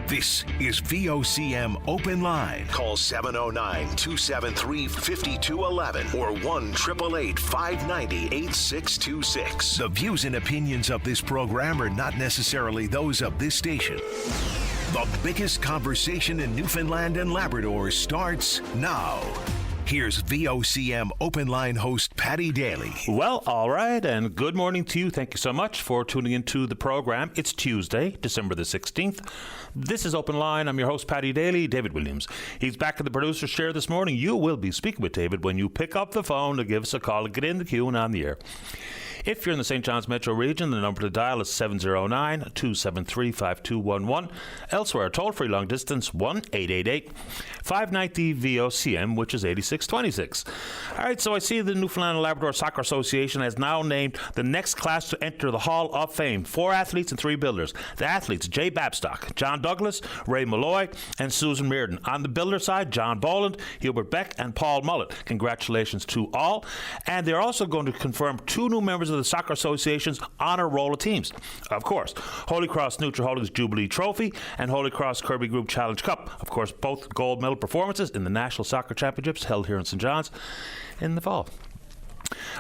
This is VOCM Open Line. Call 709-273-5211 or 1-888-590-8626. The views and opinions of this program are not necessarily those of this station. The biggest conversation in Newfoundland and Labrador starts now. Here's VOCM Open Line host Paddy Daly. Well, all right, and good morning to you. Thank you so much for tuning into the program. It's Tuesday, December the 16th. This is Open Line. I'm your host, Paddy Daly, David Williams. He's back at the producer's chair this morning. You will be speaking with David when you pick up the phone to give us a call and get in the queue and on the air. If you're in the St. John's metro region, the number to dial is 709-273-5211. Elsewhere, toll-free long distance, 1-888-590-VOCM, which is 8626. All right, so I see the Newfoundland and Labrador Soccer Association has now named the next class to enter the Hall of Fame. 4 athletes and 3 builders. The athletes, Jay Babstock, John Douglas, Ray Malloy, and Susan Reardon. On the builder side, John Boland, Hubert Beck, and Paul Mullett. Congratulations to all. And they're also going to confirm 2 new members of the Soccer Association's honor roll of teams. Of course, Holy Cross Neutral Holdings Jubilee Trophy and Holy Cross Kirby Group Challenge Cup. Of course, both gold medal performances in the National Soccer Championships held here in St. John's in the fall.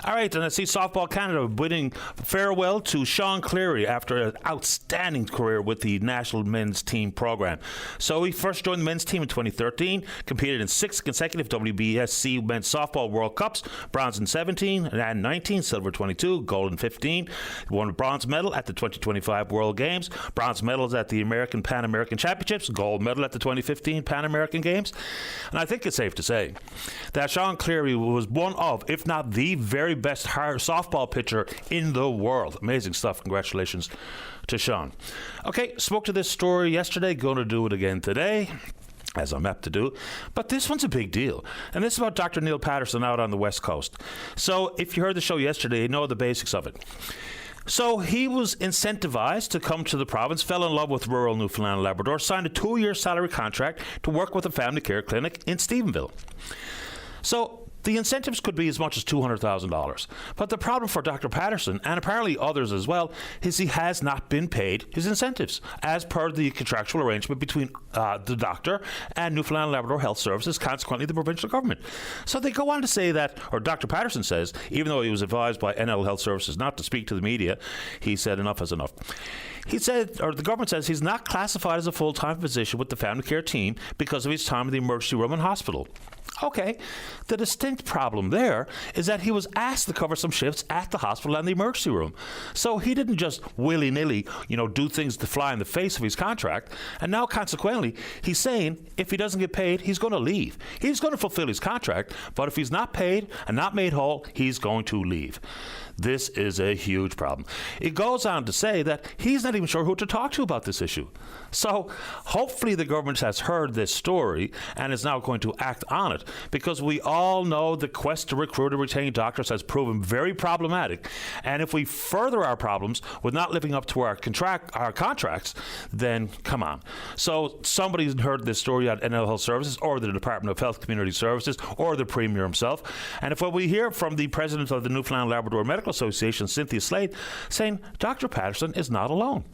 All right, and I see Softball Canada bidding farewell to Sean Cleary after an outstanding career with the national men's team program. So he first joined the men's team in 2013, competed in 6 consecutive WBSC Men's Softball World Cups, bronze in 17 and 19, silver 22, gold in 15. He won a bronze medal at the 2025 World Games, bronze medals at the Pan American Championships, gold medal at the 2015 Pan American Games. And I think it's safe to say that Sean Cleary was one of, if not the very best softball pitcher in the world. Amazing stuff. Congratulations to Sean. Okay, spoke to this story yesterday. Going to do it again today, as I'm apt to do. But this one's a big deal. And this is about Dr. Neil Patterson out on the West Coast. So if you heard the show yesterday, you know the basics of it. So he was incentivized to come to the province, fell in love with rural Newfoundland and Labrador, signed a 2-year salary contract to work with a family care clinic in Stephenville. So the incentives could be as much as $200,000. But the problem for Dr. Patterson, and apparently others as well, is he has not been paid his incentives as per the contractual arrangement between the doctor and Newfoundland and Labrador Health Services, consequently the provincial government. So they go on to say that, or Dr. Patterson says, even though he was advised by NL Health Services not to speak to the media, he said enough is enough. He said, or the government says, he's not classified as a full-time physician with the family care team because of his time in the emergency room and hospital. Okay, the distinct problem there is that he was asked to cover some shifts at the hospital and the emergency room. So he didn't just willy-nilly, do things to fly in the face of his contract. And now, consequently, he's saying if he doesn't get paid, he's going to leave. He's going to fulfill his contract, but if he's not paid and not made whole, he's going to leave. This is a huge problem. It goes on to say that he's not even sure who to talk to about this issue. So hopefully the government has heard this story and is now going to act on it, because we all know the quest to recruit and retain doctors has proven very problematic. And if we further our problems with not living up to our contracts, then come on. So somebody's heard this story at NL Health Services or the Department of Health Community Services or the Premier himself. And if what we hear from the President of the Newfoundland Labrador Medical Association, Cynthia Slade, saying Dr. Patterson is not alone.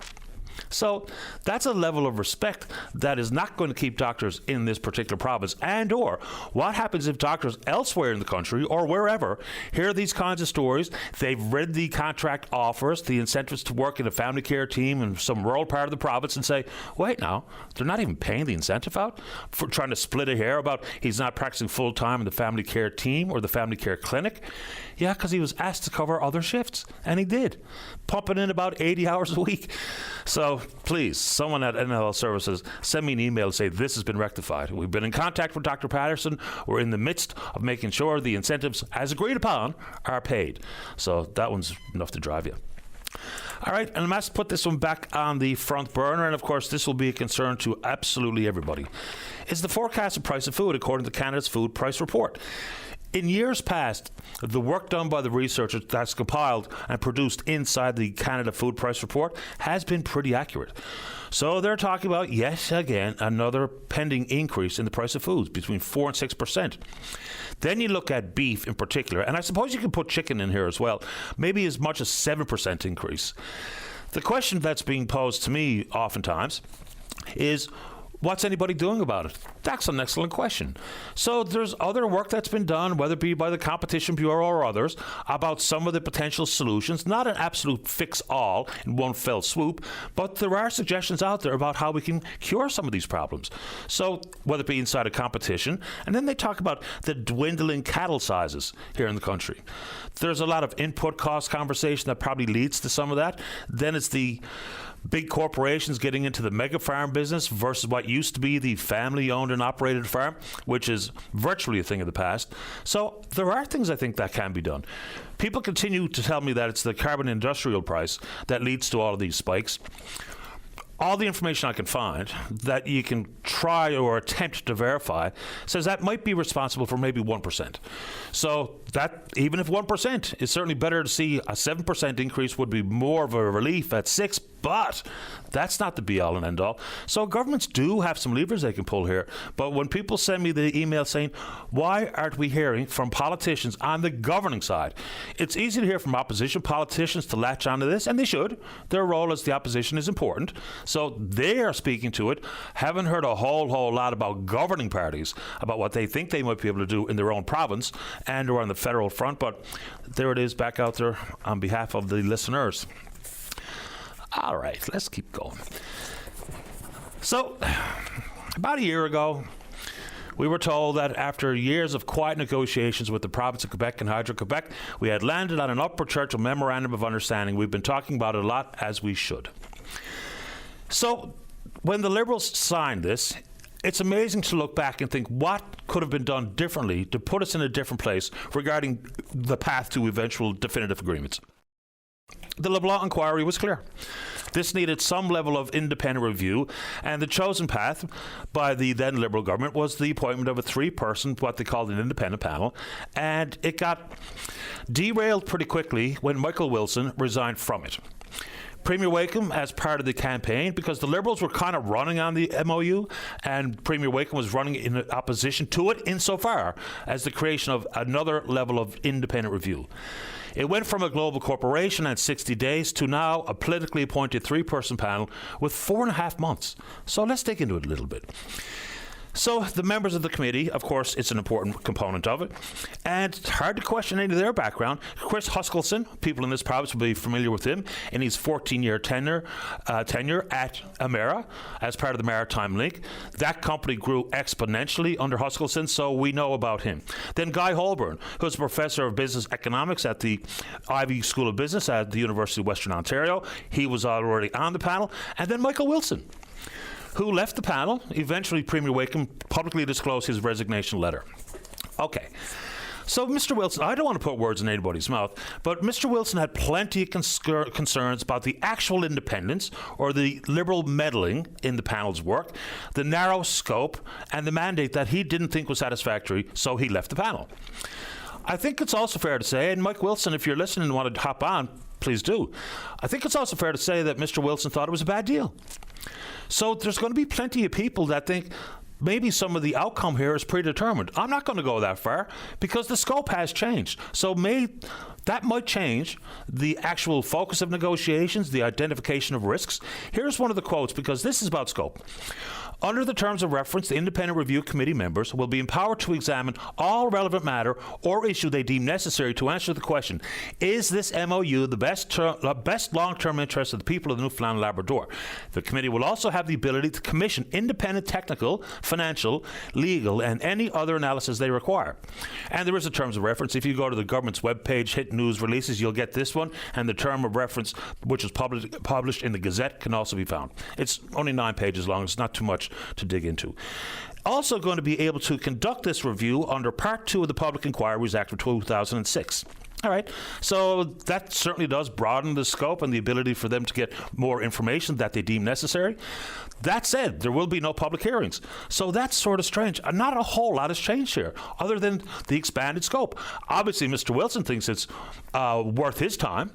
So that's a level of respect that is not going to keep doctors in this particular province. And or what happens if doctors elsewhere in the country or wherever hear these kinds of stories, they've read the contract offers, the incentives to work in a family care team in some rural part of the province, and say, wait now, they're not even paying the incentive out for trying to split a hair about he's not practicing full-time in the family care team or the family care clinic. Yeah, because he was asked to cover other shifts, and he did, pumping in about 80 hours a week. So please, someone at NL Services, send me an email and say this has been rectified. We've been in contact with Dr. Patterson. We're in the midst of making sure the incentives, as agreed upon, are paid. So that one's enough to drive you. All right, and I must put this one back on the front burner, and of course this will be a concern to absolutely everybody. It's the forecasted price of food according to Canada's Food Price Report. In years past, the work done by the researchers that's compiled and produced inside the Canada Food Price Report has been pretty accurate. So they're talking about, yet again, another pending increase in the price of foods between 4 and 6%. Then you look at beef in particular, and I suppose you can put chicken in here as well, maybe as much as 7% increase. The question that's being posed to me oftentimes is, what's anybody doing about it? That's an excellent question. So there's other work that's been done, whether it be by the Competition Bureau or others, about some of the potential solutions. Not an absolute fix-all in one fell swoop, but there are suggestions out there about how we can cure some of these problems. So whether it be inside a competition, and then they talk about the dwindling cattle sizes here in the country. There's a lot of input cost conversation that probably leads to some of that. Then it's the big corporations getting into the mega farm business versus what used to be the family-owned and operated farm, which is virtually a thing of the past. So there are things I think that can be done. People continue to tell me that it's the carbon industrial price that leads to all of these spikes. All the information I can find that you can try or attempt to verify says that might be responsible for maybe 1%. So that, even if 1%, is certainly better to see a 7% increase would be more of a relief at 6%, but that's not the be-all and end-all. So governments do have some levers they can pull here. But when people send me the email saying, why aren't we hearing from politicians on the governing side? It's easy to hear from opposition politicians to latch onto this, and they should. Their role as the opposition is important. So they are speaking to it. Haven't heard a whole lot about governing parties, about what they think they might be able to do in their own province and or on the federal front. But there it is, back out there on behalf of the listeners. All right, let's keep going. So, about a year ago, we were told that after years of quiet negotiations with the province of Quebec and Hydro-Quebec, we had landed on an upper churchill memorandum of understanding. We've been talking about it a lot, as we should. So, when the Liberals signed this, it's amazing to look back and think what could have been done differently to put us in a different place regarding the path to eventual definitive agreements. The LeBlanc inquiry was clear. This needed some level of independent review, and the chosen path by the then Liberal government was the appointment of a three-person, what they called an independent panel, and it got derailed pretty quickly when Michael Wilson resigned from it. Premier Wakeham, as part of the campaign, because the Liberals were kind of running on the MOU, and Premier Wakeham was running in opposition to it insofar as the creation of another level of independent review. It went from a global corporation at 60 days to now a politically appointed three-person panel with 4.5 months. So let's dig into it a little bit. So the members of the committee, of course, it's an important component of it, and it's hard to question any of their background. Chris Huskelson, people in this province will be familiar with him in his 14-year tenure at Emera as part of the Maritime Link. That company grew exponentially under Huskelson, so we know about him. Then Guy Holborn, who's a professor of business economics at the Ivey School of Business at the University of Western Ontario. He was already on the panel. And then Michael Wilson, who left the panel. Eventually, Premier Wakeham publicly disclosed his resignation letter. Okay. So, Mr. Wilson, I don't want to put words in anybody's mouth, but Mr. Wilson had plenty of concerns about the actual independence or the Liberal meddling in the panel's work, the narrow scope, and the mandate that he didn't think was satisfactory, so he left the panel. I think it's also fair to say, and Mike Wilson, if you're listening and want to hop on, please do. I think it's also fair to say that Mr. Wilson thought it was a bad deal. So there's going to be plenty of people that think maybe some of the outcome here is predetermined. I'm not going to go that far because the scope has changed. So that might change the actual focus of negotiations, the identification of risks. Here's one of the quotes, because this is about scope. Under the terms of reference, the Independent Review Committee members will be empowered to examine all relevant matter or issue they deem necessary to answer the question, is this MOU the best long-term interest of the people of the Newfoundland and Labrador? The committee will also have the ability to commission independent technical, financial, legal, and any other analysis they require. And there is a terms of reference. If you go to the government's webpage, hit news releases, you'll get this one, and the term of reference, which was published in the Gazette, can also be found. It's only 9 pages long. It's not too much to dig into. Also going to be able to conduct this review under Part 2 of the Public Inquiries Act of 2006. All right, so that certainly does broaden the scope and the ability for them to get more information that they deem necessary. That said, there will be no public hearings. So that's sort of strange. Not a whole lot has changed here, other than the expanded scope. Obviously, Mr. Wilson thinks it's worth his time.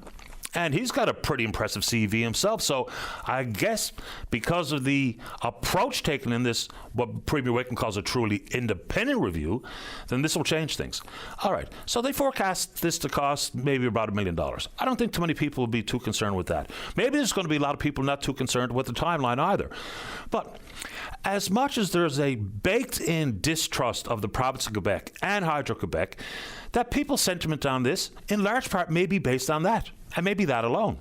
And he's got a pretty impressive CV himself. So I guess because of the approach taken in this, what Premier Wakem calls a truly independent review, then this will change things. All right. So they forecast this to cost maybe about $1 million. I don't think too many people will be too concerned with that. Maybe there's going to be a lot of people not too concerned with the timeline either. But as much as there's a baked-in distrust of the province of Quebec and Hydro-Quebec, that people's sentiment on this, in large part, may be based on that. And maybe that alone.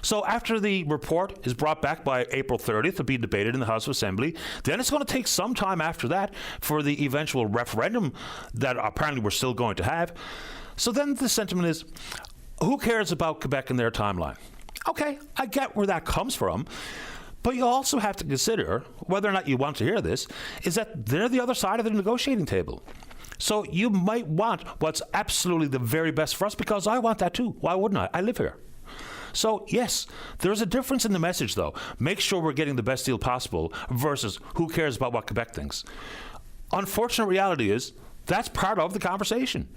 So after the report is brought back by April 30th to be debated in the House of Assembly, then it's going to take some time after that for the eventual referendum that apparently we're still going to have. So then the sentiment is, who cares about Quebec and their timeline? Okay, I get where that comes from. But you also have to consider, whether or not you want to hear this, is that they're the other side of the negotiating table. So you might want what's absolutely the very best for us, because I want that too. Why wouldn't I? I live here. So, yes, there's a difference in the message, though. Make sure we're getting the best deal possible versus who cares about what Quebec thinks. Unfortunate reality is that's part of the conversation.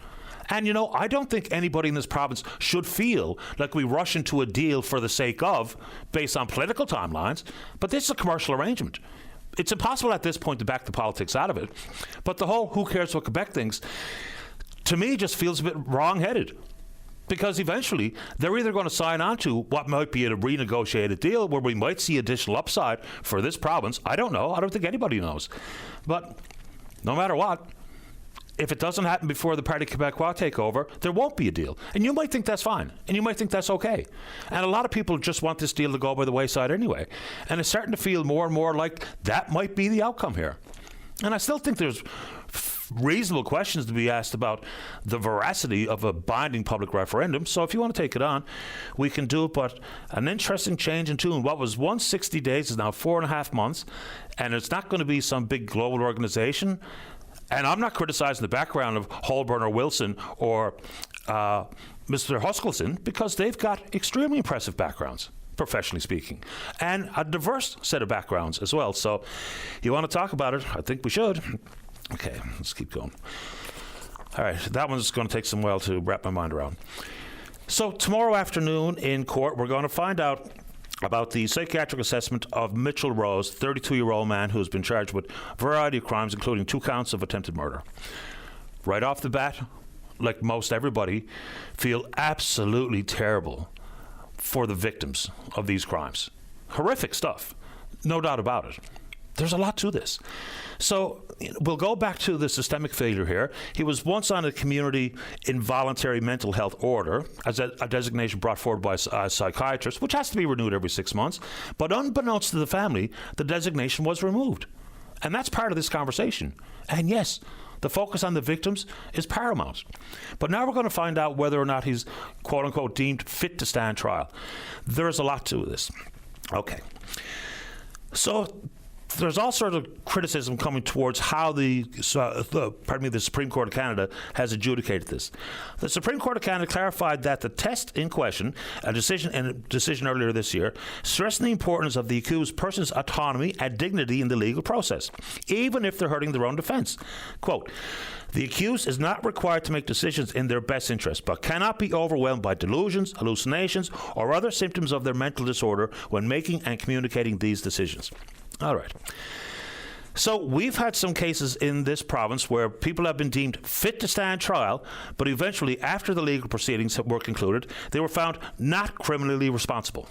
And, you know, I don't think anybody in this province should feel like we rush into a deal for the sake of, based on political timelines, but this is a commercial arrangement. It's impossible at this point to back the politics out of it. But the whole who cares what Quebec thinks, to me, just feels a bit wrong-headed. Because eventually, they're either going to sign on to what might be a renegotiated deal where we might see additional upside for this province. I don't know. I don't think anybody knows. But no matter what, if it doesn't happen before the Parti Québécois take over, there won't be a deal. And you might think that's fine. And you might think that's okay. And a lot of people just want this deal to go by the wayside anyway. And it's starting to feel more and more like that might be the outcome here. And I still think there's reasonable questions to be asked about the veracity of a binding public referendum. So if you want to take it on, we can do it. But an interesting change in tune. What was once 60 days is now 4.5 months. And it's not going to be some big global organization. And I'm not criticizing the background of Holborn or Wilson or Mr. Huskelson, because they've got extremely impressive backgrounds, professionally speaking, and a diverse set of backgrounds as well. So you want to talk about it? I think we should. Okay, let's keep going. All right, that one's going to take some while to wrap my mind around. So tomorrow afternoon in court, we're going to find out about the psychiatric assessment of Mitchell Rose, 32-year-old man who has been charged with a variety of crimes, including 2 counts of attempted murder. Right off the bat, like most everybody, feel absolutely terrible for the victims of these crimes. Horrific stuff, no doubt about it. There's a lot to this. So we'll go back to the systemic failure here. He was once on a community involuntary mental health order, as a designation brought forward by a psychiatrist, which has to be renewed every 6 months. But unbeknownst to the family, the designation was removed. And that's part of this conversation. And yes, the focus on the victims is paramount. But now we're going to find out whether or not he's, quote-unquote, deemed fit to stand trial. There is a lot to this. Okay. So there's all sorts of criticism coming towards how the Supreme Court of Canada has adjudicated this. The Supreme Court of Canada clarified that the test in question, a decision earlier this year, stressing the importance of the accused person's autonomy and dignity in the legal process, even if they're hurting their own defense. Quote, the accused is not required to make decisions in their best interest, but cannot be overwhelmed by delusions, hallucinations, or other symptoms of their mental disorder when making and communicating these decisions. All right. So we've had some cases in this province where people have been deemed fit to stand trial, but eventually, after the legal proceedings were concluded, they were found not criminally responsible.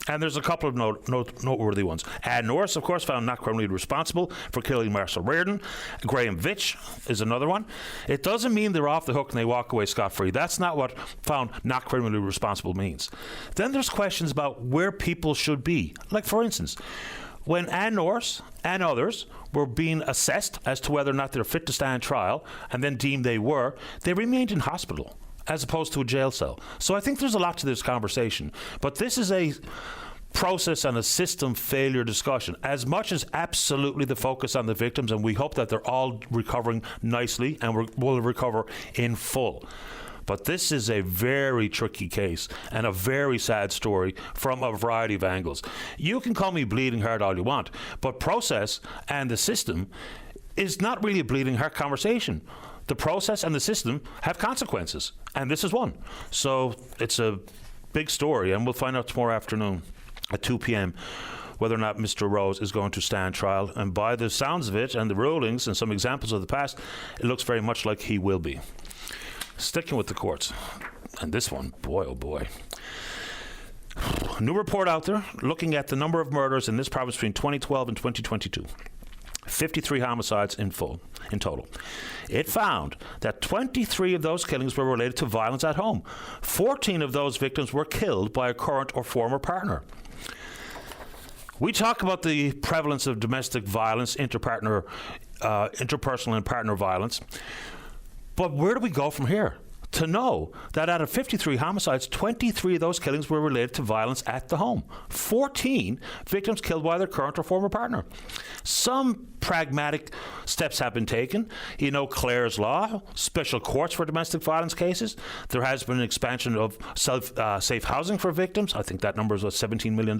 And there's a couple of noteworthy ones. Ann Norris, of course, found not criminally responsible for killing Marcel Reardon. Graham Vitch is another one. It doesn't mean they're off the hook and they walk away scot-free. That's not what found not criminally responsible means. Then there's questions about where people should be. Like, for instance, when Ann Norris and others were being assessed as to whether or not they're fit to stand trial, and then deemed they were, they remained in hospital as opposed to a jail cell. So I think there's a lot to this conversation. But this is a process and a system failure discussion, as much as absolutely the focus on the victims, and we hope that they're all recovering nicely and will recover in full. But this is a very tricky case and a very sad story from a variety of angles. You can call me bleeding heart all you want, but process and the system is not really a bleeding heart conversation. The process and the system have consequences, and this is one. So it's a big story, and we'll find out tomorrow afternoon at 2 p.m. whether or not Mr. Rose is going to stand trial. And by the sounds of it and the rulings and some examples of the past, it looks very much like he will be. Sticking with the courts, and this one, boy, oh boy. A new report out there looking at the number of murders in this province between 2012 and 2022. 53 homicides in total. It found that 23 of those killings were related to violence at home. 14 of those victims were killed by a current or former partner. We talk about the prevalence of domestic violence, interpersonal and partner violence, but where do we go from here? To know that out of 53 homicides, 23 of those killings were related to violence at the home. 14 victims killed by their current or former partner. Some pragmatic steps have been taken. You know, Clare's Law, special courts for domestic violence cases. There has been an expansion of safe housing for victims. I think that number is $17 million.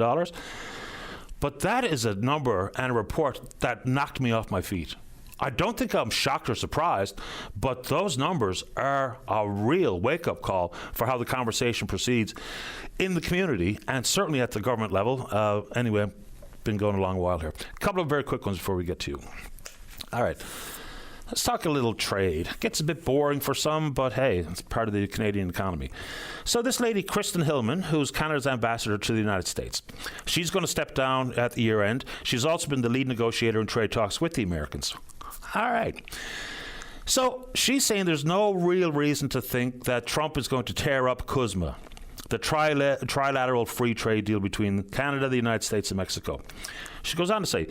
But that is a number and a report that knocked me off my feet. I don't think I'm shocked or surprised, but those numbers are a real wake-up call for how the conversation proceeds in the community and certainly at the government level. Anyway, been going a long while here. A couple of very quick ones before we get to you. All right. Let's talk a little trade. Gets a bit boring for some, but hey, it's part of the Canadian economy. So this lady, Kristen Hillman, who's Canada's ambassador to the United States, she's going to step down at the year end. She's also been the lead negotiator in trade talks with the Americans. All right. So she's saying there's no real reason to think that Trump is going to tear up CUSMA, the trilateral free trade deal between Canada, the United States, and Mexico. She goes on to say,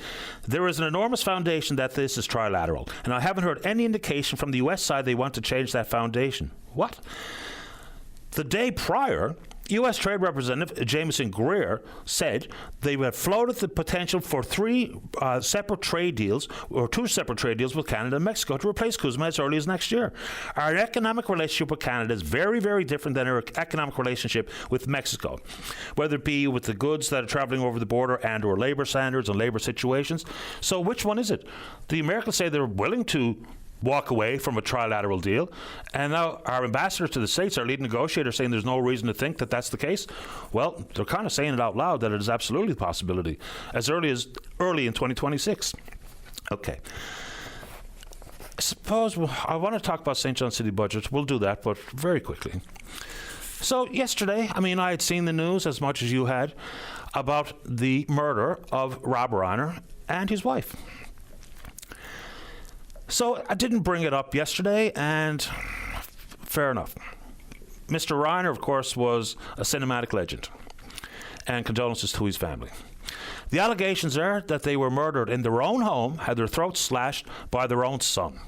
there is an enormous foundation that this is trilateral, and I haven't heard any indication from the U.S. side they want to change that foundation. What? The day prior, U.S. Trade Representative Jameson Greer said they had floated the potential for two separate trade deals with Canada and Mexico to replace CUSMA as early as next year. Our economic relationship with Canada is very, very different than our economic relationship with Mexico, whether it be with the goods that are traveling over the border and or labor standards and labor situations. So which one is it? The Americans say they're willing to walk away from a trilateral deal, and now our ambassador to the States, our lead negotiator, saying there's no reason to think that that's the case. Well, they're kind of saying it out loud that it is absolutely a possibility as early in 2026. Okay. I suppose I want to talk about St. John City budgets. We'll do that, but very quickly. So yesterday, I had seen the news as much as you had about the murder of Rob Reiner and his wife. So I didn't bring it up yesterday, and fair enough. Mr. Reiner, of course, was a cinematic legend, and condolences to his family. The allegations are that they were murdered in their own home, had their throats slashed by their own son,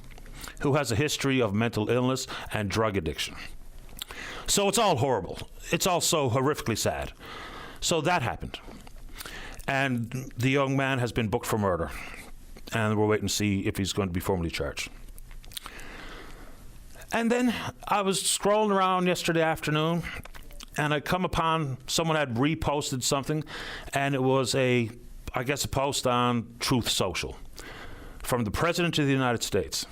who has a history of mental illness and drug addiction. So it's all horrible. It's all so horrifically sad. So that happened. And the young man has been booked for murder. And we're waiting to see if he's going to be formally charged. And then I was scrolling around yesterday afternoon, and I come upon someone had reposted something, and it was a post on Truth Social from the President of the United States,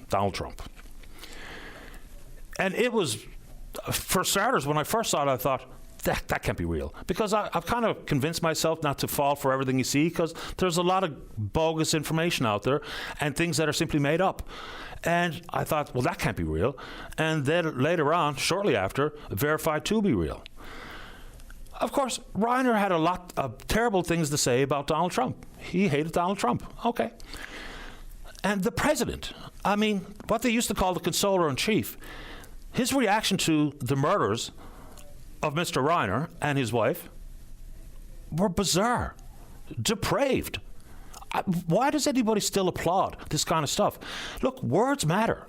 Donald Trump. And it was, for starters, when I first saw it, I thought, that can't be real. Because I've kind of convinced myself not to fall for everything you see, because there's a lot of bogus information out there and things that are simply made up. And I thought, well, that can't be real. And then later on, shortly after, verified to be real. Of course, Reiner had a lot of terrible things to say about Donald Trump. He hated Donald Trump. Okay. And the president, what they used to call the consoler-in-chief, his reaction to the murders of Mr. Reiner and his wife were bizarre, depraved. Why does anybody still applaud this kind of stuff? Look, words matter.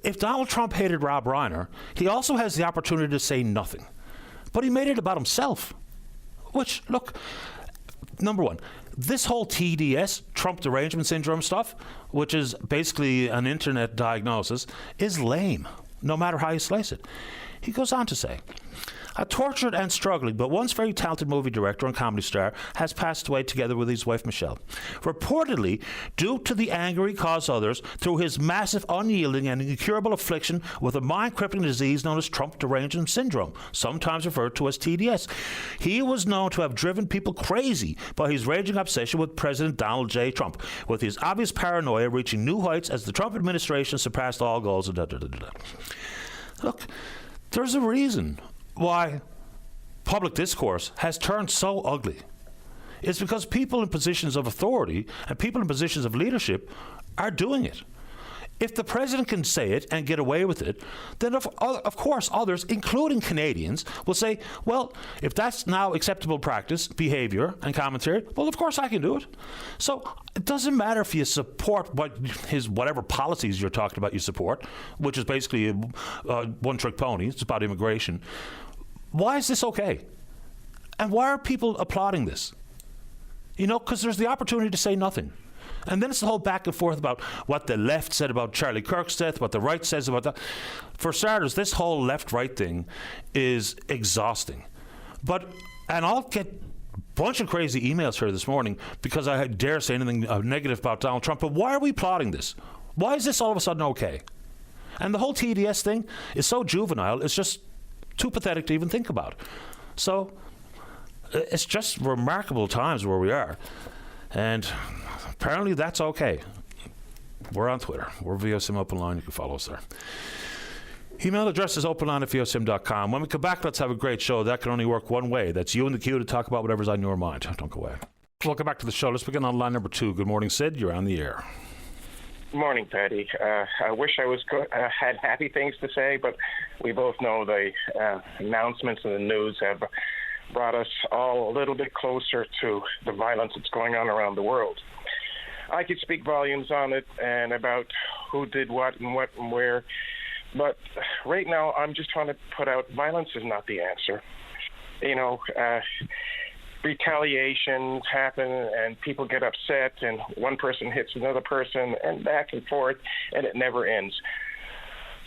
If Donald Trump hated Rob Reiner, he also has the opportunity to say nothing. But he made it about himself. Which, look, number one, this whole TDS, Trump Derangement Syndrome stuff, which is basically an internet diagnosis, is lame, no matter how you slice it. He goes on to say, A tortured and struggling, but once very talented movie director and comedy star has passed away together with his wife Michelle. Reportedly, due to the anger he caused others through his massive, unyielding and incurable affliction with a mind-crippling disease known as Trump Derangement Syndrome, sometimes referred to as TDS. He was known to have driven people crazy by his raging obsession with President Donald J. Trump, with his obvious paranoia reaching new heights as the Trump administration surpassed all goals. Look, there's a reason why public discourse has turned so ugly. It's because people in positions of authority and people in positions of leadership are doing it. If the president can say it and get away with it, then of course others, including Canadians, will say, well, if that's now acceptable practice, behaviour and commentary, well, of course I can do it. So it doesn't matter if you support whatever policies you're talking about you support, which is basically a one-trick pony. It's about immigration. Why is this okay? And why are people applauding this? You know, because there's the opportunity to say nothing. And then it's the whole back and forth about what the left said about Charlie Kirk's death, what the right says about that. For starters, this whole left-right thing is exhausting. And I'll get a bunch of crazy emails here this morning because I dare say anything negative about Donald Trump. But why are we applauding this? Why is this all of a sudden okay? And the whole TDS thing is so juvenile, it's just too pathetic to even think about. So it's just remarkable times where we are. And apparently that's okay. We're on Twitter. We're VOCM Open Line. You can follow us there. Email address is openline@VOCM.com. When we come back, let's have a great show. That can only work one way. That's you and the queue to talk about whatever's on your mind. Don't go away. Welcome back to the show. Let's begin on line number 2. Good morning, Sid. You're on the air. Good morning, Patty. I wish I had happy things to say, but we both know the announcements and the news have brought us all a little bit closer to the violence that's going on around the world. I could speak volumes on it and about who did what and where, but right now I'm just trying to put out violence is not the answer. You know, retaliations happen and people get upset and one person hits another person and back and forth, and it never ends.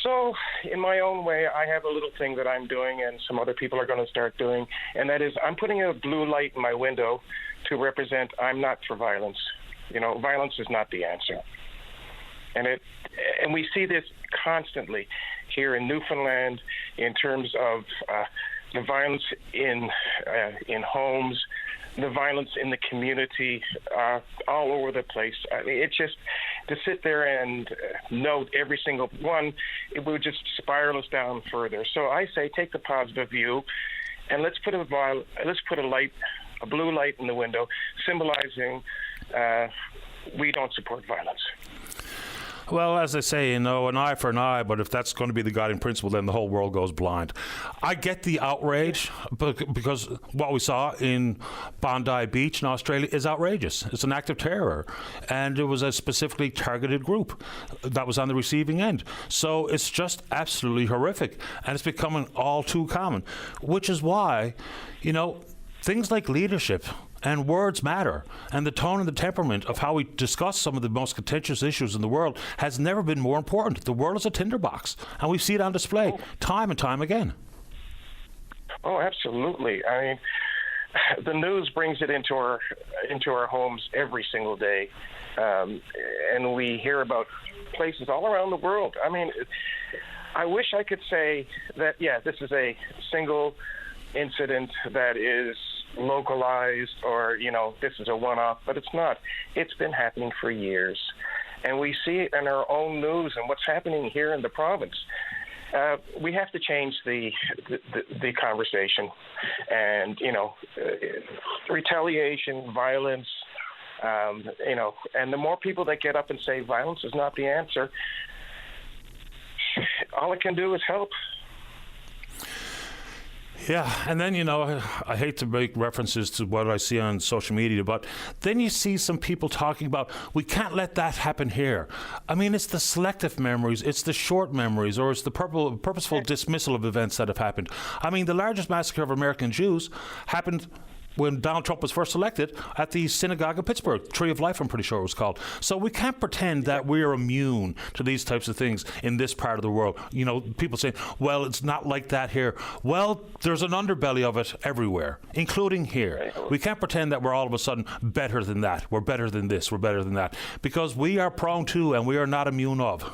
So in my own way, I have a little thing that I'm doing and some other people are going to start doing, and that is I'm putting a blue light in my window to represent I'm not for violence. You know, violence is not the answer. And we see this constantly here in Newfoundland in terms of the violence in homes, the violence in the community, all over the place. I mean, it's just to sit there and note every single one, it would just spiral us down further. So I say take the positive view, and let's put a blue light in the window, symbolizing we don't support violence. Well, as I say, you know, an eye for an eye, but if that's going to be the guiding principle, then the whole world goes blind. I get the outrage because what we saw in Bondi Beach in Australia is outrageous. It's an act of terror, and it was a specifically targeted group that was on the receiving end. So it's just absolutely horrific, and it's becoming all too common, which is why, you know, things like leadership and words matter, and the tone and the temperament of how we discuss some of the most contentious issues in the world has never been more important. The world is a tinderbox, and we see it on display time and time again. Oh, absolutely. I mean, the news brings it into our homes every single day, and we hear about places all around the world. I mean, I wish I could say that, yeah, this is a single incident that is localized, or, you know, this is a one-off, but it's not. It's been happening for years, and we see it in our own news and what's happening here in the province. We have to change the conversation, and, you know, retaliation, violence, you know, and the more people that get up and say violence is not the answer, all it can do is help. Yeah, and then, you know, I hate to make references to what I see on social media, but then you see some people talking about, we can't let that happen here. I mean, it's the selective memories, it's the short memories, or it's the purposeful dismissal of events that have happened. I mean, the largest massacre of American Jews happened when Donald Trump was first elected at the synagogue in Pittsburgh, Tree of Life, I'm pretty sure it was called. So we can't pretend that we're immune to these types of things in this part of the world. You know, people say, well, it's not like that here. Well, there's an underbelly of it everywhere, including here. We can't pretend that we're all of a sudden better than that. We're better than this. We're better than that. Because we are prone to, and we are not immune of.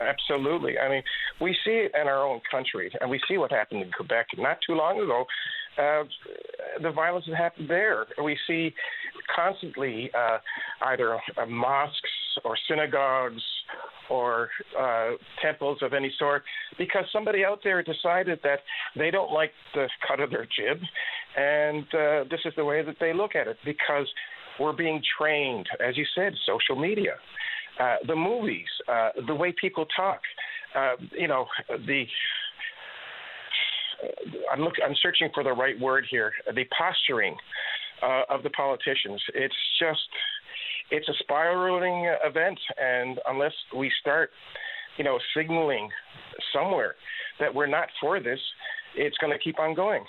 Absolutely. I mean, we see it in our own country, and we see what happened in Quebec not too long ago. The violence that happened there. We see constantly either mosques or synagogues or temples of any sort, because somebody out there decided that they don't like the cut of their jib, and this is the way that they look at it, because we're being trained, as you said, social media. The movies, the way people talk, I'm I'm searching for the right word here. The posturing of the politicians. It's a spiraling event, and unless we start, signaling somewhere that we're not for this, it's going to keep on going.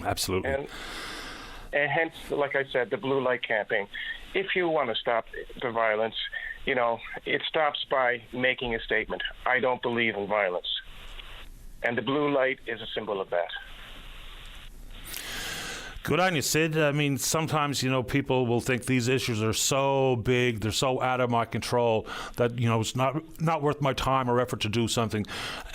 Absolutely. And hence, like I said, the blue light campaign. If you want to stop the violence, it stops by making a statement. I don't believe in violence. And the blue light is a symbol of that. Good on you, Sid. I mean, sometimes, people will think these issues are so big, they're so out of my control that, it's not worth my time or effort to do something.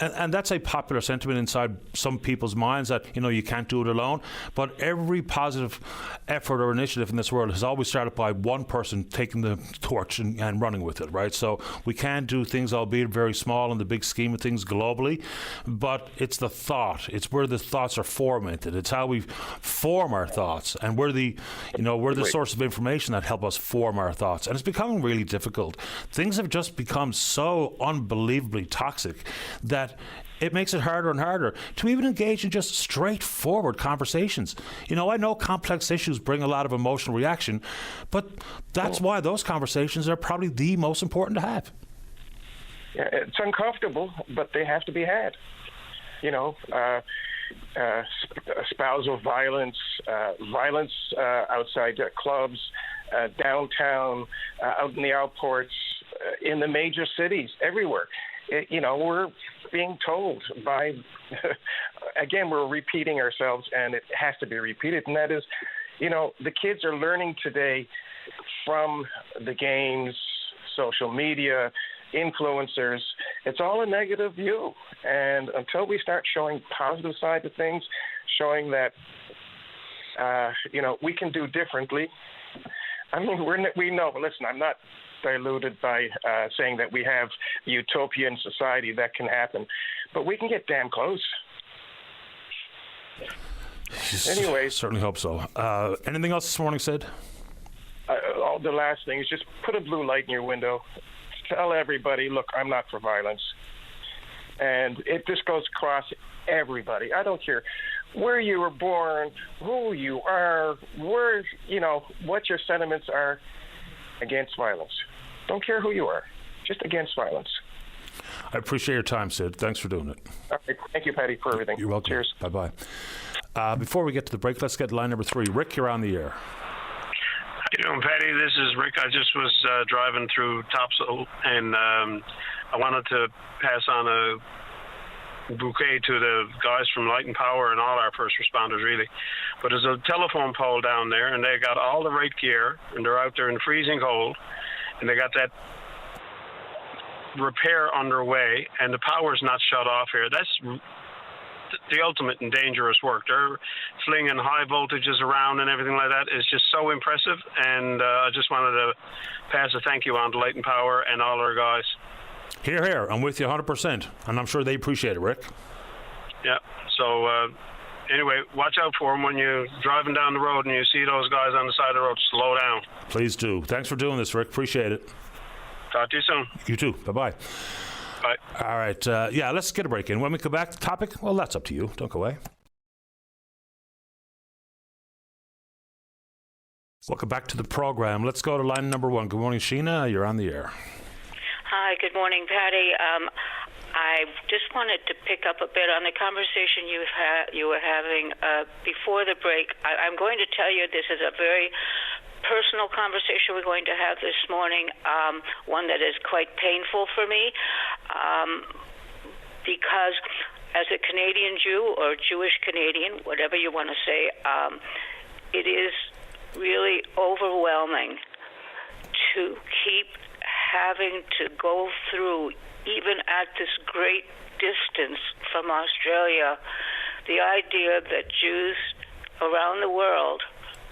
And that's a popular sentiment inside some people's minds that, you can't do it alone. But every positive effort or initiative in this world has always started by one person taking the torch and running with it, right? So we can do things, albeit very small in the big scheme of things globally, but it's the thought. It's where the thoughts are fomented. It's how we form our thoughts, and we're the source of information that help us form our thoughts. And it's becoming really difficult. Things have just become so unbelievably toxic that it makes it harder and harder to even engage in just straightforward conversations. I know complex issues bring a lot of emotional reaction, but that's why those conversations are probably the most important to have. Yeah, it's uncomfortable, but they have to be had. Spousal violence, violence outside clubs, downtown, out in the outports, in the major cities, everywhere. We're being told by, again, we're repeating ourselves, and it has to be repeated, and that is, the kids are learning today from the games, social media, influencers. It's all a negative view, and until we start showing positive side to things, showing that we can do differently. I mean, we know. Listen, I'm not diluted by saying that we have a utopian society that can happen, but we can get damn close. Anyways, certainly hope so. Anything else this morning, Sid? The last thing is just put a blue light in your window. Tell everybody, look, I'm not for violence. And this goes across everybody. I don't care where you were born, who you are, what your sentiments are against violence. Don't care who you are, just against violence. I appreciate your time, Sid. Thanks for doing it. All right. Thank you, Patty, for everything. You're welcome. Cheers. Bye-bye. Before we get to the break, let's get line number 3. Rick, you're on the air. How you doing, Patty? This is Rick. I just was driving through Topsail, and I wanted to pass on a bouquet to the guys from Light and Power and all our first responders, really. But there's a telephone pole down there, and they got all the right gear, and they're out there in freezing cold, and they got that repair underway, and the power's not shut off here. That's the ultimate and dangerous work. They're flinging high voltages around and everything like that. It's just so impressive, and I just wanted to pass a thank you on to Light and Power and all our guys. Hear, hear. I'm with you 100%, and I'm sure they appreciate it, Rick. Yeah. So anyway, watch out for them when you're driving down the road and you see those guys on the side of the road. Slow down. Please do. Thanks for doing this, Rick. Appreciate it. Talk to you soon. You too. Bye-bye. Bye. All right. Let's get a break in. When we come back to the topic, well, that's up to you. Don't go away. Welcome back to the program. Let's go to line number 1. Good morning, Sheena. You're on the air. Hi, good morning, Patty. I just wanted to pick up a bit on the conversation you were having before the break. I'm going to tell you this is a very personal conversation we're going to have this morning, one that is quite painful for me, because as a Canadian Jew or Jewish Canadian, whatever you want to say, it is really overwhelming to keep having to go through, even at this great distance from Australia, the idea that Jews around the world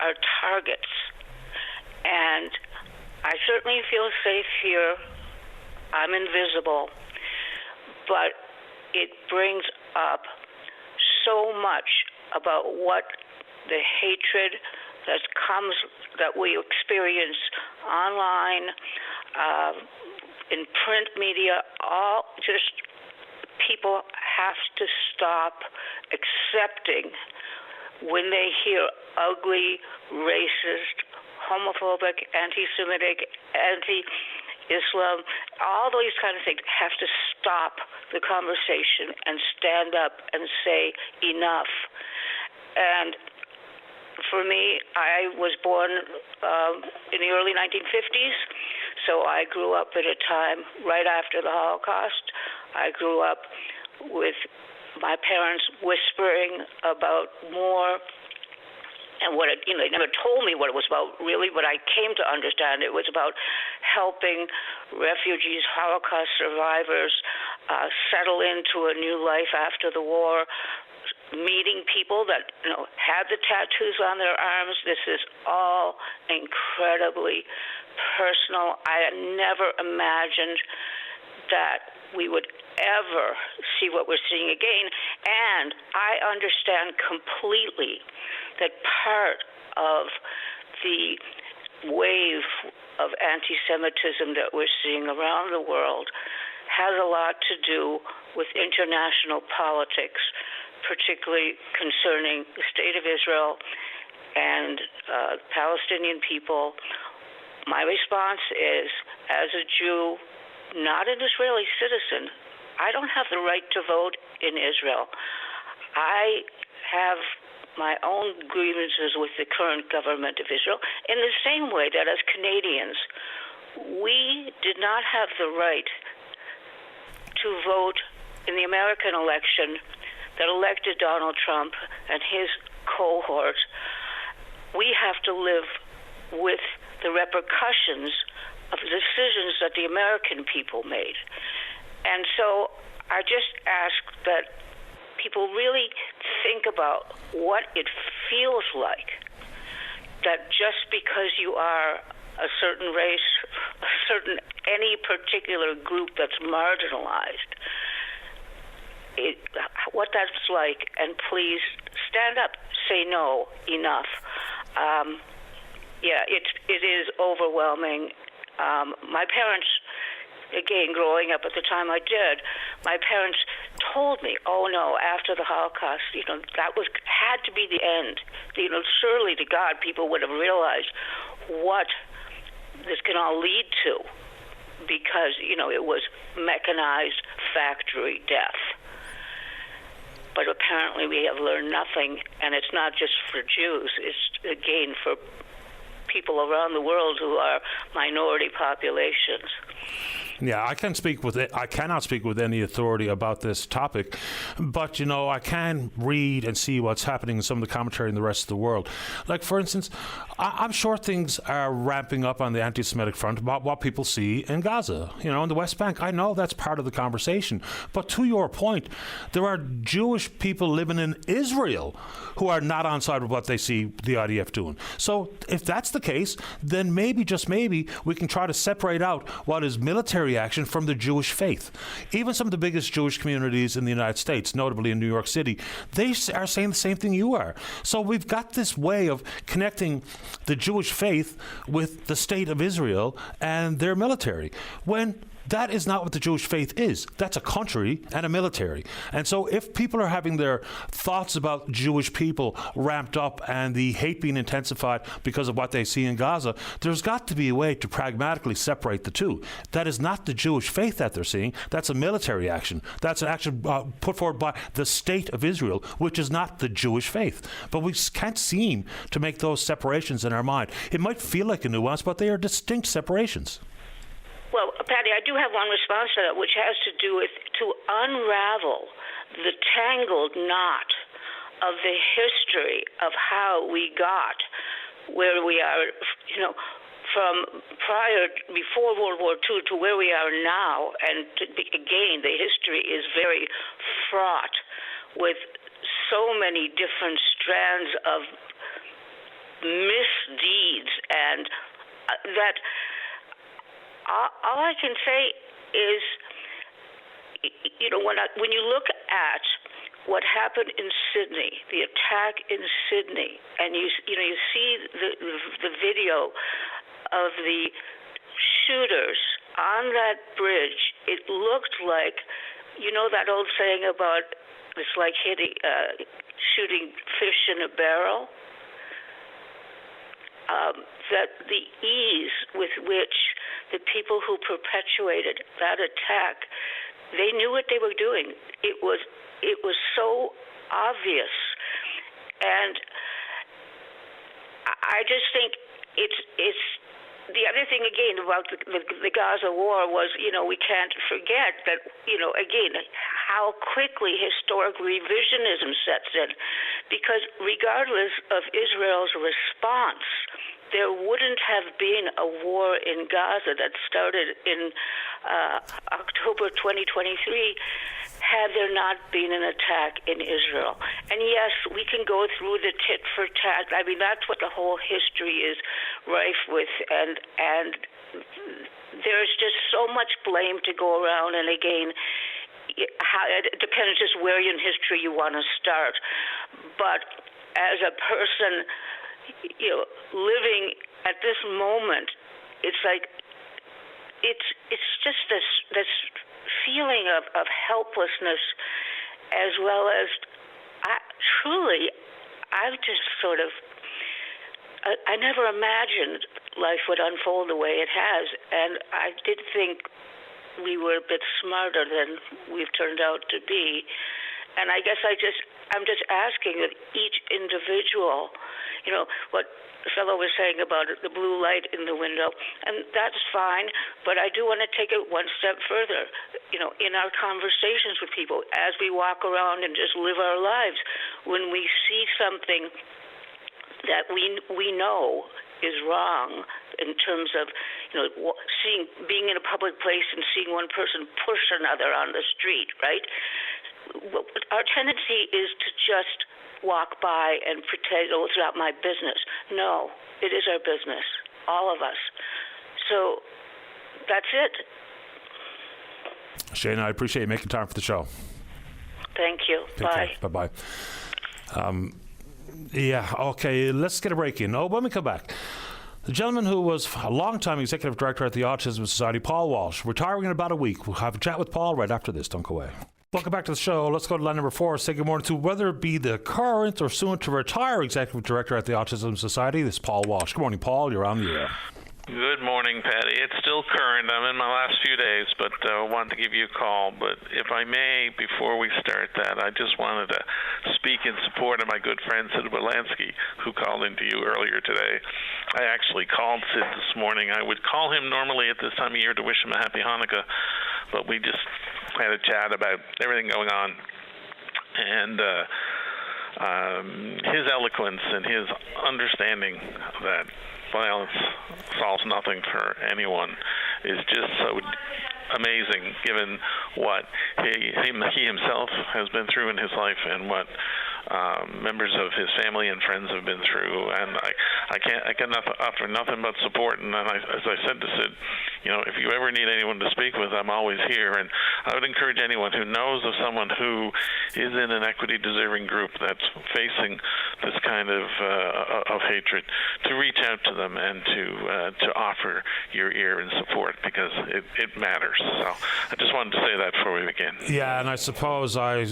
are targets. And I certainly feel safe here. I'm invisible. But it brings up so much about what the hatred that we experience online, in print media, all just people have to stop accepting when they hear ugly, racist, homophobic, anti-Semitic, anti-Islam, all these kind of things have to stop the conversation and stand up and say enough. And for me, I was born in the early 1950s, so I grew up at a time right after the Holocaust. I grew up with my parents whispering about more, and they never told me what it was about, really, but I came to understand it was about helping refugees, Holocaust survivors settle into a new life after the war, meeting people that had the tattoos on their arms. This is all incredibly personal. I never imagined that we would ever see what we're seeing again. And I understand completely that part of the wave of anti-Semitism that we're seeing around the world has a lot to do with international politics, particularly concerning the State of Israel and Palestinian people. My response is, as a Jew, not an Israeli citizen, I don't have the right to vote in Israel. I have my own grievances with the current government of Israel, in the same way that as Canadians, we did not have the right to vote in the American election that elected Donald Trump and his cohort. We have to live with the repercussions of the decisions that the American people made. And so I just ask that people really think about what it feels like, that just because you are a certain race, any particular group that's marginalized, what that's like, and please stand up, say no, enough. It is overwhelming. My parents, again, growing up at the time I did, my parents told me, oh no, after the Holocaust, that had to be the end. Surely to God, people would have realized what this can all lead to, because, it was mechanized factory death. But apparently we have learned nothing, and it's not just for Jews. It's, again, for people around the world who are minority populations. Yeah, I cannot speak with any authority about this topic, but I can read and see what's happening in some of the commentary in the rest of the world. Like, for instance, I'm sure things are ramping up on the anti-Semitic front about what people see in Gaza, in the West Bank. I know that's part of the conversation, but to your point, there are Jewish people living in Israel who are not on side with what they see the IDF doing. So if that's the case, then maybe, just maybe, we can try to separate out what is military action from the Jewish faith. Even some of the biggest Jewish communities in the United States, notably in New York City, they are saying the same thing you are. So we've got this way of connecting the Jewish faith with the state of Israel and their military, when That is not what the Jewish faith is. That's a country and a military. And so if people are having their thoughts about Jewish people ramped up and the hate being intensified because of what they see in Gaza, there's got to be a way to pragmatically separate the two. That is not the Jewish faith that they're seeing. That's a military action. That's an action put forward by the state of Israel, which is not the Jewish faith. But we can't seem to make those separations in our mind. It might feel like a nuance, but they are distinct separations. Well, Patty, I do have one response to that, which has to do with to unravel the tangled knot of the history of how we got where we are, from before World War II to where we are now. And again, the history is very fraught with so many different strands of misdeeds, and that all I can say is, when you look at what happened in Sydney, the attack in Sydney, and you see the video of the shooters on that bridge, it looked like, that old saying about it's like shooting fish in a barrel. That the ease with which the people who perpetuated that attack, they knew what they were doing. It was so obvious, and I just think it's the other thing again about the Gaza war was, we can't forget that, again, how quickly historic revisionism sets in, because regardless of Israel's response, there wouldn't have been a war in Gaza that started in October 2023 had there not been an attack in Israel. And yes, we can go through the tit for tat. I mean, that's what the whole history is rife with, and there's just so much blame to go around. And again, it depends just where in history you want to start. But as a person, living at this moment, it's like it's just this feeling of helplessness, as well as I've just sort of I never imagined life would unfold the way it has, and I did think we were a bit smarter than we've turned out to be. And I guess I'm just asking that each individual, what the fellow was saying about the blue light in the window, and that's fine, but I do want to take it one step further, in our conversations with people, as we walk around and just live our lives, when we see something that we know is wrong in terms of, being in a public place and seeing one person push another on the street, right? Our tendency is to just walk by and pretend, it's not my business. No, it is our business, all of us. So that's it. Shane, I appreciate you making time for the show. Thank you. Bye. Bye-bye. Yeah, okay, let's get a break in. When we come back, the gentleman who was a long-time executive director at the Autism Society, Paul Walsh, retiring in about a week. We'll have a chat with Paul right after this. Don't go away. Welcome back to the show. Let's go to line number 4. Say good morning to whether it be the current or soon to retire executive director at the Autism Society. This is Paul Walsh. Good morning, Paul. You're on the air. Good morning, Patty. It's still current. I'm in my last few days, but I wanted to give you a call. But if I may, before we start that, I just wanted to speak in support of my good friend Sid Wolansky, who called into you earlier today. I actually called Sid this morning. I would call him normally at this time of year to wish him a happy Hanukkah, but we just had a chat about everything going on. And his eloquence and his understanding that violence solves nothing for anyone is just so amazing, given what he himself has been through in his life and what members of his family and friends have been through, and I can offer nothing but support. And then as I said to Sid, if you ever need anyone to speak with, I'm always here. And I would encourage anyone who knows of someone who is in an equity-deserving group that's facing this kind of hatred to reach out to them and to offer your ear and support, because it matters. So I just wanted to say that before we begin. Yeah, and I suppose I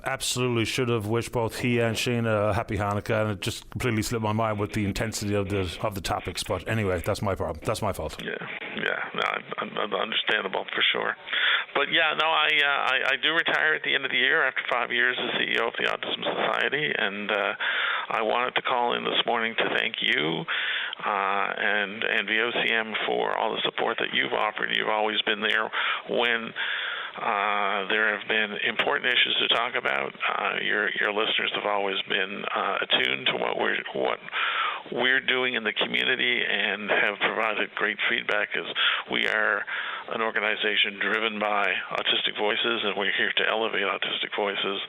absolutely should have wished both he and Sheena a happy Hanukkah, and it just completely slipped my mind with the intensity of the topics. But anyway, that's my problem. That's my fault. Yeah, no, understandable for sure. But yeah, no, I do retire at the end of the year after 5 years as CEO of the Autism Society, and I wanted to call in this morning to thank you and VOCM for all the support that you've offered. You've always been there when there have been important issues to talk about. Your listeners have always been attuned to what we're doing in the community and have provided great feedback, as we are an organization driven by autistic voices, and we're here to elevate autistic voices.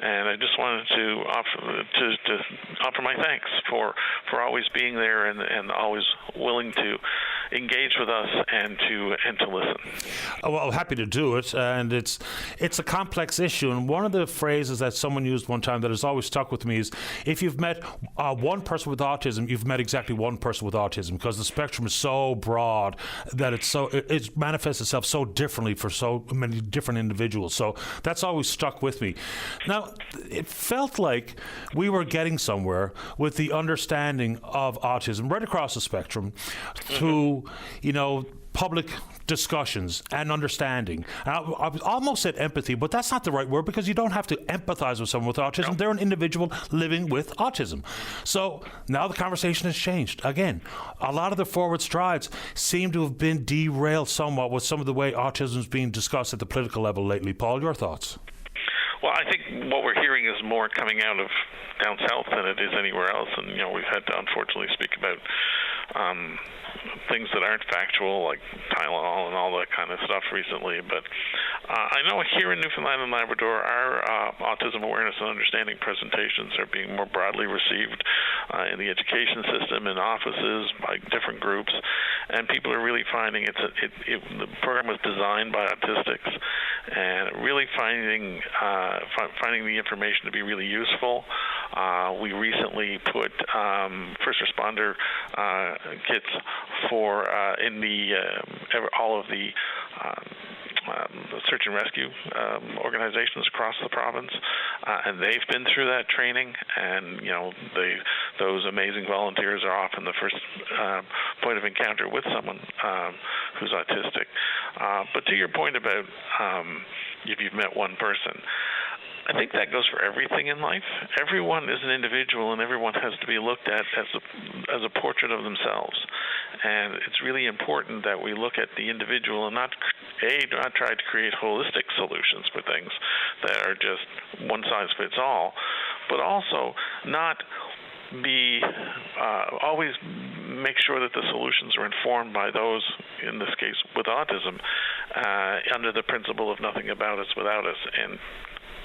And I just wanted to offer my thanks for always being there and always willing to engage with us and to listen. Well, happy to do it, and it's a complex issue. And one of the phrases that someone used one time that has always stuck with me is, if you've met one person with autism, you've met exactly one person with autism, because the spectrum is so broad that it manifests itself so differently for so many different individuals. So that's always stuck with me. Now, it felt like we were getting somewhere with the understanding of autism right across the spectrum through, public discussions and understanding. I almost said empathy, but that's not the right word, because you don't have to empathize with someone with autism. No. They're an individual living with autism. So now the conversation has changed. Again, a lot of the forward strides seem to have been derailed somewhat with some of the way autism is being discussed at the political level lately. Paul, your thoughts? Well, I think what we're hearing is more coming out of down south than it is anywhere else. And, we've had to unfortunately speak about things that aren't factual, like Tylenol and all that kind of stuff recently. But I know here in Newfoundland and Labrador, our autism awareness and understanding presentations are being more broadly received in the education system, in offices, by different groups. And people are really finding the program was designed by autistics, and really finding the information to be really useful. We recently put first responder kits for in the all of the search and rescue organizations across the province, and they've been through that training. And those amazing volunteers are often the first point of encounter with someone who's autistic. But to your point about if you've met one person, I think that goes for everything in life. Everyone is an individual, and everyone has to be looked at as a portrait of themselves. And it's really important that we look at the individual and not try to create holistic solutions for things that are just one size fits all, but also not be always make sure that the solutions are informed by those, in this case with autism, under the principle of nothing about us without us. And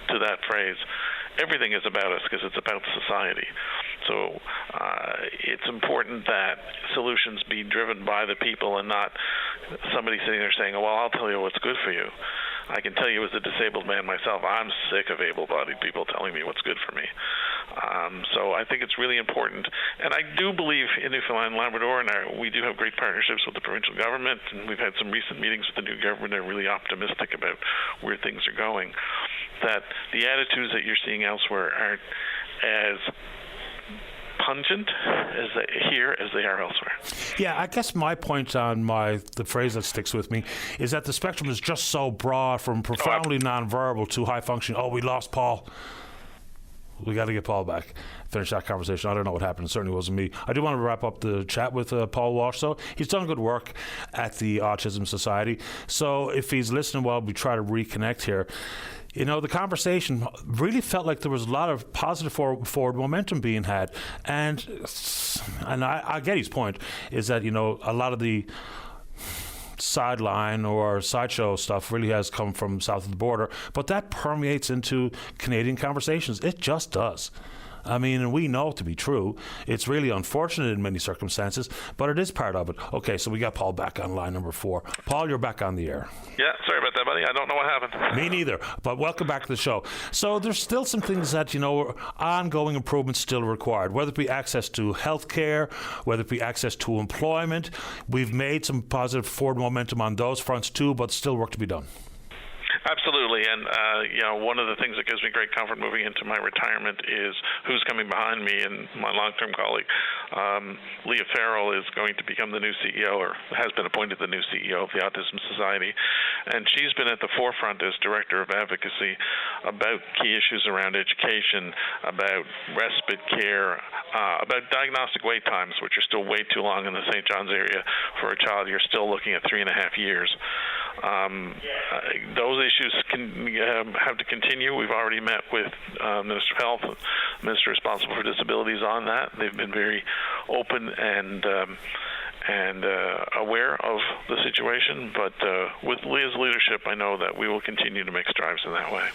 to that phrase, everything is about us because it's about society. So it's important that solutions be driven by the people and not somebody sitting there saying, well, I'll tell you what's good for you. I can tell you as a disabled man myself, I'm sick of able-bodied people telling me what's good for me. So I think it's really important. And I do believe in Newfoundland and Labrador, and we do have great partnerships with the provincial government, and we've had some recent meetings with the new government. They're really optimistic about where things are going, that the attitudes that you're seeing elsewhere aren't as pungent as they are elsewhere. Yeah, I guess my point on the phrase that sticks with me is that the spectrum is just so broad, from profoundly nonverbal to high functioning. Oh, we lost Paul. We got to get Paul back. Finish that conversation. I don't know what happened. It certainly wasn't me. I do want to wrap up the chat with Paul Walsh, though. He's done good work at the Autism Society. So if he's listening while we try to reconnect here, the conversation really felt like there was a lot of positive forward momentum being had. And I get his point, is that, a lot of the sideline or sideshow stuff really has come from south of the border, but that permeates into Canadian conversations. It just does. I mean, and we know it to be true. It's really unfortunate in many circumstances, but it is part of it. Okay, so we got Paul back on line number 4. Paul, you're back on the air. Yeah, sorry about that, buddy. I don't know what happened. Me neither, but welcome back to the show. So there's still some things that, ongoing improvements still required, whether it be access to health care, whether it be access to employment. We've made some positive forward momentum on those fronts too, but still work to be done. Absolutely, and one of the things that gives me great comfort moving into my retirement is who's coming behind me, and my long-term colleague, Leah Farrell, is going to become the new CEO, or has been appointed the new CEO of the Autism Society, and she's been at the forefront as Director of Advocacy about key issues around education, about respite care, about diagnostic wait times, which are still way too long in the St. John's area. For a child, you're still looking at 3.5 years. Those issues have to continue. We've already met with Minister of Health, Minister responsible for disabilities on that. They've been very open and aware of the situation. But with Leah's leadership, I know that we will continue to make strides in that way.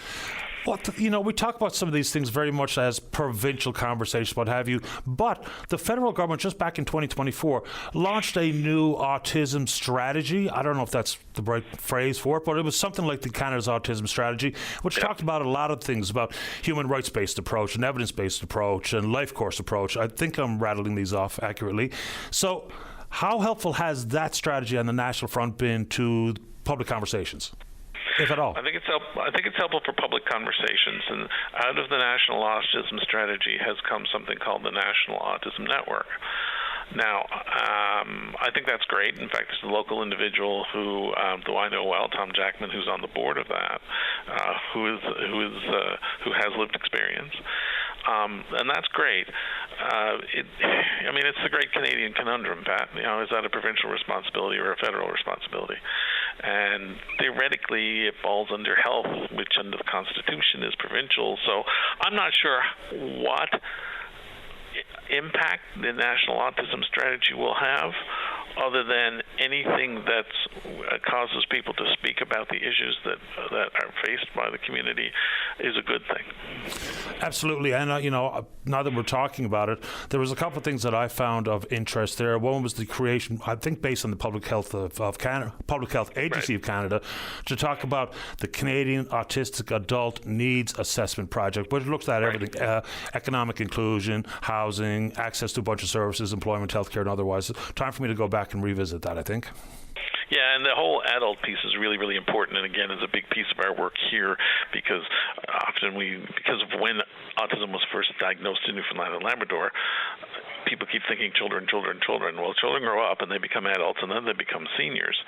Well, we talk about some of these things very much as provincial conversations, what have you, but the federal government just back in 2024 launched a new autism strategy. I don't know if that's the right phrase for it, but it was something like the Canada's Autism Strategy, which talked about a lot of things about human rights-based approach and evidence-based approach and life course approach. I think I'm rattling these off accurately. So how helpful has that strategy on the national front been to public conversations, if at all? I think it's helpful for public conversations, and out of the National Autism Strategy has come something called the National Autism Network. Now, I think that's great. In fact, there's a local individual who I know well, Tom Jackman, who's on the board of that, who has lived experience. And that's great. It's the great Canadian conundrum, Pat. Is that a provincial responsibility or a federal responsibility? And theoretically, it falls under health, which under the Constitution is provincial. So I'm not sure what impact the National Autism Strategy will have, other than anything that causes people to speak about the issues that are faced by the community is a good thing. Absolutely, and now that we're talking about it, there was a couple of things that I found of interest there. One was the creation, I think, based on the Public Health of Canada, Public Health Agency of Canada, to talk about the Canadian Autistic Adult Needs Assessment Project, which looks at everything: economic inclusion, housing, access to a bunch of services, employment, healthcare, and otherwise. Time for me to go back and revisit that, I think. Yeah, and the whole adult piece is really, really important, and again, is a big piece of our work here, because often because of when autism was first diagnosed in Newfoundland and Labrador, people keep thinking children. Well, children grow up and they become adults, and then they become seniors.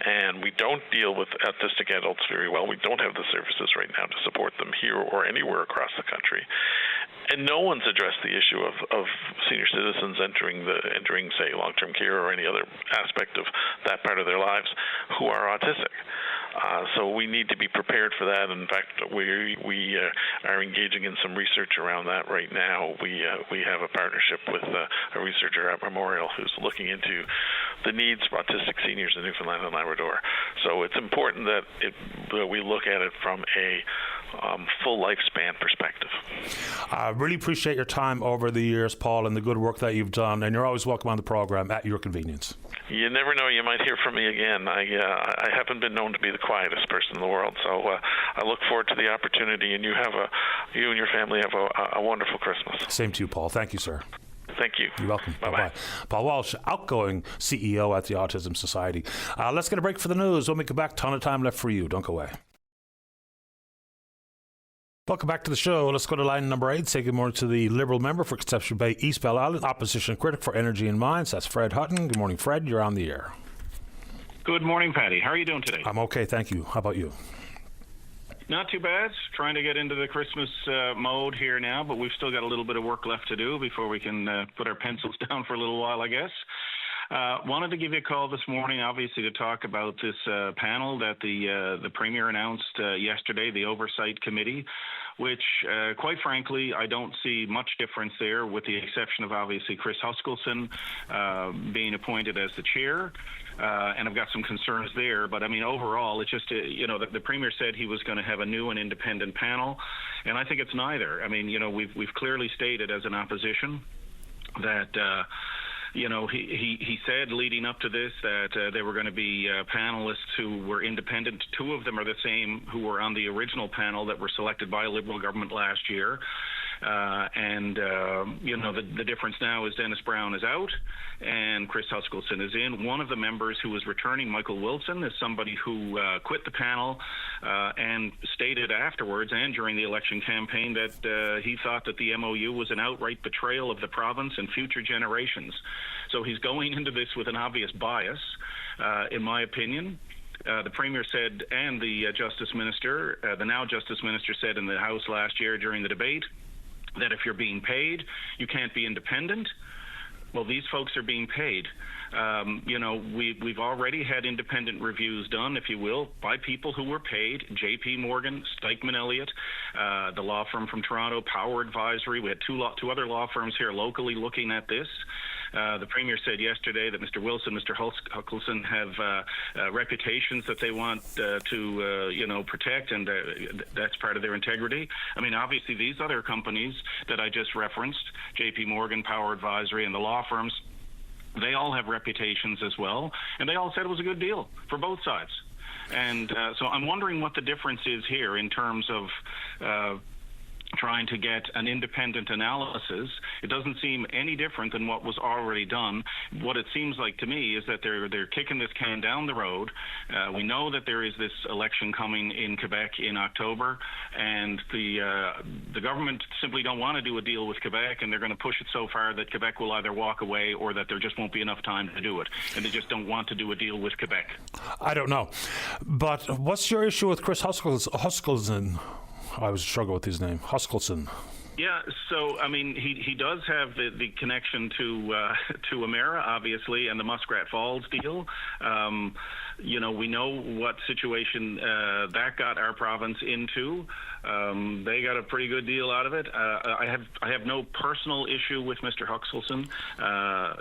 And we don't deal with autistic adults very well. We don't have the services right now to support them here or anywhere across the country. And no one's addressed the issue of senior citizens entering, say, long-term care or any other aspect of that part of their lives who are autistic. So we need to be prepared for that. In fact, we are engaging in some research around that right now. We have a partnership with a researcher at Memorial who's looking into the needs of autistic seniors in Newfoundland and Labrador. So it's important that we look at it from a full lifespan perspective. I really appreciate your time over the years, Paul, and the good work that you've done, and you're always welcome on the program at your convenience. You never know, you might hear from me again. I haven't been known to be the quietest person in the world, so I look forward to the opportunity, and you and your family have a wonderful Christmas. Same to you, Paul. Thank you, sir. Thank you. You're welcome. Bye-bye. Paul Walsh, outgoing CEO at the Autism Society. Let's get a break for the news. When we come back, ton of time left for you. Don't go away. Welcome back to the show. Let's go to line number 8. Say good morning to the Liberal member for Conception Bay, East Bell Island, opposition critic for Energy and Mines. That's Fred Hutton. Good morning, Fred. You're on the air. Good morning, Patty. How are you doing today? I'm okay, thank you. How about you? Not too bad. Trying to get into the Christmas mode here now, but we've still got a little bit of work left to do before we can put our pencils down for a little while, I guess. Wanted to give you a call this morning, obviously, to talk about this panel that the Premier announced yesterday, the Oversight Committee which, quite frankly, I don't see much difference there, with the exception of obviously Chris Huskelson being appointed as the chair. And I've got some concerns there. But, I mean, overall, it's just, the Premier said he was going to have a new and independent panel, and I think it's neither. I mean, we've clearly stated as an opposition that he said leading up to this that there were going to be panelists who were independent. Two of them are the same who were on the original panel that were selected by a Liberal government last year. The difference now is Dennis Brown is out and Chris Huskelson is in. One of the members who is returning, Michael Wilson, is somebody who quit the panel and stated afterwards and during the election campaign that he thought that the MOU was an outright betrayal of the province and future generations. So he's going into this with an obvious bias, in my opinion. The Premier said, and the Justice Minister, the now Justice Minister, said in the House last year during the debate that if you're being paid, you can't be independent. Well, these folks are being paid. We've already had independent reviews done, if you will, by people who were paid. J.P. Morgan, Stikeman Elliott, the law firm from Toronto, Power Advisory. We had two other law firms here locally looking at this. The Premier said yesterday that Mr. Wilson, Mr. Huskelson have reputations that they want to protect, and that's part of their integrity. I mean, obviously, these other companies that I just referenced, J.P. Morgan, Power Advisory, and the law firms, they all have reputations as well, and they all said it was a good deal for both sides. And so I'm wondering what the difference is here in terms of trying to get an independent analysis. It doesn't seem any different than what was already done. What it seems like to me is that they're kicking this can down the road. We know that there is this election coming in Quebec in October, and the government simply don't want to do a deal with Quebec, and they're going to push it so far that Quebec will either walk away or that there just won't be enough time to do it, and they just don't want to do a deal with Quebec. I don't know. But what's your issue with Chris Huskelson? I always struggle with his name, Huskelson. Yeah, so I mean, he does have the connection to Emera, obviously, and the Muskrat Falls deal. We know what situation that got our province into. They got a pretty good deal out of it. I have no personal issue with Mr. Huskelson.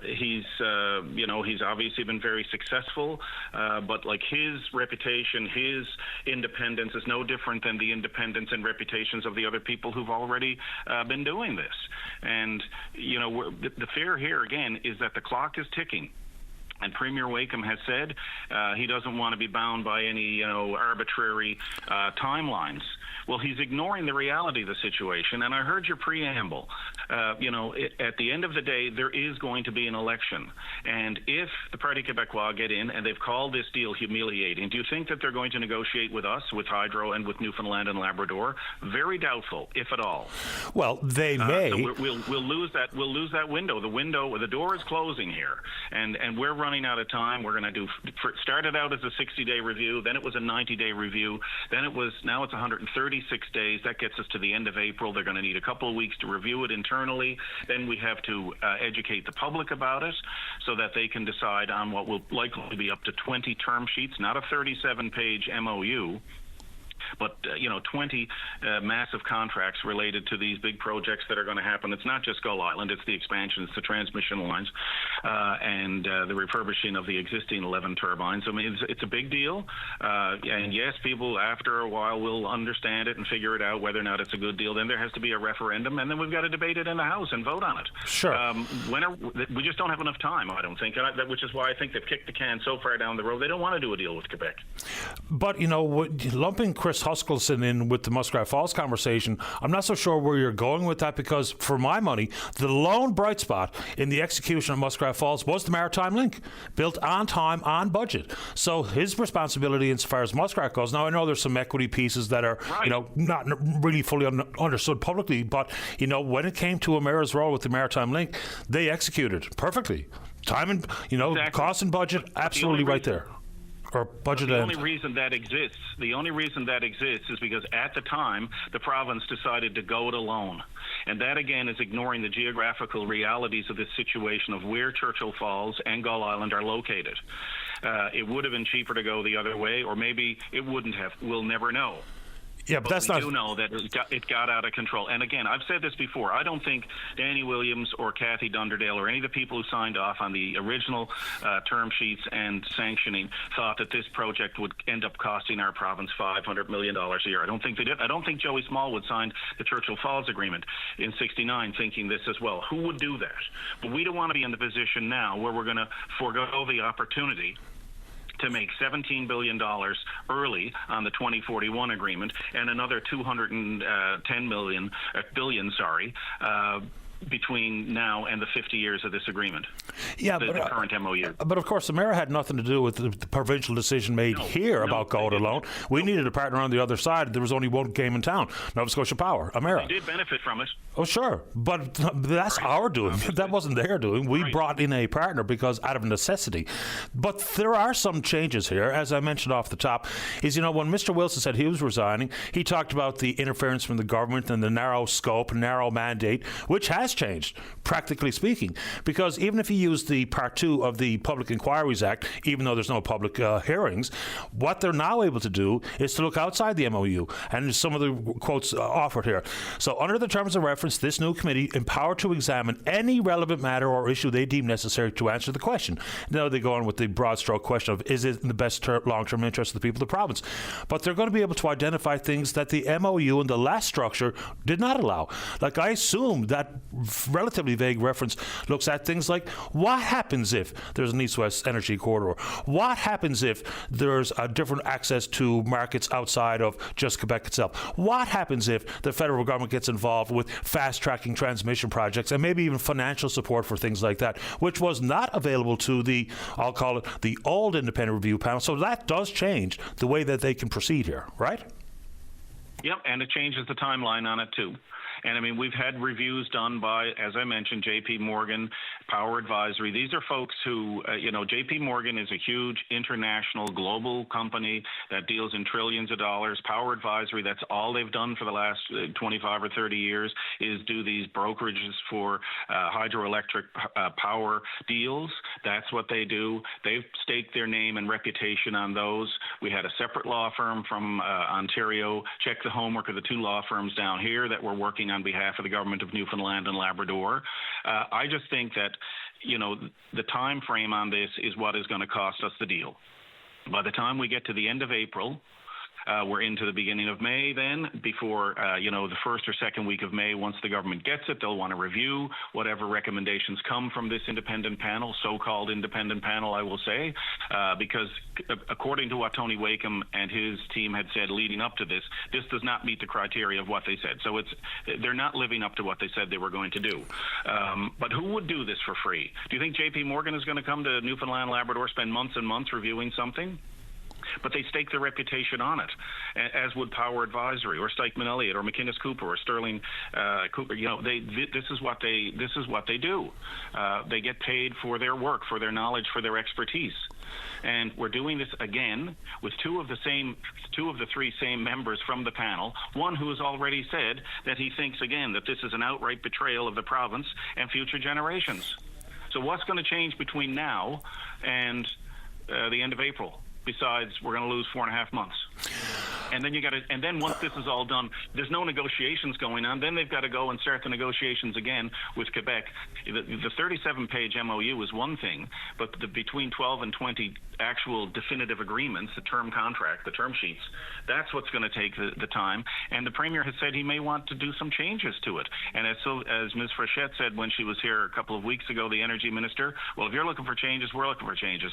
He's obviously been very successful, but like his reputation, his independence is no different than the independence and reputations of the other people who've already been doing this. And the fear here again is that the clock is ticking. And Premier Wakeham has said he doesn't want to be bound by any, arbitrary timelines. Well, he's ignoring the reality of the situation. And I heard your preamble. At the end of the day, there is going to be an election. And if the Parti Québécois get in and they've called this deal humiliating, do you think that they're going to negotiate with us, with Hydro, and with Newfoundland and Labrador? Very doubtful, if at all. Well, they may. So we'll lose that. We'll lose that window. The door is closing here, and we're running out of time. We're going to started out as a 60-day review, then it was a 90-day review, then now it's 136 days. That gets us to the end of April. They're going to need a couple of weeks to review it internally. Then we have to educate the public about it so that they can decide on what will likely be up to 20 term sheets, not a 37-page MOU. But 20 massive contracts related to these big projects that are going to happen. It's not just Gull Island; it's the expansion, it's the transmission lines, and the refurbishing of the existing 11 turbines. I mean, it's a big deal. And yes, people after a while will understand it and figure it out whether or not it's a good deal. Then there has to be a referendum, and then we've got to debate it in the House and vote on it. Sure. We just don't have enough time, I don't think, which is why I think they've kicked the can so far down the road. They don't want to do a deal with Quebec. But lumping Chris Huskelson in with the Muskrat Falls conversation, I'm not so sure where you're going with that, because for my money, the lone bright spot in the execution of Muskrat Falls was the Maritime Link, built on time, on budget. So his responsibility insofar as Muskrat goes. Now, I know there's some equity pieces that are, right, not really fully understood publicly, but, when it came to Emera's role with the Maritime Link, they executed perfectly. Time and, exactly. Cost and budget, absolutely right there. Or budget. The only reason that exists is because at the time the province decided to go it alone, and that again is ignoring the geographical realities of this situation of where Churchill Falls and Gull Island are located. It would have been cheaper to go the other way, or maybe it wouldn't have. We'll never know. Yeah, but that's we not. do know that it got out of control. And again, I've said this before. I don't think Danny Williams or Kathy Dunderdale or any of the people who signed off on the original term sheets and sanctioning thought that this project would end up costing our province $500 million a year. I don't think they did. I don't think Joey Smallwood signed the Churchill Falls Agreement in '69 thinking this as well. Who would do that? But we don't want to be in the position now where we're going to forego the opportunity to make $17 billion early on the 2041 agreement and another $210 billion, between now and the 50 years of this agreement. Yeah, the current MOU. But of course, the mayor had nothing to do with the provincial decision made about going alone. We needed a partner on the other side. There was only one game in town, Nova Scotia Power, Emera. They did benefit from it. Oh, sure. But that's our doing. That wasn't their doing. We brought in a partner because out of necessity. But there are some changes here, as I mentioned off the top, is, when Mr. Wilson said he was resigning, he talked about the interference from the government and the narrow scope, narrow mandate, which has changed, practically speaking, because even if you use the Part 2 of the Public Inquiries Act, even though there's no public hearings, what they're now able to do is to look outside the MOU, and some of the quotes offered here. So under the terms of reference, this new committee empowered to examine any relevant matter or issue they deem necessary to answer the question. Now they go on with the broad stroke question of, is it in the best long-term interest of the people of the province? But they're going to be able to identify things that the MOU and the last structure did not allow. Like, I assume that relatively vague reference looks at things like, what happens if there's an east-west energy corridor? What happens if there's a different access to markets outside of just Quebec itself? What happens if the federal government gets involved with fast-tracking transmission projects and maybe even financial support for things like that, which was not available to the, I'll call it, the old independent review panel. So that does change the way that they can proceed here, right? Yep, and it changes the timeline on it too. And I mean, we've had reviews done by, as I mentioned, J.P. Morgan, Power Advisory. These are folks who, J.P. Morgan is a huge international global company that deals in trillions of dollars. Power Advisory, that's all they've done for the last 25 or 30 years, is do these brokerages for hydroelectric power deals. That's what they do. They've staked their name and reputation on those. We had a separate law firm from Ontario check the homework of the two law firms down here that were working on behalf of the government of Newfoundland and Labrador. I just think that, the time frame on this is what is going to cost us the deal. By the time we get to the end of April, we're into the beginning of May then. Before, the first or second week of May, once the government gets it, they'll want to review whatever recommendations come from this independent panel, so-called independent panel, I will say, because according to what Tony Wakeham and his team had said leading up to this does not meet the criteria of what they said. So they're not living up to what they said they were going to do. But who would do this for free? Do you think J.P. Morgan is going to come to Newfoundland, Labrador, spend months and months reviewing something? But they stake their reputation on it, as would Power Advisory or Stikeman Elliott or McInnes Cooper or Sterling Cooper. This is what they do. They get paid for their work, for their knowledge, for their expertise. And we're doing this again with two of the three same members from the panel. One who has already said that he thinks again that this is an outright betrayal of the province and future generations. So what's going to change between now and the end of April? Besides, we're going to lose 4.5 months. And then once this is all done, there's no negotiations going on. Then they've got to go and start the negotiations again with Quebec. The 37-page MOU is one thing, but between 12 and 20 actual definitive agreements, the term contract, the term sheets, that's what's going to take the time. And the Premier has said he may want to do some changes to it. And as Ms. Frechette said when she was here a couple of weeks ago, the Energy Minister, well, if you're looking for changes, we're looking for changes.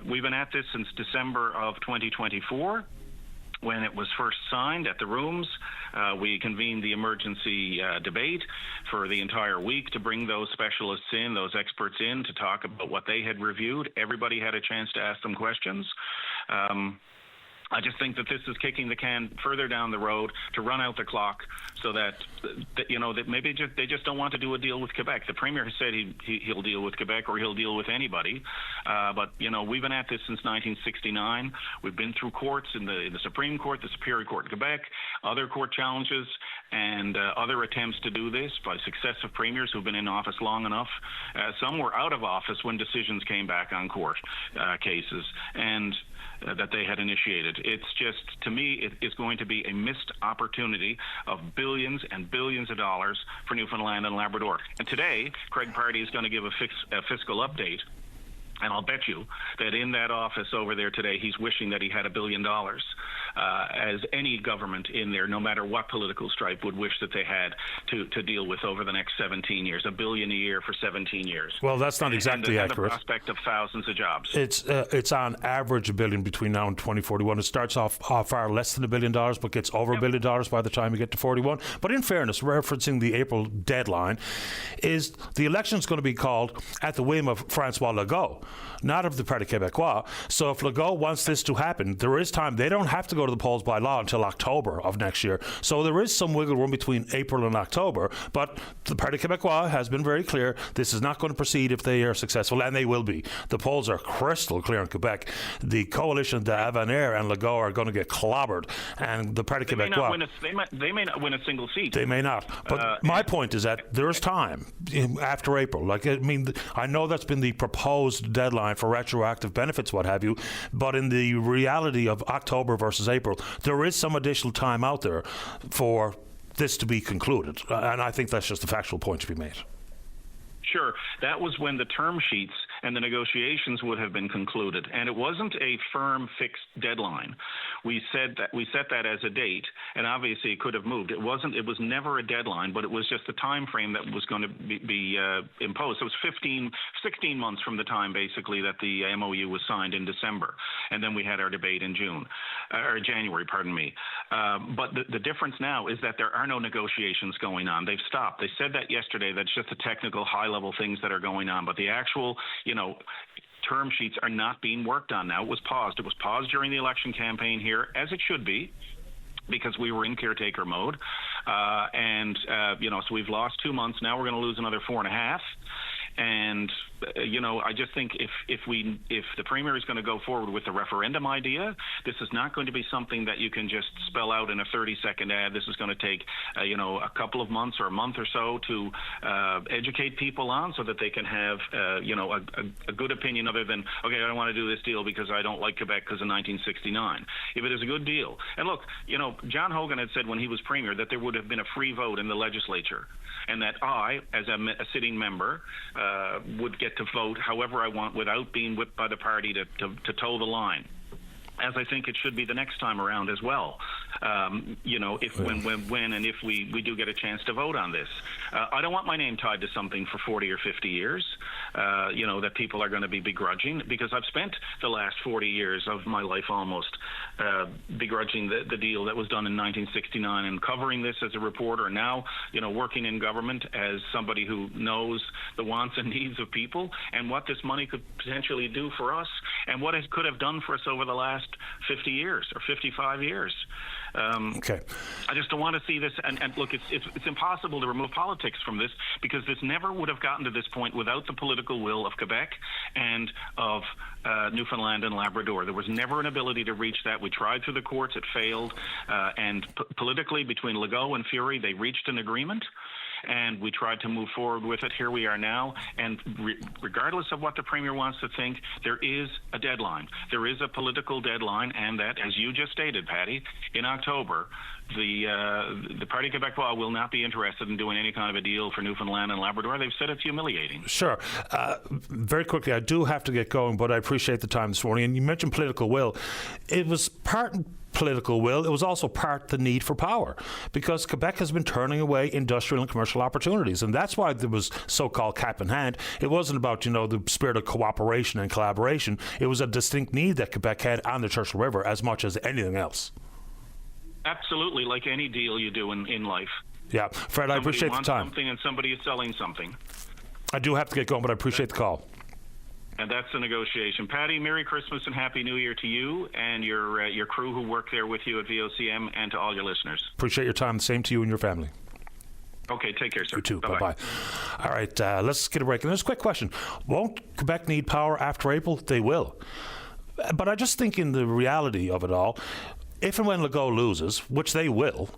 We've been at this since December of 2024. When it was first signed at the rooms, we convened the emergency debate for the entire week to bring those specialists in, those experts in, to talk about what they had reviewed. Everybody had a chance to ask them questions. I just think that this is kicking the can further down the road to run out the clock, so that maybe they just don't want to do a deal with Quebec. The Premier has said he'll deal with Quebec or he'll deal with anybody, but we've been at this since 1969. We've been through courts in the Supreme Court, the Superior Court in Quebec, other court challenges, and other attempts to do this by successive premiers who've been in office long enough. Some were out of office when decisions came back on court cases and that they had initiated. It's just, to me, it is going to be a missed opportunity of billions and billions of dollars for Newfoundland and Labrador. And today, Craig Party is going to give a fiscal update. And I'll bet you that in that office over there today, he's wishing that he had $1 billion, as any government in there, no matter what political stripe, would wish that they had to deal with over the next 17 years, $1 billion a year for 17 years. Well, that's not exactly and accurate. the prospect of thousands of jobs. It's on average $1 billion between now and 2041. It starts off far less than $1 billion, but gets over $1 billion by the time you get to 41. But in fairness, referencing the April deadline, is the election is going to be called at the whim of François Legault, not of the Parti Québécois. So if Legault wants this to happen, there is time. They don't have to go to the polls by law until October of next year. So there is some wiggle room between April and October. But the Parti Québécois has been very clear this is not going to proceed if they are successful, and they will be. The polls are crystal clear in Quebec. The coalition d'Avenir and Legault are going to get clobbered, and the Parti Québécois... They may not win a single seat. They may not. But my point is that there is time after April. I know that's been the proposed deadline for retroactive benefits, what have you, but in the reality of October versus April, there is some additional time out there for this to be concluded, and I think that's just a factual point to be made. Sure. That was when the term sheets and the negotiations would have been concluded, and it wasn't a firm, fixed deadline. We set that as a date, and obviously it could have moved. It was never a deadline, but it was just a time frame that was going to be imposed. So it was 16 months from the time, basically, that the MOU was signed in December, and then we had our debate in January, pardon me. But the difference now is that there are no negotiations going on. They've stopped. They said that yesterday. That's just the technical, high-level things that are going on, but the actual, term sheets are not being worked on now. It was paused. It was paused during the election campaign here, as it should be, because we were in caretaker mode. So we've lost 2 months. Now we're going to lose another 4.5. And, I just think if the Premier is going to go forward with the referendum idea, this is not going to be something that you can just spell out in a 30-second ad. This is going to take, a couple of months or a month or so to educate people on, so that they can have, a good opinion other than, okay, I don't want to do this deal because I don't like Quebec because of 1969. If it is a good deal. And look, John Hogan had said when he was Premier that there would have been a free vote in the legislature, and that I, as a sitting member, would get to vote however I want without being whipped by the party to toe the line, as I think it should be the next time around as well. If we do get a chance to vote on this. I don't want my name tied to something for 40 or 50 years, that people are going to be begrudging, because I've spent the last 40 years of my life almost begrudging the deal that was done in 1969, and covering this as a reporter, and now, working in government as somebody who knows the wants and needs of people, and what this money could potentially do for us, and what it could have done for us over the last 50 years or 55 years. Okay. I just don't want to see this. And look, it's impossible to remove politics from this, because this never would have gotten to this point without the political will of Quebec and of Newfoundland and Labrador. There was never an ability to reach that. We tried through the courts. It failed. And politically, between Legault and Fury, they reached an agreement, and we tried to move forward with it. Here we are now, and regardless of what the Premier wants to think, there is a deadline. There is a political deadline, and that, as you just stated, Patty, in October, the Parti Québécois will not be interested in doing any kind of a deal for Newfoundland and Labrador. They've said it's humiliating. Sure. Very quickly, I do have to get going, but I appreciate the time this morning. And you mentioned political will. It was part political will. It was also part the need for power, because Quebec has been turning away industrial and commercial opportunities, and that's why there was so-called cap in hand. It wasn't about the spirit of cooperation and collaboration. It was a distinct need that Quebec had on the Churchill River as much as anything else. Absolutely, like any deal you do in life. Yeah, Fred, I appreciate the time. Somebody wants something and somebody is selling something. I do have to get going, but I appreciate the call. And that's the negotiation. Patty, Merry Christmas and Happy New Year to you and your crew who work there with you at VOCM, and to all your listeners. Appreciate your time. Same to you and your family. Okay, take care, sir. You too. Bye-bye. Bye-bye. All right, let's get a break. And there's a quick question. Won't Quebec need power after April? They will. But I just think in the reality of it all, if and when Legault loses, which they will,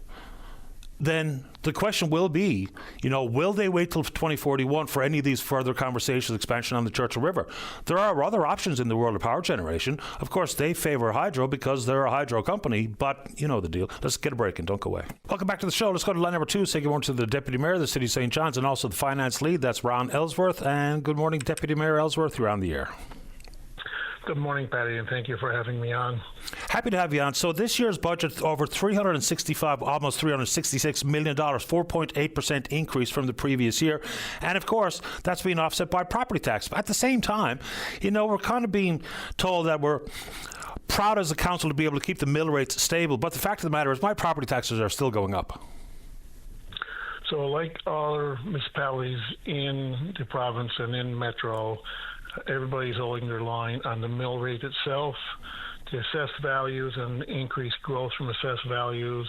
then the question will be, will they wait till 2041 for any of these further conversations, expansion on the Churchill River? There are other options in the world of power generation. Of course, they favor hydro because they're a hydro company, but you know the deal. Let's get a break and don't go away. Welcome back to the show. Let's go to line number 2. Say good morning to the Deputy Mayor of the City of St. John's and also the Finance Lead. That's Ron Ellsworth. And good morning, Deputy Mayor Ellsworth. You're on the air. Good morning, Patty, and thank you for having me on. Happy to have you on. So this year's budget, over almost $366 million, 4.8% increase from the previous year. And of course, that's being offset by property tax. At the same time, we're kind of being told that we're proud as a council to be able to keep the mill rates stable. But the fact of the matter is my property taxes are still going up. So like other municipalities in the province and in Metro, everybody's holding their line on the mill rate itself. The assessed values and increased growth from assessed values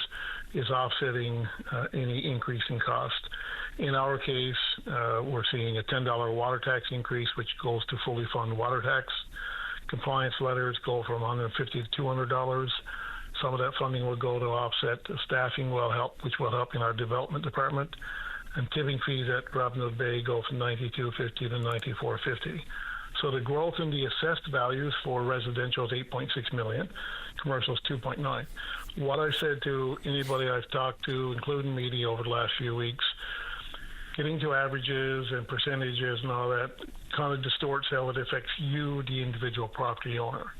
is offsetting any increase in cost. In our case, we're seeing a $10 water tax increase, which goes to fully fund water tax. Compliance letters go from $150 to $200. Some of that funding will go to offset staffing, which will help in our development department. And tipping fees at Robinhood Bay go from $92.50 to $94.50. So the growth in the assessed values for residential is $8.6 million, commercial is $2.9. What I said to anybody I've talked to, including media over the last few weeks, getting to averages and percentages and all that kind of distorts how it affects you, the individual property owner.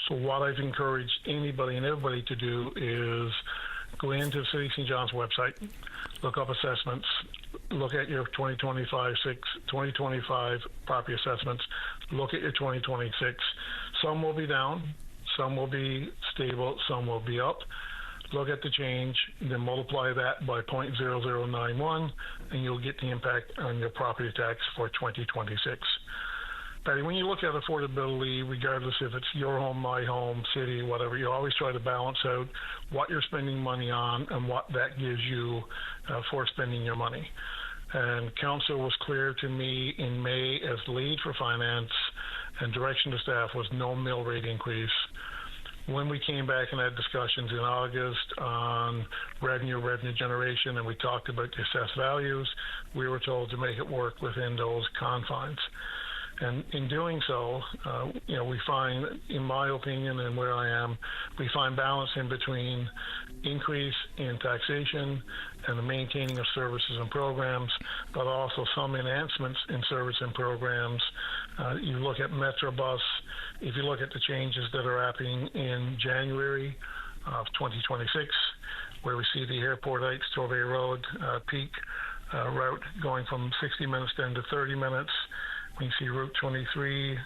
So what I've encouraged anybody and everybody to do is go into the City of St. John's website, look up assessments, look at your 2025 property assessments, look at your 2026. Some will be down, some will be stable, some will be up. Look at the change, then multiply that by 0.0091, and you'll get the impact on your property tax for 2026. Patty, when you look at affordability, regardless if it's your home, my home, city, whatever, you always try to balance out what you're spending money on and what that gives you for spending your money. And council was clear to me in May as lead for finance, and direction to staff was no mill rate increase. When we came back and had discussions in August on revenue generation, and we talked about the assessed values, we were told to make it work within those confines. And in doing so, we find, in my opinion and where I am, we find balance in between increase in taxation and the maintaining of services and programs, but also some enhancements in service and programs. You look at Metrobus, if you look at the changes that are happening in January of 2026, where we see the Airport Heights, Torvay Road peak route going from 60 minutes down to 30 minutes. We see Route 23,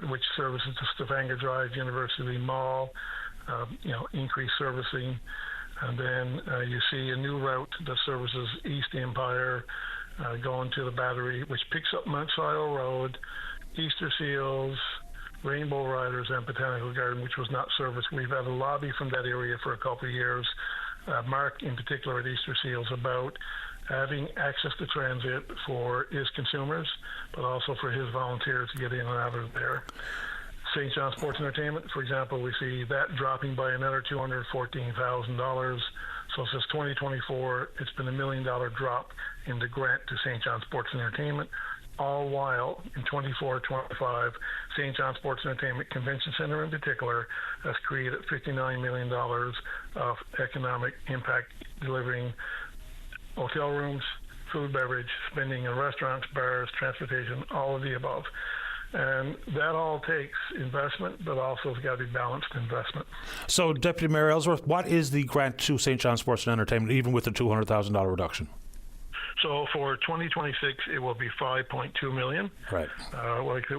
which services the Stavanger Drive University Mall, increased servicing. And then you see a new route that services East Empire, going to the Battery, which picks up Mount Sile Road, Easter Seals, Rainbow Riders, and Botanical Garden, which was not serviced. We've had a lobby from that area for a couple of years, Mark in particular at Easter Seals, about having access to transit for his consumers, but also for his volunteers to get in and out of there. St. John Sports Entertainment, for example, we see that dropping by another $214,000. So since 2024, it's been $1 million drop in the grant to St. John Sports Entertainment, all while in 24-25, St. John Sports Entertainment Convention Center in particular has created $59 million of economic impact, delivering hotel rooms, food, beverage, spending in restaurants, bars, transportation, all of the above. And that all takes investment, but also it's got to be balanced investment. So, Deputy Mayor Ellsworth, what is the grant to St. John Sports and Entertainment, even with the $200,000 reduction? So for 2026, it will be $5.2 million, right?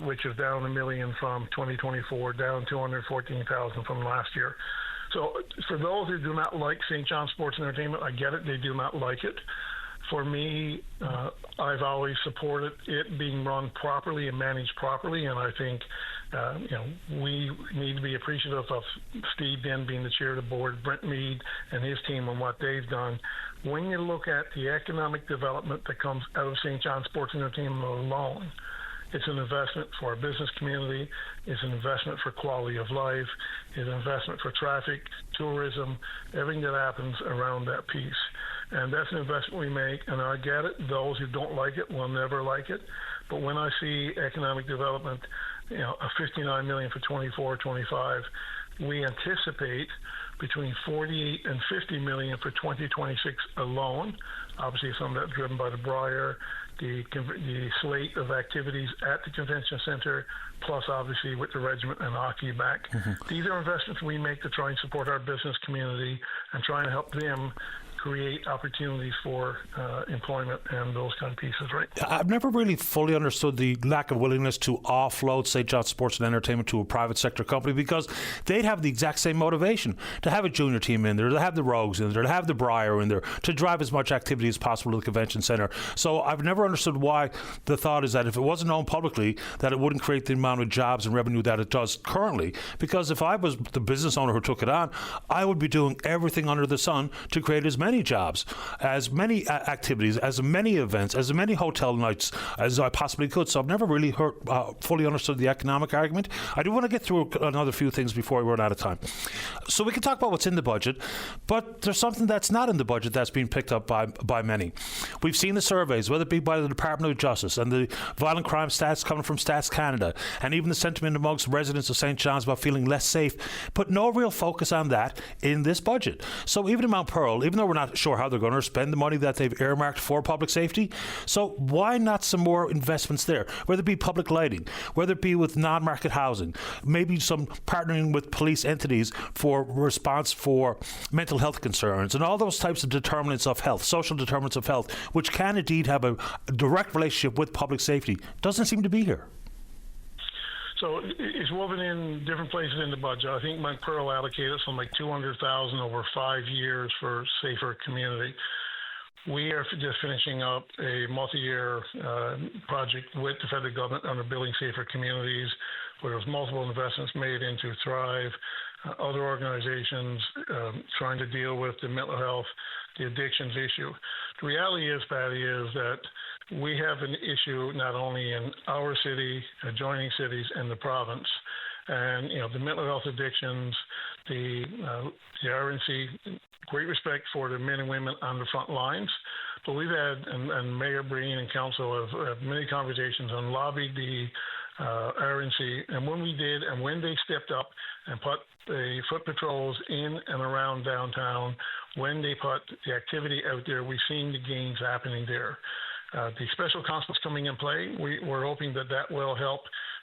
Which is down $1 million from 2024, down $214,000 from last year. So for those who do not like St. John Sports and Entertainment, I get it. They do not like it. For me, I've always supported it being run properly and managed properly, and I think we need to be appreciative of Steve Den being the chair of the board, Brent Mead and his team and what they've done. When you look at the economic development that comes out of St. John Sports and Entertainment alone, it's an investment for our business community. It's an investment for quality of life. It's an investment for traffic, tourism, everything that happens around that piece. And that's an investment we make, and I get it. Those who don't like it will never like it. But when I see economic development, a $59 million for 24-25, we anticipate between 48 and 50 million for 2026 alone. Obviously, some of that's driven by the Briar, the slate of activities at the convention center, plus obviously with the regiment and hockey back. These are investments we make to try and support our business community and try and help them create opportunities for employment and those kind of pieces, right? I've never really fully understood the lack of willingness to offload St. John's Sports and Entertainment to a private sector company, because they'd have the exact same motivation to have a junior team in there, to have the Rogues in there, to have the Briar in there, to drive as much activity as possible to the convention center. So I've never understood why the thought is that if it wasn't known publicly, that it wouldn't create the amount of jobs and revenue that it does currently. Because if I was the business owner who took it on, I would be doing everything under the sun to create as many jobs, as many activities, as many events, as many hotel nights as I possibly could. So I've never really fully understood the economic argument. I do want to get through another few things before we run out of time. So we can talk about what's in the budget, but there's something that's not in the budget that's being picked up by many. We've seen the surveys, whether it be by the Department of Justice and the violent crime stats coming from Stats Canada, and even the sentiment amongst residents of St. John's about feeling less safe, but no real focus on that in this budget. So even in Mount Pearl, even though we're not sure how they're going to spend the money that they've earmarked for public safety, so why not some more investments there, whether it be public lighting, whether it be with non-market housing, maybe some partnering with police entities for response for mental health concerns and all those types of determinants of health, social determinants of health, which can indeed have a direct relationship with public safety. Doesn't seem to be here. So it's woven in different places in the budget. I think Mount Pearl allocated something like $200,000 over 5 years for safer community. We are just finishing up a multi-year project with the federal government under building safer communities, where there's multiple investments made into Thrive, other organizations trying to deal with the mental health, the addictions issue. The reality is, Patty, is that we have an issue not only in our city, adjoining cities, and the province. And, the mental health addictions, the RNC, great respect for the men and women on the front lines. But we've had, and Mayor Breen and Council have many conversations and lobbied the RNC. And when we did, and when they stepped up and put the foot patrols in and around downtown, when they put the activity out there, we've seen the gains happening there. The special constables coming in play, we're hoping that will help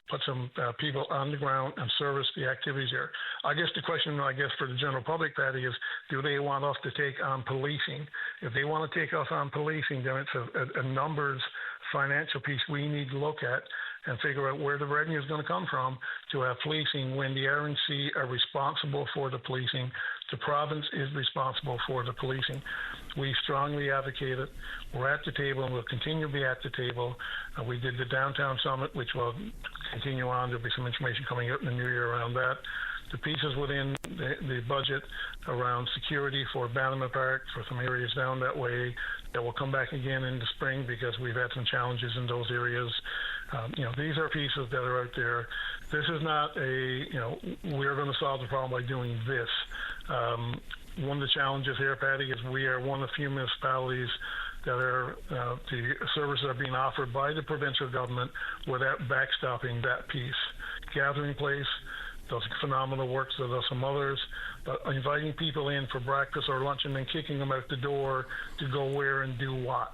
put some people on the ground and service the activities there. I guess the question, for the general public, Patty, is do they want us to take on policing? If they want to take us on policing, then it's a numbers financial piece we need to look at and figure out where the revenue is going to come from to have policing when the RNC are responsible for the policing. The province is responsible for the policing. We strongly advocate it. We're at the table and we'll continue to be at the table. We did the Downtown Summit, which will continue on. There'll be some information coming out in the new year around that. The pieces within the budget around security for Bannerman Park, for some areas down that way, that will come back again in the spring because we've had some challenges in those areas. These are pieces that are out there. This is not we're going to solve the problem by doing this. One of the challenges here, Patty, is we are one of the few municipalities that are the services are being offered by the provincial government without backstopping that piece. Gathering place does phenomenal work, so does some others, but inviting people in for breakfast or lunch and then kicking them out the door to go where and do what.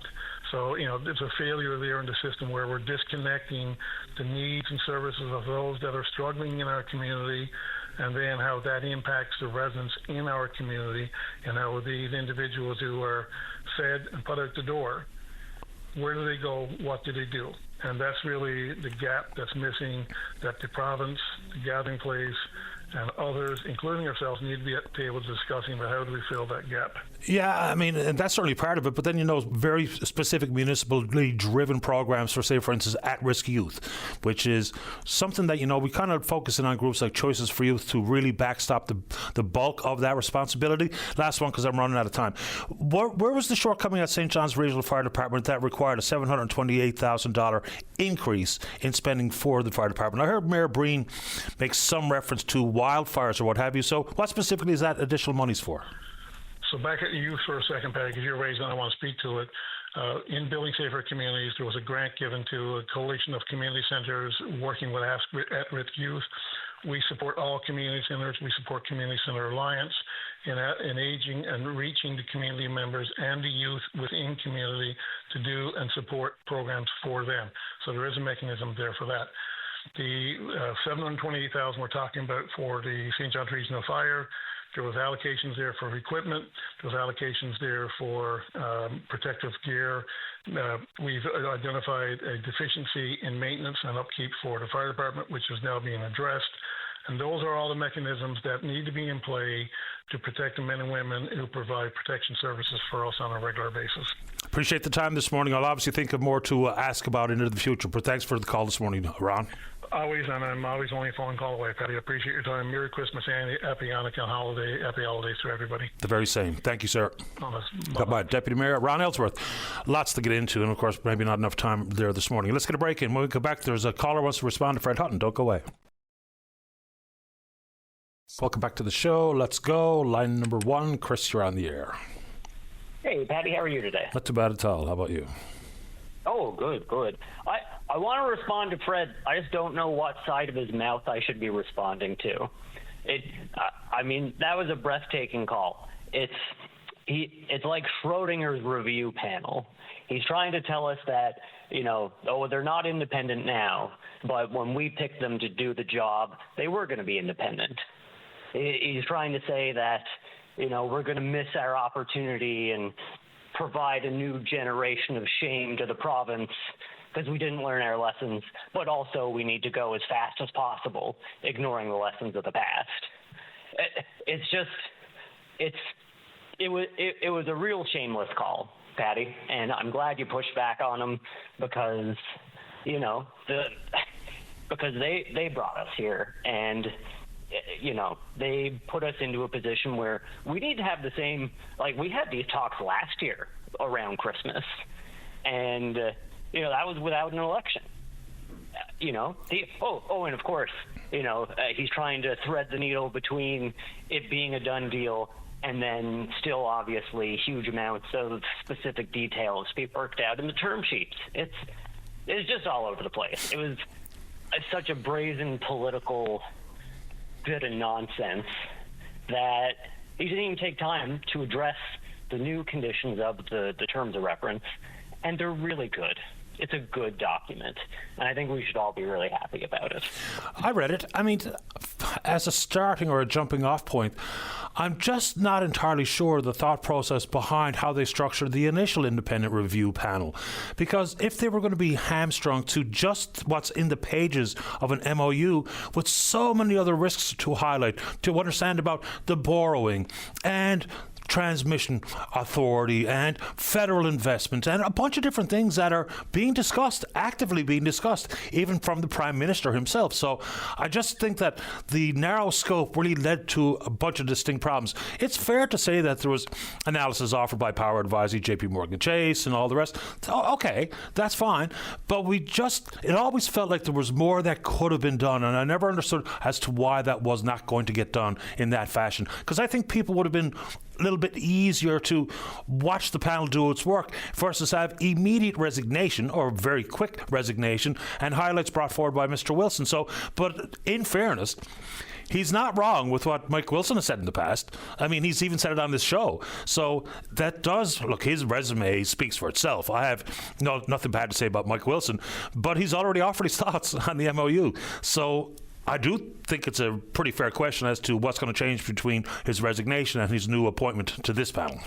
So, there's a failure there in the system where we're disconnecting the needs and services of those that are struggling in our community, and then how that impacts the residents in our community, and how these individuals who are fed and put out the door, where do they go, what do they do? And that's really the gap that's missing, that the province, the gathering place, and others, including ourselves, need to be at the table discussing about how do we fill that gap. Yeah, and that's certainly part of it, but then, very specific municipally driven programs for, say, for instance, at-risk youth, which is something that, we kind of focusing on groups like Choices for Youth to really backstop the bulk of that responsibility. Last one, because I'm running out of time. Where was the shortcoming at St. John's Regional Fire Department that required a $728,000 increase in spending for the fire department? I heard Mayor Breen make some reference to wildfires or what have you. So what specifically is that additional monies for? So back at youth for a second, Patty, because you're raised and I want to speak to it. In Building Safer Communities, there was a grant given to a coalition of community centers working with at-risk youth. We support all community centers. We support Community Center Alliance in aging and reaching the community members and the youth within community to do and support programs for them. So there is a mechanism there for that. The $728,000 we're talking about for the St. John's Regional Fire, there was allocations there for equipment. There was allocations there for protective gear. We've identified a deficiency in maintenance and upkeep for the fire department, which is now being addressed. And those are all the mechanisms that need to be in play to protect the men and women who provide protection services for us on a regular basis. Appreciate the time this morning. I'll obviously think of more to ask about into the future, but thanks for the call this morning, Ron. Always, and I'm always only a phone call away, Patty. I appreciate your time. Merry Christmas and Happy Hanukkah holiday. Happy holidays to everybody. The very same. Thank you, sir. Bye-bye. Deputy Mayor Ron Ellsworth. Lots to get into, and of course, maybe not enough time there this morning. Let's get a break in. When we come back, there's a caller who wants to respond to Fred Hutton. Don't go away. Welcome back to the show. Let's go. Line number 1. Chris, you're on the air. Hey, Patty, how are you today? Not too bad at all. How about you? Oh, good. I want to respond to Fred. I just don't know what side of his mouth I should be responding to. I mean, that was a breathtaking call. It's like Schrodinger's review panel. He's trying to tell us that, they're not independent now, but when we picked them to do the job, they were going to be independent. He's trying to say that, we're going to miss our opportunity and provide a new generation of shame to the province because we didn't learn our lessons, but also we need to go as fast as possible, ignoring the lessons of the past. It was a real shameless call, Patty, and I'm glad you pushed back on him because, because they brought us here and, they put us into a position where we need to have the same, we had these talks last year around Christmas, and, that was without an election. And of course, he's trying to thread the needle between it being a done deal and then still obviously huge amounts of specific details be worked out in the term sheets. It's just all over the place. It was such a brazen political bit of nonsense that he didn't even take time to address the new conditions of the terms of reference, and they're really good. It's a good document, and I think we should all be really happy about it. I read it. I mean, as a starting or a jumping off point, I'm just not entirely sure the thought process behind how they structured the initial independent review panel. Because if they were going to be hamstrung to just what's in the pages of an MOU with so many other risks to highlight, to understand about the borrowing and transmission authority and federal investment and a bunch of different things that are being discussed, actively being discussed, even from the Prime Minister himself. So I just think that the narrow scope really led to a bunch of distinct problems. It's fair to say that there was analysis offered by Power Advisory, JP Morgan Chase and all the rest. Okay, that's fine. But it always felt like there was more that could have been done, and I never understood as to why that was not going to get done in that fashion. Because I think people would have been a little bit easier to watch the panel do its work versus have immediate resignation or very quick resignation and highlights brought forward by Mr. Wilson. So, but in fairness, he's not wrong with what Mike Wilson has said in the past. I mean, he's even said it on this show. So that does, look, his resume speaks for itself. I have nothing bad to say about Mike Wilson, but he's already offered his thoughts on the MOU. So I do think it's a pretty fair question as to what's going to change between his resignation and his new appointment to this panel.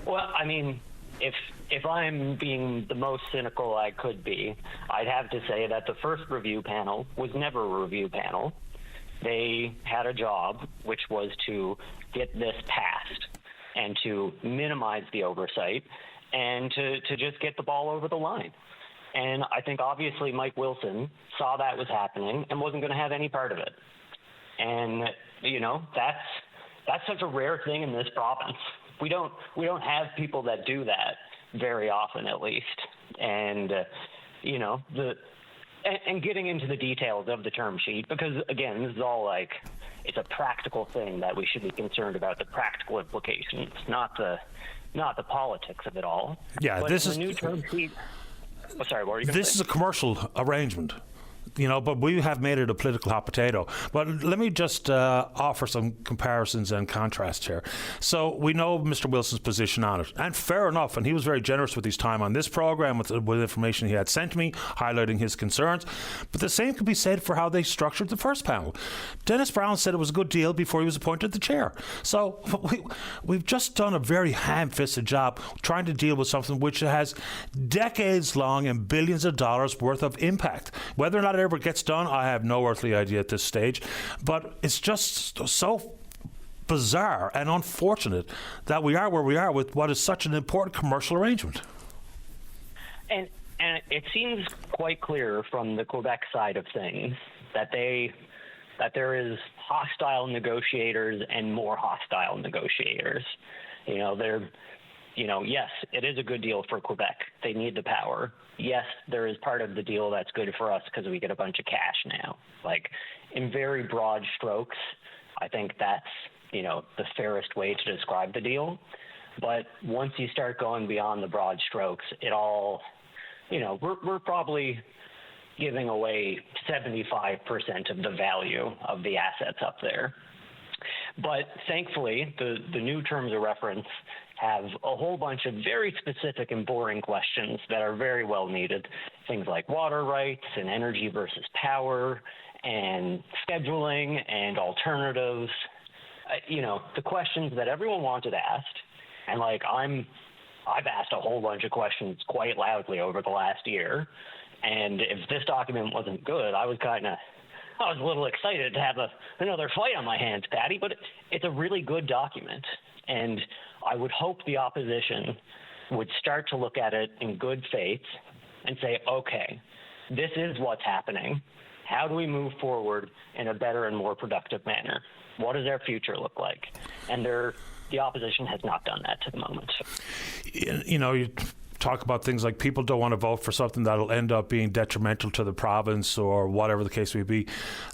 Well, I mean, if I'm being the most cynical I could be, I'd have to say that the first review panel was never a review panel. They had a job, which was to get this passed and to minimize the oversight and to just get the ball over the line. And I think obviously Mike Wilson saw that was happening and wasn't going to have any part of it. And, that's such a rare thing in this province. We don't have people that do that very often, at least. And, and getting into the details of the term sheet, because again, this is all like, it's a practical thing that we should be concerned about, the practical implications, not the politics of it all. Yeah, but this is the new term sheet. Oh, sorry, what were you going to say? This is a commercial arrangement. But we have made it a political hot potato. But let me just offer some comparisons and contrasts here. So we know Mr. Wilson's position on it, and fair enough, and he was very generous with his time on this program with information he had sent me, highlighting his concerns. But the same could be said for how they structured the first panel. Dennis Brown said it was a good deal before he was appointed the chair. So we've just done a very ham-fisted job trying to deal with something which has decades long and billions of dollars worth of impact. Whether or not it ever gets done, I have no earthly idea at this stage, but it's just so bizarre and unfortunate that we are where we are with what is such an important commercial arrangement. And it seems quite clear from the Quebec side of things that there is hostile negotiators and more hostile negotiators. Yes, it is a good deal for Quebec. They need the power. Yes, there is part of the deal that's good for us because we get a bunch of cash now. Like, in very broad strokes, I think that's, the fairest way to describe the deal. But once you start going beyond the broad strokes, it all, we're probably giving away 75% of the value of the assets up there. But thankfully, the new terms of reference have a whole bunch of very specific and boring questions that are very well needed. Things like water rights and energy versus power and scheduling and alternatives. The questions that everyone wanted asked. And I've asked a whole bunch of questions quite loudly over the last year. And if this document wasn't good, I was a little excited to have another fight on my hands, Patty, but it's a really good document. And I would hope the opposition would start to look at it in good faith and say, okay, this is what's happening. How do we move forward in a better and more productive manner? What does our future look like? And the opposition has not done that to the moment. You talk about things like people don't want to vote for something that'll end up being detrimental to the province or whatever the case may be.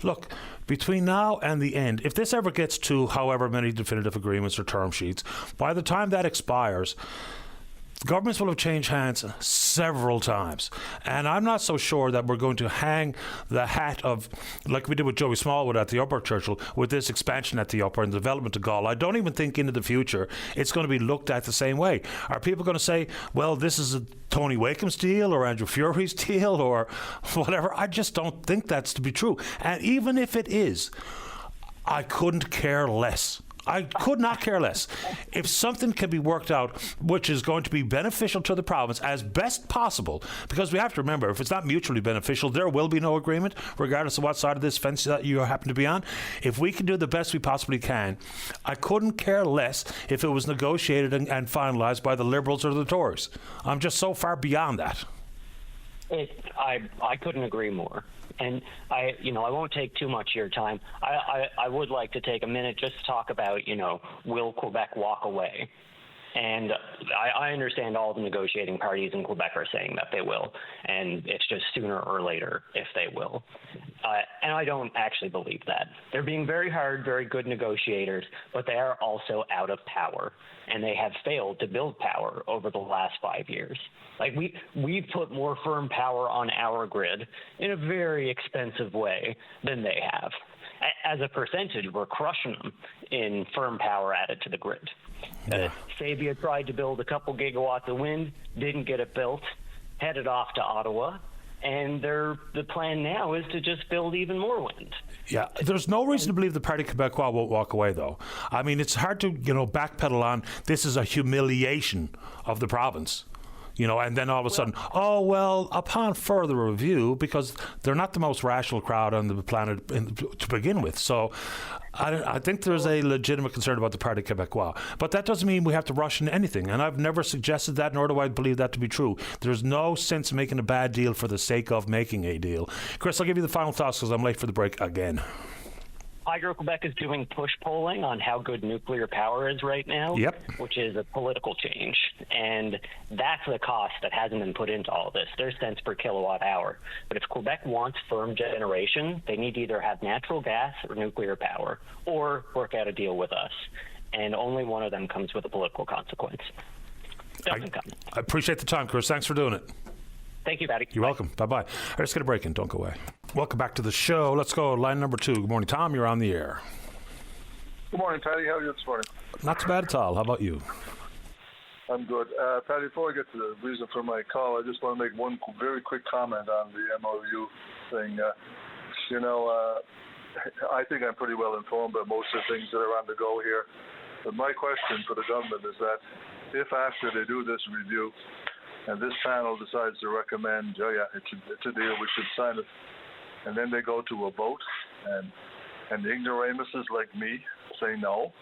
Look, between now and the end, if this ever gets to however many definitive agreements or term sheets, by the time that expires, governments will have changed hands several times. And I'm not so sure that we're going to hang the hat of, like we did with Joey Smallwood at the Upper Churchill, with this expansion at the Upper and development of Gaul. I don't even think into the future it's going to be looked at the same way. Are people going to say, well, this is a Tony Wakeham's deal or Andrew Furey's deal or whatever? I just don't think that's to be true. And even if it is, I couldn't care less. I could not care less. If something can be worked out which is going to be beneficial to the province as best possible, because we have to remember, if it's not mutually beneficial, there will be no agreement, regardless of what side of this fence that you happen to be on. If we can do the best we possibly can, I couldn't care less if it was negotiated and finalised by the Liberals or the Tories. I'm just so far beyond that. I couldn't agree more. And I won't take too much of your time. I would like to take a minute just to talk about, will Quebec walk away? And I understand all the negotiating parties in Quebec are saying that they will, and it's just sooner or later if they will. And I don't actually believe that. They're being very hard, very good negotiators, but they are also out of power, and they have failed to build power over the last 5 years. Like we've put more firm power on our grid in a very expensive way than they have. As a percentage, we're crushing them in firm power added to the grid. Sabia tried to build a couple gigawatts of wind, didn't get it built, headed off to Ottawa, and the plan now is to just build even more wind. Yeah, there's no reason to believe the Parti Québécois won't walk away, though. I mean, it's hard to, backpedal on this is a humiliation of the province. And then all of a sudden, upon further review, because they're not the most rational crowd on the planet to begin with. So I think there's a legitimate concern about the Parti Québécois. But that doesn't mean we have to rush into anything. And I've never suggested that, nor do I believe that to be true. There's no sense in making a bad deal for the sake of making a deal. Chris, I'll give you the final thoughts because I'm late for the break again. Hydro-Quebec is doing push polling on how good nuclear power is right now, which is a political change. And that's the cost that hasn't been put into all this. There's cents per kilowatt hour. But if Quebec wants firm generation, they need to either have natural gas or nuclear power or work out a deal with us. And only one of them comes with a political consequence. Doesn't come. I appreciate the time, Chris. Thanks for doing it. Thank you, Patty. You're welcome. Bye-bye. All right, let's get a break in. Don't go away. Welcome back to the show. Let's go. Line number 2. Good morning, Tom. You're on the air. Good morning, Patty. How are you this morning? Not too bad at all. How about you? I'm good. Patty, before I get to the reason for my call, I just want to make one very quick comment on the MOU thing. I think I'm pretty well informed about most of the things that are on the go here. But my question for the government is that if after they do this review, and this panel decides to recommend, it's a deal, we should sign it, and then they go to a vote, and the ignoramuses like me say no,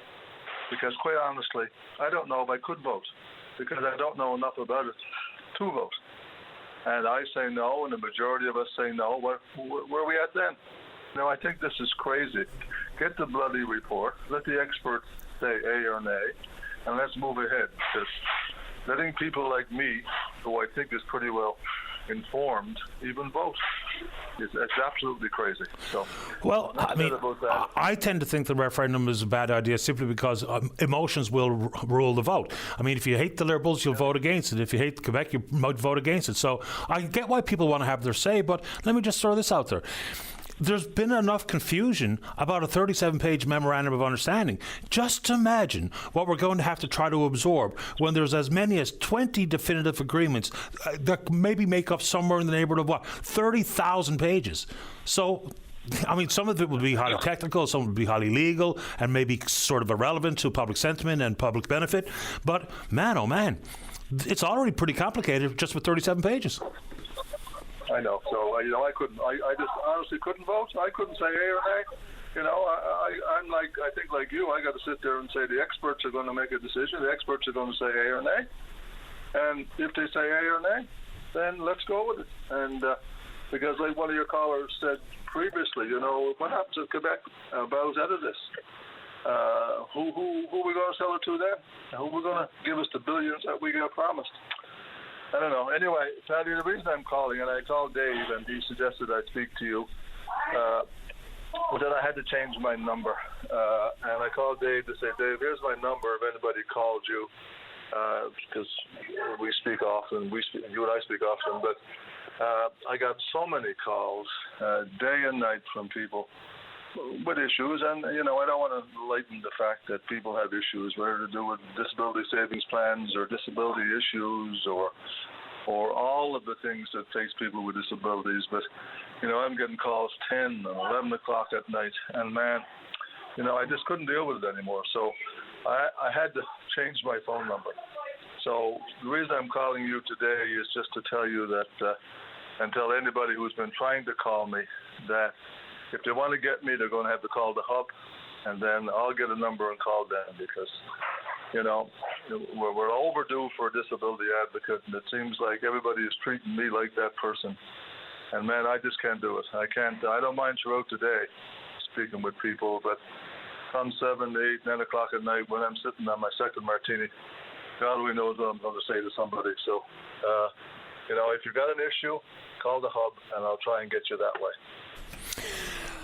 because quite honestly, I don't know if I could vote, because I don't know enough about it to vote. And I say no, and the majority of us say no. Where are we at then? I think this is crazy. Get the bloody report, let the experts say A or nay, and let's move ahead, because letting people like me, who I think is pretty well informed, even vote. It's absolutely crazy. So, well, I tend to think the referendum is a bad idea simply because emotions will rule the vote. I mean, if you hate the Liberals, you'll vote against it. If you hate Quebec, you might vote against it. So I get why people want to have their say, but let me just throw this out there. There's been enough confusion about a 37-page memorandum of understanding. Just imagine what we're going to have to try to absorb when there's as many as 20 definitive agreements that maybe make up somewhere in the neighborhood of 30,000 pages. So, I mean, some of it will be highly technical, some will be highly legal, and maybe sort of irrelevant to public sentiment and public benefit. But man, oh man, it's already pretty complicated just with 37 pages. I know. So, I couldn't. I just honestly couldn't vote. I couldn't say A or nay. I'm like, I think like you, I got to sit there and say the experts are going to make a decision. The experts are going to say A or nay. And if they say A or nay, then let's go with it. And because like one of your callers said previously, what happens if Quebec bows out of this? Who are we going to sell it to then? Who are we going to give us the billions that we got promised? I don't know. Anyway, Patty, the reason I'm calling, and I called Dave, and he suggested I speak to you, was that I had to change my number. And I called Dave to say, Dave, here's my number if anybody called you, because we speak often, you and I speak often, but I got so many calls day and night from people with issues, and I don't want to lighten the fact that people have issues, whether to do with disability savings plans or disability issues or all of the things that face people with disabilities. But I'm getting calls 10 and 11 o'clock at night, and man, I just couldn't deal with it anymore. So I had to change my phone number. So the reason I'm calling you today is just to tell you that and tell anybody who's been trying to call me that if they want to get me, they're going to have to call the hub, and then I'll get a number and call them, because, we're overdue for a disability advocate, and it seems like everybody is treating me like that person. And, man, I just can't do it. I don't mind throughout the day speaking with people, but come 7, 8, 9 o'clock at night when I'm sitting on my second martini, God only knows what I'm going to say to somebody. So, if you've got an issue, call the hub, and I'll try and get you that way.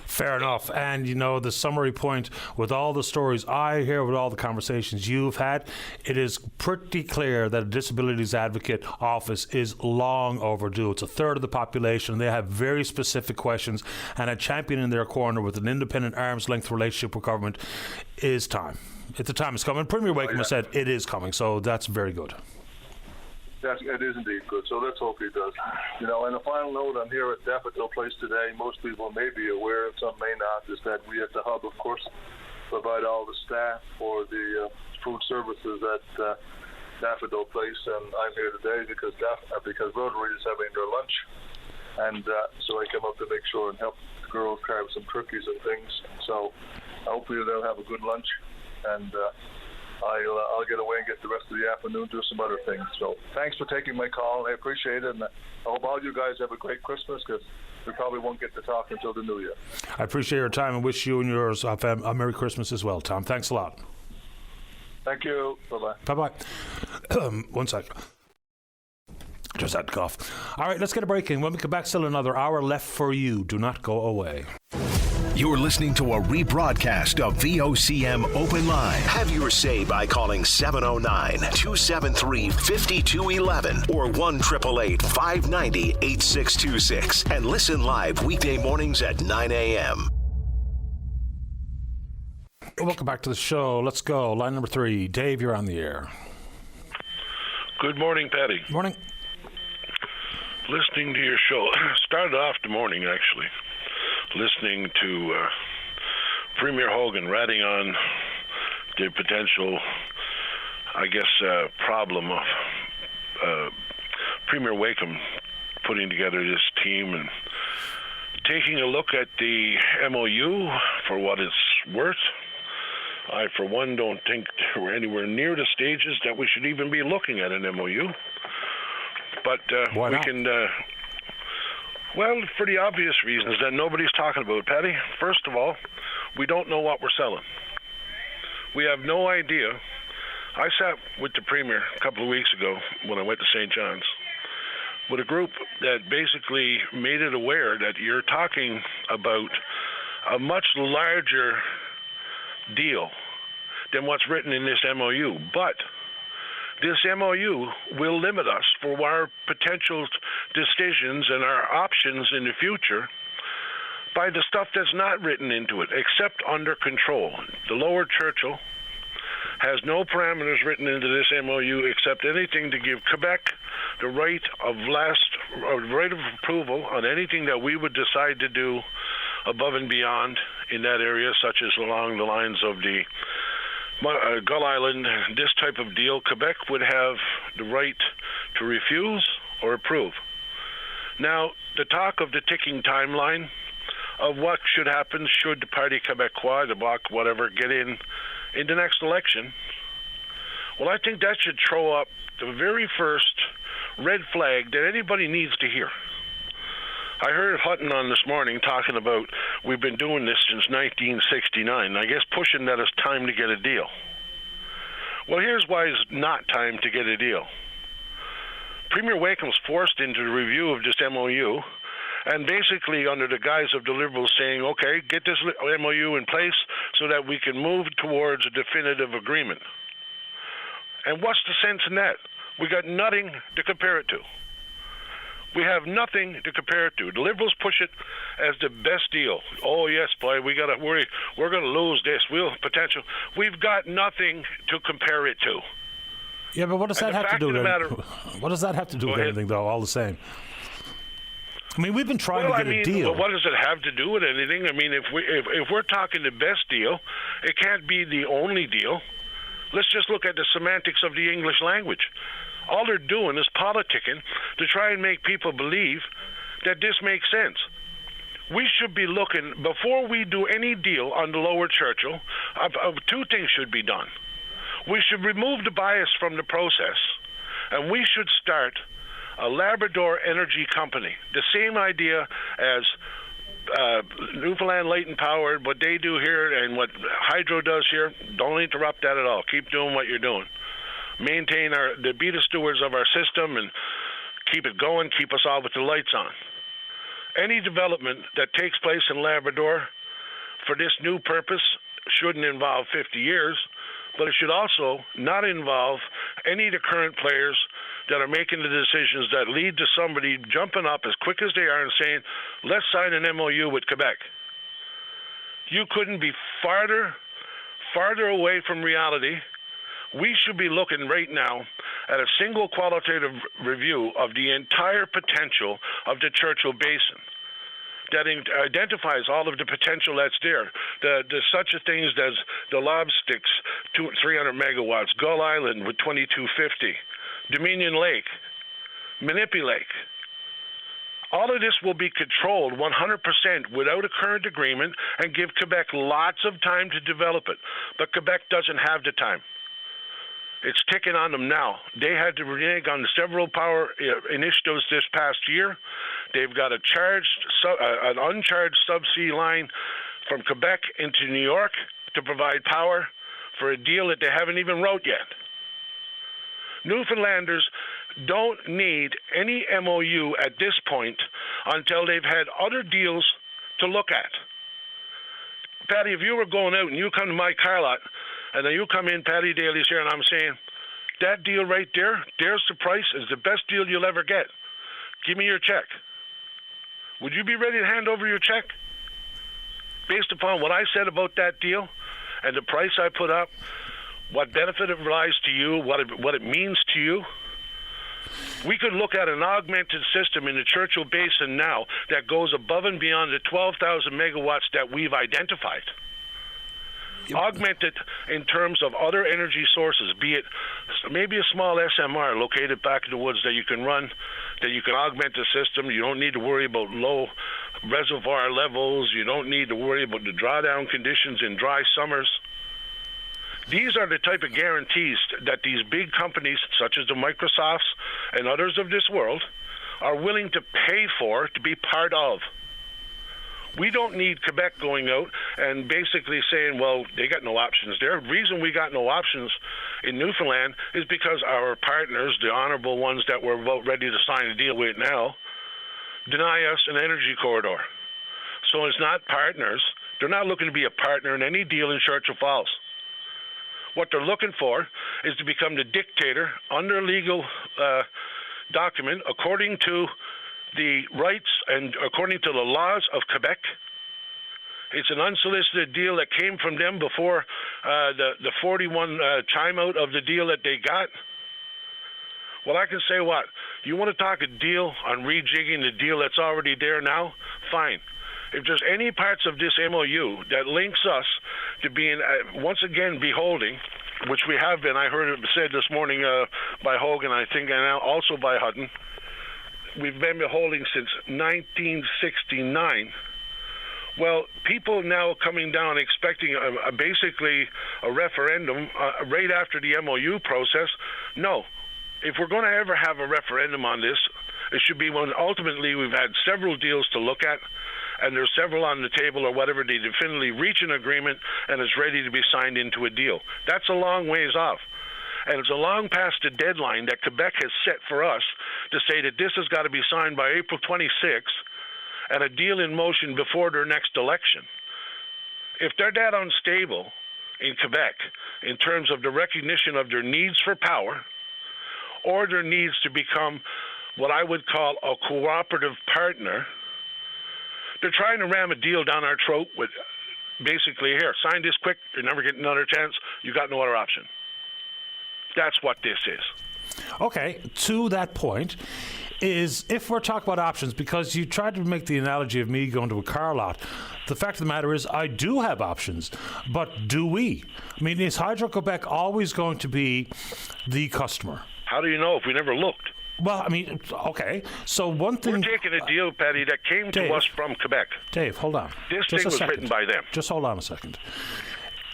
Fair enough. And, the summary point with all the stories I hear, with all the conversations you've had, it is pretty clear that a disabilities advocate office is long overdue. It's a third of the population. They have very specific questions, and a champion in their corner with an independent arm's length relationship with government is time. The time is coming. Premier Wakeham has said it is coming, so that's very good. It is indeed good, so let's hope he does. And a final note, I'm here at Daffodil Place today. Most people may be aware, and some may not, is that we at the Hub, of course, provide all the staff for the food services at Daffodil Place, and I'm here today because Rotary is having their lunch, and so I come up to make sure and help the girls carve some turkeys and things. So hopefully they'll have a good lunch, and I'll get away and get the rest of the afternoon, do some other things. So thanks for taking my call. I appreciate it, and I hope all you guys have a great Christmas, because we probably won't get to talk until the new year. I appreciate your time and wish you and yours a Merry Christmas as well, Tom. Thanks a lot. Thank you. Bye-bye. Bye-bye. 1 sec. Just had to cough. All right, let's get a break in. When we come back, still another hour left for you. Do not go away. You're listening to a rebroadcast of VOCM Open Line. Have your say by calling 709-273-5211 or 1-888-590-8626 and listen live weekday mornings at 9 a.m. Welcome back to the show. Let's go. Line number 3. Dave, you're on the air. Good morning, Patty. Morning. Listening to your show. Started off the morning, actually, listening to Premier Hogan ratting on the potential, I guess, problem of Premier Wakeham putting together this team and taking a look at the MOU for what it's worth. I, for one, don't think we're anywhere near the stages that we should even be looking at an MOU. But Why not? we can, well, for the obvious reasons that nobody's talking about, Patty. First of all, we don't know what we're selling. We have no idea. I sat with the Premier a couple of weeks ago when I went to St. John's with a group that basically made it aware that you're talking about a much larger deal than what's written in this MOU. But this MOU will limit us for our potential decisions and our options in the future by the stuff that's not written into it, except under control. The Lower Churchill has no parameters written into this MOU except anything to give Quebec the right of approval on anything that we would decide to do above and beyond in that area, such as along the lines of the Gull Island, this type of deal. Quebec would have the right to refuse or approve. Now, the talk of the ticking timeline of what should happen should the Parti Québécois, the Bloc, whatever, get in the next election, well, I think that should throw up the very first red flag that anybody needs to hear. I heard Hutton on this morning talking about we've been doing this since 1969. I guess pushing that it's time to get a deal. Well, here's why it's not time to get a deal. Premier Wakeham's forced into the review of this MOU, and basically under the guise of the Liberals saying, okay, get this MOU in place so that we can move towards a definitive agreement. And what's the sense in that? We got nothing to compare it to. We have nothing to compare it to. The Liberals push it as the best deal. Oh, yes, boy, we got to worry. We're going to lose this. We'll potential. We've got nothing to compare it to. Yeah, but what does that have to do with anything? What does that have to do with anything, though, all the same? I mean, we've been trying to get a deal. Well, what does it have to do with anything? I mean, if we're talking the best deal, it can't be the only deal. Let's just look at the semantics of the English language. All they're doing is politicking to try and make people believe that this makes sense. We should be looking, before we do any deal on the Lower Churchill, of two things should be done. We should remove the bias from the process, and we should start a Labrador energy company. The same idea as Newfoundland Latent Power, what they do here and what Hydro does here. Don't interrupt that at all. Keep doing what you're doing. Maintain be the stewards of our system and keep it going, keep us all with the lights on. Any development that takes place in Labrador for this new purpose shouldn't involve 50 years, but it should also not involve any of the current players that are making the decisions that lead to somebody jumping up as quick as they are and saying, let's sign an MOU with Quebec. You couldn't be farther away from reality. We should be looking right now at a single qualitative review of the entire potential of the Churchill Basin that identifies all of the potential that's there. The such a things as the Lobsticks, 300 megawatts, Gull Island with 2250, Dominion Lake, Manipi Lake. All of this will be controlled 100% without a current agreement and give Quebec lots of time to develop it. But Quebec doesn't have the time. It's ticking on them now. They had to renege on several power initiatives this past year. They've got an uncharged subsea line from Quebec into New York to provide power for a deal that they haven't even wrote yet. Newfoundlanders don't need any MOU at this point until they've had other deals to look at. Patty, if you were going out and you come to my car lot, and then you come in, Patty Daly's here, and I'm saying, that deal right there, there's the price, is the best deal you'll ever get. Give me your check. Would you be ready to hand over your check? Based upon what I said about that deal and the price I put up, what benefit it relies to you, what it means to you. We could look at an augmented system in the Churchill Basin now that goes above and beyond the 12,000 megawatts that we've identified. Augmented in terms of other energy sources, be it maybe a small SMR located back in the woods that you can run, that you can augment the system. You don't need to worry about low reservoir levels. You don't need to worry about the drawdown conditions in dry summers. These are the type of guarantees that these big companies, such as the Microsofts and others of this world, are willing to pay for to be part of. We don't need Quebec going out and basically saying, well, they got no options there. The reason we got no options in Newfoundland is because our partners, the honorable ones that we're about ready to sign a deal with now, deny us an energy corridor. So it's not partners. They're not looking to be a partner in any deal in Churchill Falls. What they're looking for is to become the dictator under legal document according to the rights and according to the laws of Quebec. It's an unsolicited deal that came from them before the 41 chime out of the deal that they got. Well, I can say what? You want to talk a deal on rejigging the deal that's already there now? Fine. If there's any parts of this MOU that links us to being, once again, beholding, which we have been, I heard it said this morning by Hogan, I think, and also by Hutton, we've been beholding since 1969. Well, people now coming down expecting basically a referendum right after the MOU process. No. If we're going to ever have a referendum on this, it should be when ultimately we've had several deals to look at, and there's several on the table or whatever, they definitively reach an agreement and it's ready to be signed into a deal. That's a long ways off. And it's a long past the deadline that Quebec has set for us to say that this has got to be signed by April 26th and a deal in motion before their next election. If they're that unstable in Quebec in terms of the recognition of their needs for power or their needs to become what I would call a cooperative partner, they're trying to ram a deal down our throat with basically, here, sign this quick, you're never getting another chance, you got no other option. That's what this is. Okay, to that point, is if we're talking about options, because you tried to make the analogy of me going to a car lot, the fact of the matter is I do have options, but do we? I mean, is Hydro-Quebec always going to be the customer? How do you know if we never looked? Well, I mean, okay. So one thing... We're taking a deal, Patty, that came to us from Quebec. Dave, hold on. This thing was written by them. Just hold on a second.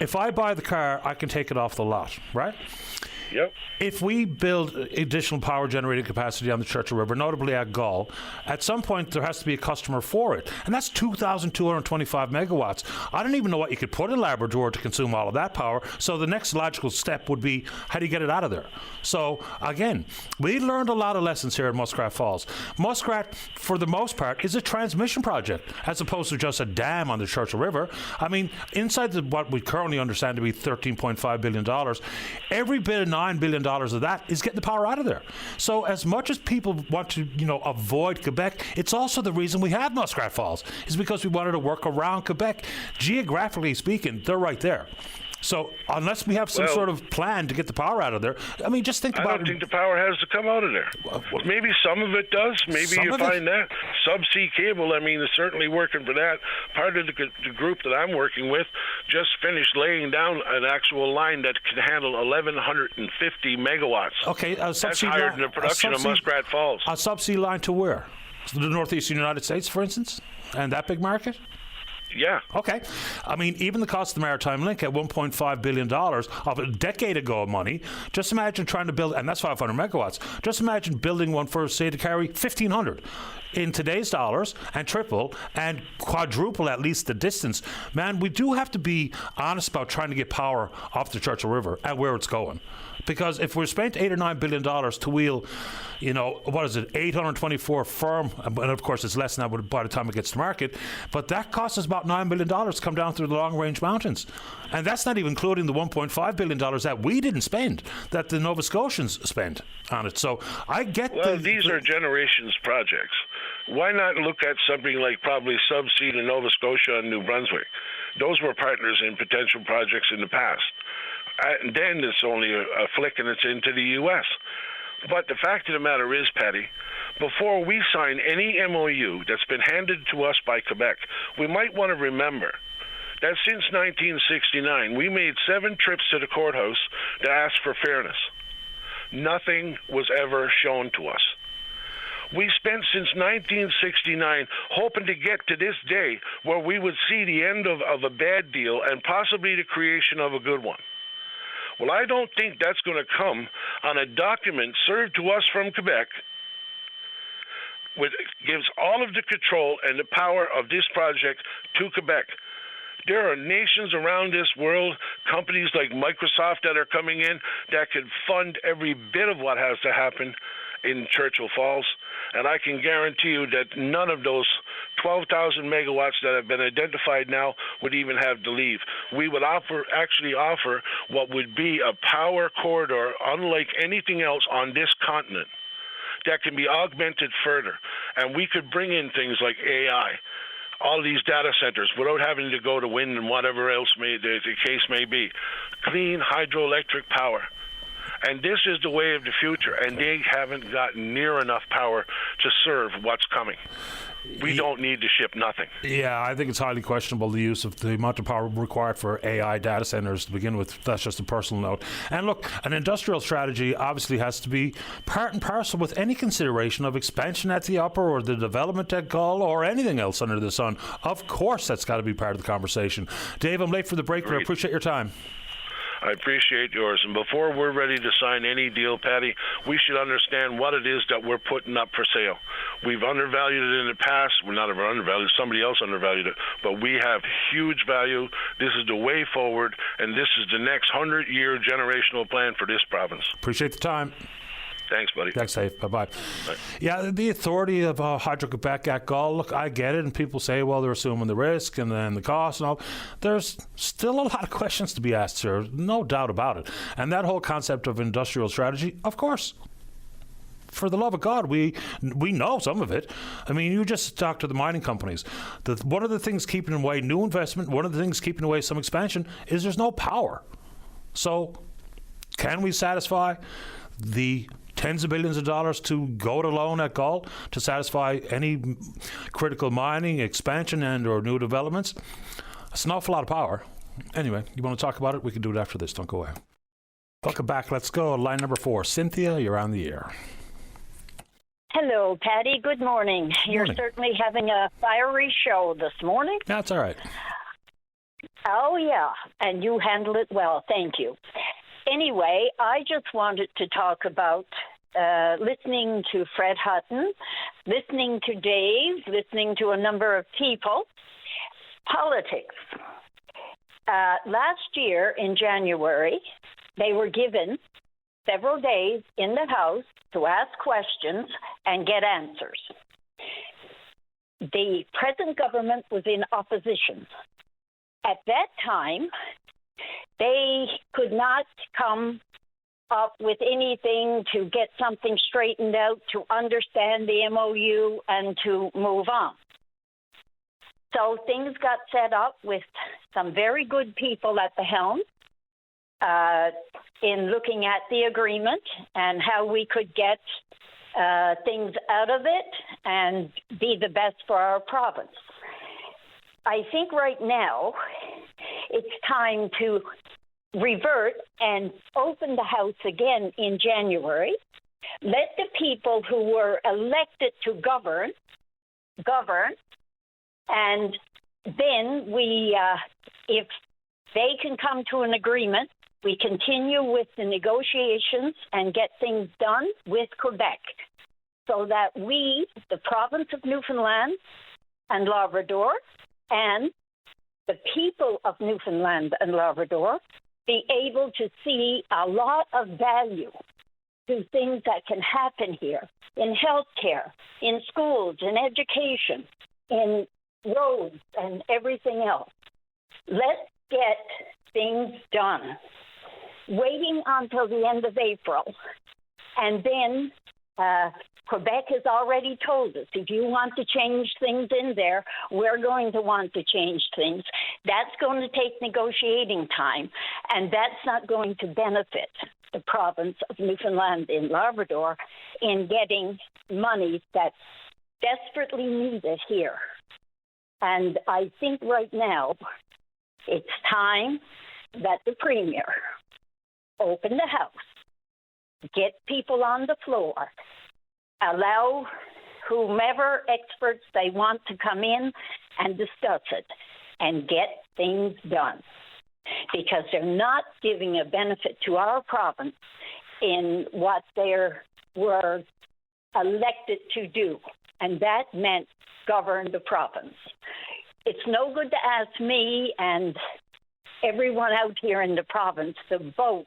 If I buy the car, I can take it off the lot, right? Yep. If we build additional power generating capacity on the Churchill River, notably at Gull, at some point there has to be a customer for it. And that's 2,225 megawatts. I don't even know what you could put in Labrador to consume all of that power. So the next logical step would be, how do you get it out of there? So, again, we learned a lot of lessons here at Muskrat Falls. Muskrat, for the most part, is a transmission project as opposed to just a dam on the Churchill River. I mean, inside what we currently understand to be $13.5 billion, every bit of $9 billion of that is getting the power out of there. So as much as people want to, avoid Quebec, it's also the reason we have Muskrat Falls, is because we wanted to work around Quebec. Geographically speaking, they're right there. So unless we have some sort of plan to get the power out of there, I mean, just think about it. I don't think the power has to come out of there. Maybe some of it does. Maybe you find that. Subsea cable, I mean, is certainly working for that. Part of the group that I'm working with just finished laying down an actual line that can handle 1,150 megawatts. Okay, that's higher than the production of Muskrat Falls. A subsea line to where? To the northeastern United States, for instance? And that big market? Yeah. Okay. I mean, even the cost of the Maritime Link at $1.5 billion of a decade ago money, just imagine trying to build, and that's 500 megawatts, just imagine building one for, say, to carry 1,500 in today's dollars and triple and quadruple at least the distance. Man, we do have to be honest about trying to get power off the Churchill River and where it's going. Because if we're spent $8 or $9 billion to wheel, 824 firm, and of course it's less than that by the time it gets to market, but that costs us about $9 billion to come down through the long-range mountains. And that's not even including the $1.5 billion that we didn't spend, that the Nova Scotians spent on it. So I get these are generations projects. Why not look at something like probably Subsea to Nova Scotia and New Brunswick? Those were partners in potential projects in the past. And then it's only a flick and it's into the U.S. But the fact of the matter is, Patty, before we sign any MOU that's been handed to us by Quebec, we might want to remember that since 1969, we made 7 trips to the courthouse to ask for fairness. Nothing was ever shown to us. We spent since 1969 hoping to get to this day where we would see the end of a bad deal and possibly the creation of a good one. Well, I don't think that's going to come on a document served to us from Quebec, which gives all of the control and the power of this project to Quebec. There are nations around this world, companies like Microsoft that are coming in that could fund every bit of what has to happen in Churchill Falls, and I can guarantee you that none of those 12,000 megawatts that have been identified now would even have to leave. We would actually offer what would be a power corridor unlike anything else on this continent that can be augmented further, and we could bring in things like AI, all these data centers, without having to go to wind and whatever else the case may be. Clean hydroelectric power. And this is the way of the future, and they haven't gotten near enough power to serve what's coming. We don't need to ship nothing. Yeah, I think it's highly questionable the use of the amount of power required for AI data centers to begin with. That's just a personal note. And look, an industrial strategy obviously has to be part and parcel with any consideration of expansion at the upper or the development at Gull or anything else under the sun. Of course, that's got to be part of the conversation. Dave, I'm late for the break, but I appreciate your time. I appreciate yours. And before we're ready to sign any deal, Patty, we should understand what it is that we're putting up for sale. We've undervalued it in the past. We're not ever undervalued. Somebody else undervalued it. But we have huge value. This is the way forward, and this is the next 100-year generational plan for this province. Appreciate the time. Thanks, buddy. Thanks, Dave. Bye-bye. Bye. Yeah, the authority of Hydro-Quebec at Gull, look, I get it, and people say, well, they're assuming the risk and then the cost and all. There's still a lot of questions to be asked, sir, no doubt about it. And that whole concept of industrial strategy, of course, for the love of God, we know some of it. I mean, you just talk to the mining companies. One of the things keeping away new investment, one of the things keeping away some expansion is there's no power. So can we satisfy the tens of billions of dollars to go it alone at Gull to satisfy any critical mining, expansion, and or new developments? It's an awful lot of power. Anyway, you want to talk about it? We can do it after this. Don't go away. Welcome back. Let's go. Line number 4. Cynthia, you're on the air. Hello, Patty. Good morning. You're certainly having a fiery show this morning. That's all right. Oh, yeah. And you handled it well. Thank you. Anyway, I just wanted to talk about listening to Fred Hutton, listening to Dave, listening to a number of people. Politics. Last year in January, they were given several days in the House to ask questions and get answers. The present government was in opposition. At that time, they could not come up with anything to get something straightened out, to understand the MOU, and to move on. So things got set up with some very good people at the helm in looking at the agreement and how we could get things out of it and be the best for our province. I think right now it's time to revert and open the House again in January. Let the people who were elected to govern, and then we, if they can come to an agreement, we continue with the negotiations and get things done with Quebec so that we, the province of Newfoundland and Labrador, and the people of Newfoundland and Labrador be able to see a lot of value to things that can happen here in healthcare, in schools, in education, in roads, and everything else. Let's get things done. Waiting until the end of April, and then Quebec has already told us, if you want to change things in there, we're going to want to change things. That's going to take negotiating time, and that's not going to benefit the province of Newfoundland and Labrador in getting money that's desperately needed here. And I think right now it's time that the Premier open the House, get people on the floor, allow whomever experts they want to come in and discuss it and get things done. Because they're not giving a benefit to our province in what they were elected to do, and that meant govern the province. It's no good to ask me and everyone out here in the province to vote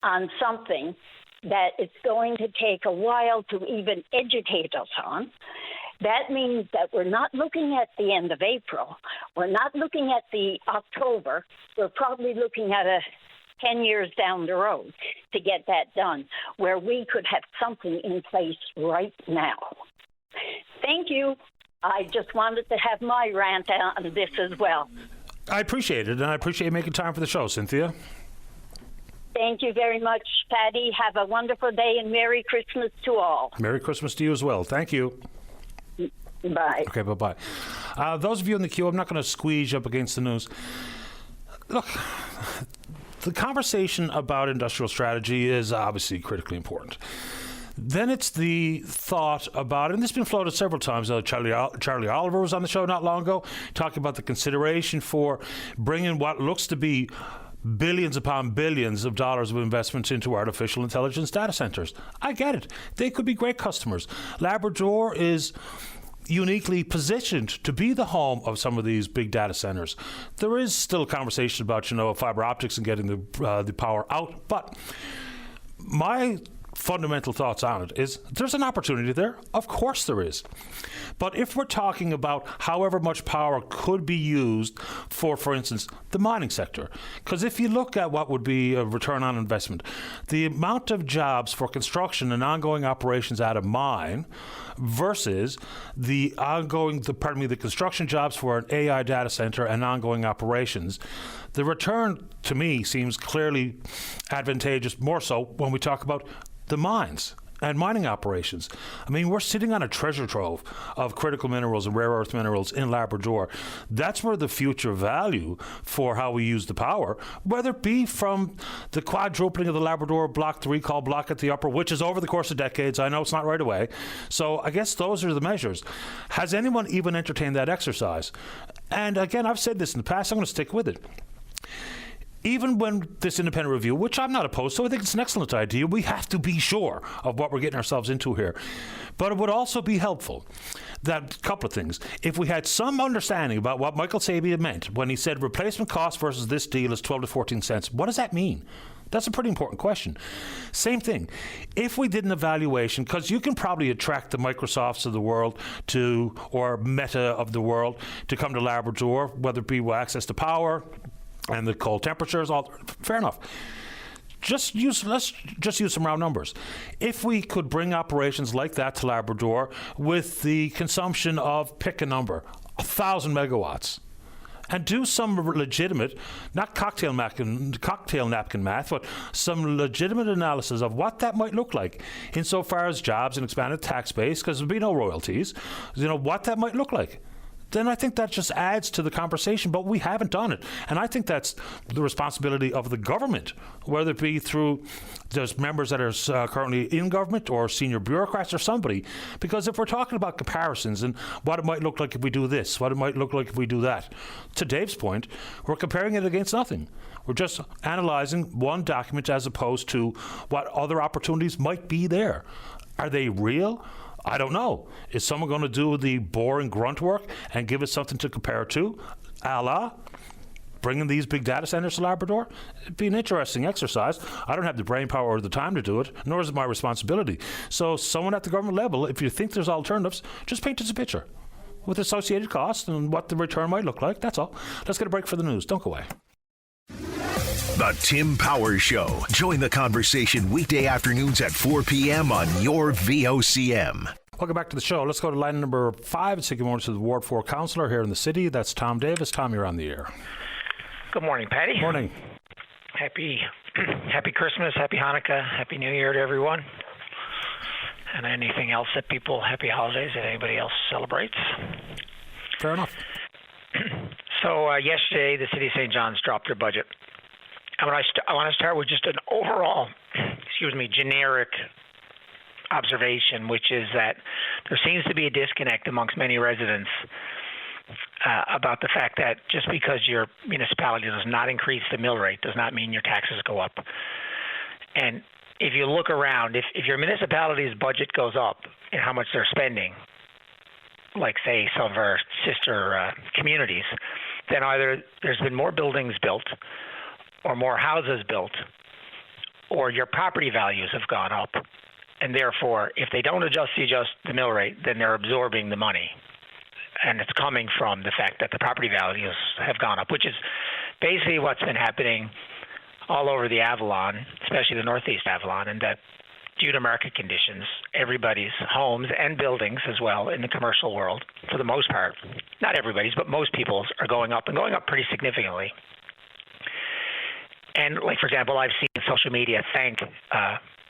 on something that it's going to take a while to even educate us on. That means that we're not looking at the end of April. We're not looking at the October. We're probably looking at 10 years down the road to get that done, where we could have something in place right now. Thank you. I just wanted to have my rant on this as well. I appreciate it, and I appreciate you making time for the show, Cynthia. Thank you very much, Patty. Have a wonderful day, and Merry Christmas to all. Merry Christmas to you as well. Thank you. Bye. Okay, bye-bye. Those of you in the queue, I'm not going to squeeze you up against the news. Look, the conversation about industrial strategy is obviously critically important. Then it's the thought about, and this has been floated several times. Charlie Oliver was on the show not long ago talking about the consideration for bringing what looks to be billions upon billions of dollars of investments into artificial intelligence data centers. I get it. They could be great customers. Labrador is uniquely positioned to be the home of some of these big data centers. There is still a conversation about, fiber optics and getting the power out, but my fundamental thoughts on it is there's an opportunity there. Of course there is. But if we're talking about however much power could be used for instance, the mining sector, because if you look at what would be a return on investment, the amount of jobs for construction and ongoing operations at a mine versus the construction jobs for an AI data center and ongoing operations, the return to me seems clearly advantageous, more so when we talk about the mines and mining operations. I mean, we're sitting on a treasure trove of critical minerals and rare earth minerals in Labrador. That's where the future value for how we use the power, whether it be from the quadrupling of the Labrador block, the recall block at the upper, which is over the course of decades. I know it's not right away. So I guess those are the measures. Has anyone even entertained that exercise? And again, I've said this in the past, I'm going to stick with it. Even when this independent review, which I'm not opposed to, I think it's an excellent idea, we have to be sure of what we're getting ourselves into here. But it would also be helpful that, a couple of things, if we had some understanding about what Michael Sabia meant when he said replacement cost versus this deal is 12 to 14 cents, what does that mean? That's a pretty important question. Same thing. If we did an evaluation, because you can probably attract the Microsofts of the world or Meta of the world to come to Labrador, whether it be with access to power, and the cold temperatures, all fair enough. Let's just use some round numbers. If we could bring operations like that to Labrador with the consumption of, pick a number, 1,000 megawatts, and do some legitimate, not cocktail napkin math, but some legitimate analysis of what that might look like insofar as jobs and expanded tax base, because there'll be no royalties, what that might look like. then I think that just adds to the conversation. But we haven't done it. And I think that's the responsibility of the government, whether it be through those members that are currently in government or senior bureaucrats or somebody. Because if we're talking about comparisons and what it might look like if we do this, what it might look like if we do that, to Dave's point, we're comparing it against nothing. We're just analyzing one document as opposed to what other opportunities might be there. Are they real? I don't know. Is someone going to do the boring grunt work and give us something to compare to, a la bringing these big data centers to Labrador? It'd be an interesting exercise. I don't have the brain power or the time to do it, nor is it my responsibility. So someone at the government level, if you think there's alternatives, just paint us a picture with associated costs and what the return might look like. That's all. Let's get a break for the news. Don't go away. The Tim Powers Show. Join the conversation weekday afternoons at 4 p.m. on your VOCM. Welcome back to the show. Let's go to line number 5 and say good morning to the Ward 4 councillor here in the city. That's Tom Davis. Tom, you're on the air. Good morning, Patty. Morning. Happy Christmas, happy Hanukkah, happy New Year to everyone. And anything else that people, happy holidays that anybody else celebrates. Fair enough. So yesterday, the City of St. John's dropped their budget. I want to start with just an overall, generic observation, which is that there seems to be a disconnect amongst many residents about the fact that just because your municipality does not increase the mill rate does not mean your taxes go up. And if you look around, if your municipality's budget goes up and how much they're spending, like, say, some of our sister communities, then either there's been more buildings built or more houses built, or your property values have gone up. And therefore, if they don't adjust the mill rate, then they're absorbing the money. And it's coming from the fact that the property values have gone up, which is basically what's been happening all over the Avalon, especially the Northeast Avalon, and that due to market conditions, everybody's homes and buildings as well in the commercial world, for the most part, not everybody's, but most people's are going up and going up pretty significantly. And, like, for example, I've seen social media thank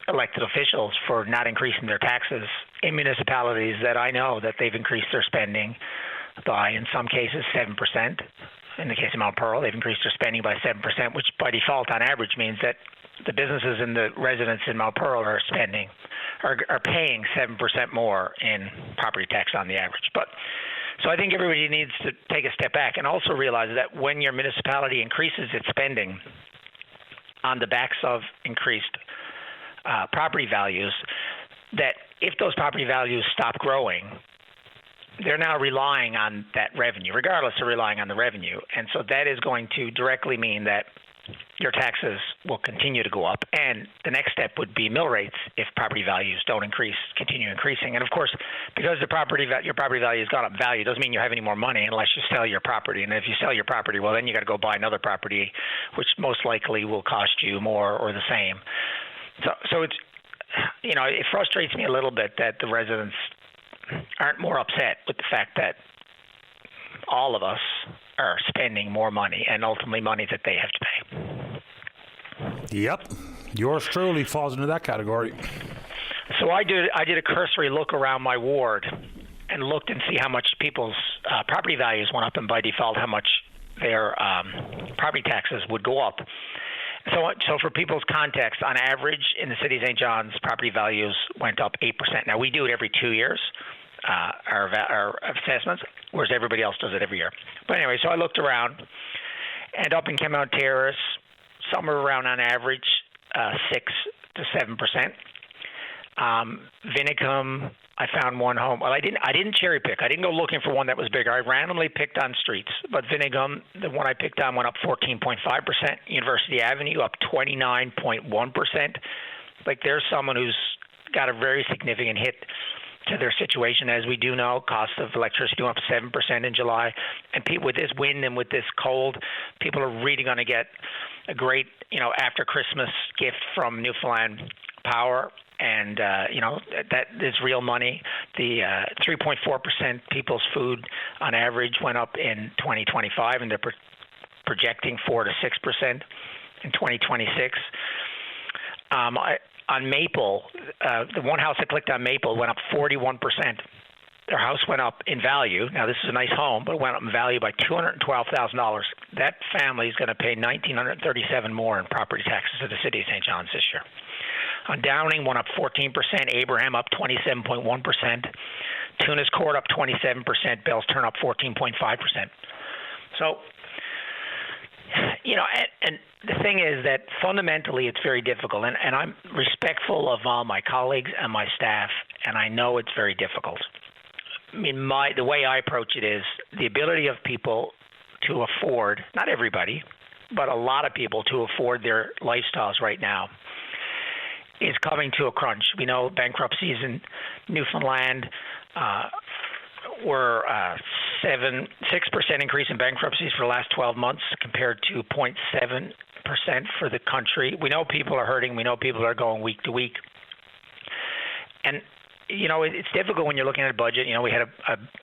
elected officials for not increasing their taxes in municipalities that I know that they've increased their spending by, in some cases, 7%. In the case of Mount Pearl, they've increased their spending by 7%, which by default on average means that the businesses and the residents in Mount Pearl are paying 7% more in property tax on the average. So I think everybody needs to take a step back and also realize that when your municipality increases its spending on the backs of increased property values, that if those property values stop growing, they're now relying on that revenue, regardless of relying on the revenue. And so that is going to directly mean that your taxes will continue to go up. And the next step would be mill rates if property values don't continue increasing. And of course, because your property value has gone up in value, doesn't mean you have any more money unless you sell your property. And if you sell your property, well, then you got to go buy another property, which most likely will cost you more or the same. So it's, it frustrates me a little bit that the residents aren't more upset with the fact that all of us are spending more money and ultimately money that they have to pay. Yep. Yours truly falls into that category. So I did a cursory look around my ward and looked and see how much people's property values went up and by default how much their property taxes would go up. So for people's context, on average in the City of St. John's, property values went up 8%. Now, we do it every 2 years, our assessments, whereas everybody else does it every year. But anyway, so I looked around, and up in Kenmount Terrace, somewhere around on average 6 to 7%. Vinicum, I found one home. Well, I didn't cherry pick. I didn't go looking for one that was bigger. I randomly picked on streets. But Vinicum, the one I picked on, went up 14.5%. University Avenue up 29.1%. Like, there's someone who's got a very significant hit to their situation. As we do know, cost of electricity went up 7% in July. And with this wind and with this cold, people are really going to get a great, after Christmas gift from Newfoundland Power. And, that is real money. The 3.4% people's food on average went up in 2025, and they're projecting 4 to 6% in 2026. On Maple, the one house I clicked on Maple went up 41%. their house went up in value. Now, this is a nice home, but it went up in value by $212,000. That family is going to pay $1,937 more in property taxes to the city of St. John's this year. On Downing went up 14%, Abraham up 27.1%, Tunis Court up 27%, Bells Turn up 14.5%. So, and the thing is that fundamentally it's very difficult, and I'm respectful of all my colleagues and my staff, and I know it's very difficult. I mean, the way I approach it is the ability of people to afford, not everybody, but a lot of people to afford their lifestyles right now is coming to a crunch. We know bankruptcies in Newfoundland were 6% increase in bankruptcies for the last 12 months compared to 0.7% for the country. We know people are hurting. We know people are going week to week. And it's difficult when you're looking at a budget. We had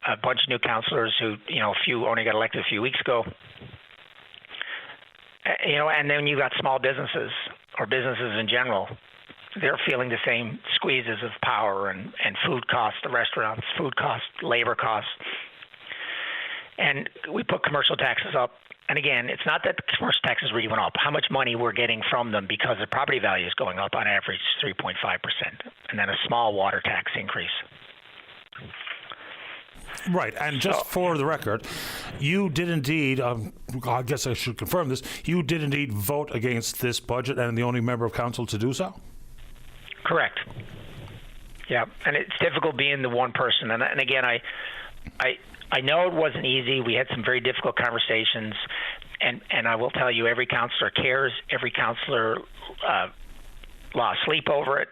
a bunch of new councillors who, a few only got elected a few weeks ago. And then you've got small businesses or businesses in general. They're feeling the same squeezes of power and food costs, the restaurants, food costs, labor costs. And we put commercial taxes up. And again, it's not that the commercial taxes really went up. How much money we're getting from them because the property value is going up on average 3.5%, and then a small water tax increase. Right, and just for the record, you did indeed, I guess I should confirm this, you did indeed vote against this budget and the only member of council to do so? Correct. Yeah, and it's difficult being the one person. And again, I know it wasn't easy. We had some very difficult conversations, and I will tell you, every counselor cares. Every counselor lost sleep over it.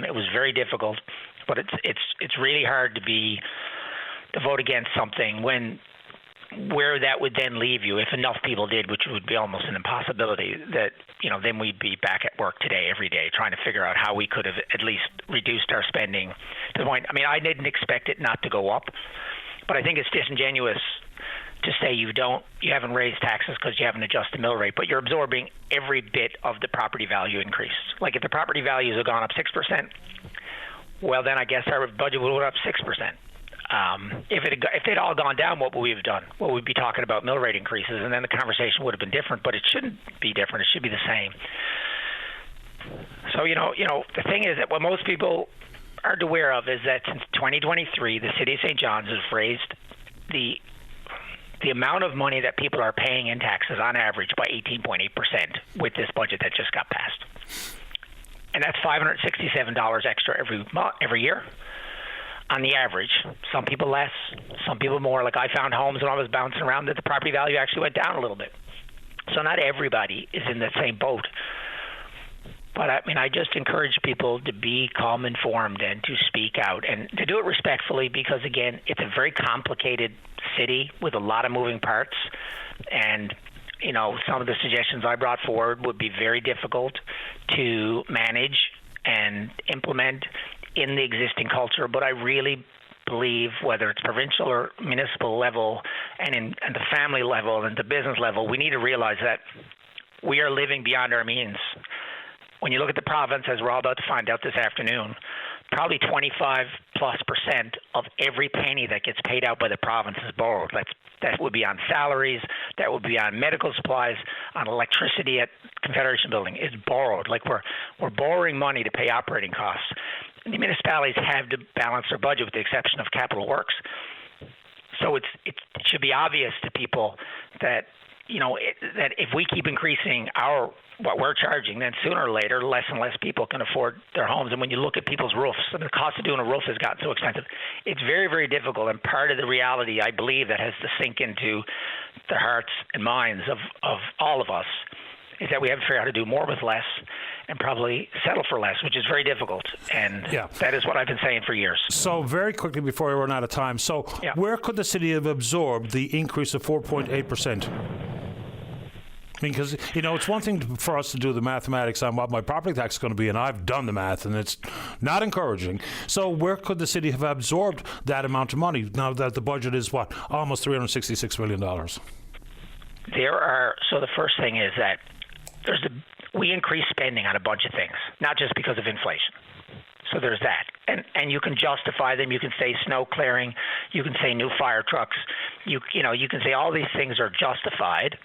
It was very difficult, but it's really hard to vote against something where that would then leave you, if enough people did, which would be almost an impossibility, that then we'd be back at work today, every day, trying to figure out how we could have at least reduced our spending to the point. I mean, I didn't expect it not to go up, but I think it's disingenuous to say you haven't raised taxes because you haven't adjusted the mill rate, but you're absorbing every bit of the property value increase. Like if the property values have gone up 6%, well, then I guess our budget would have gone up 6%. If they'd all gone down, what would we have done? Well, we'd be talking about mill rate increases, and then the conversation would have been different, but it shouldn't be different. It should be the same. So, the thing is that what most people aren't aware of is that since 2023, the city of St. John's has raised the amount of money that people are paying in taxes on average by 18.8% with this budget that just got passed. And that's $567 extra every year. On the average, some people less, some people more. Like I found homes when I was bouncing around that the property value actually went down a little bit. So not everybody is in the same boat. But I just encourage people to be calm, informed, and to speak out and to do it respectfully because, again, it's a very complicated city with a lot of moving parts. And, some of the suggestions I brought forward would be very difficult to manage and implement in the existing culture, but I really believe whether it's provincial or municipal level and at the family level and the business level, we need to realize that we are living beyond our means. When you look at the province, as we're all about to find out this afternoon, probably 25+% of every penny that gets paid out by the province is borrowed. That would be on salaries, that would be on medical supplies, on electricity at Confederation Building. It's borrowed. Like we're borrowing money to pay operating costs. The municipalities have to balance their budget with the exception of capital works. So it should be obvious to people that that if we keep increasing what we're charging, then sooner or later less and less people can afford their homes. And when you look at people's roofs, the cost of doing a roof has gotten so expensive. It's very, very difficult. And part of the reality, I believe, that has to sink into the hearts and minds of all of us is that we have to figure out how to do more with less and probably settle for less, which is very difficult. And that is what I've been saying for years. So very quickly before we run out of time, where could the city have absorbed the increase of 4.8%? Because, it's one thing for us to do the mathematics on what my property tax is going to be, and I've done the math, and it's not encouraging. So where could the city have absorbed that amount of money now that the budget is, almost $366 million? So the first thing is that we increase spending on a bunch of things, not just because of inflation. So there's that. And you can justify them. You can say snow clearing. You can say new fire trucks. You can say all these things are justified.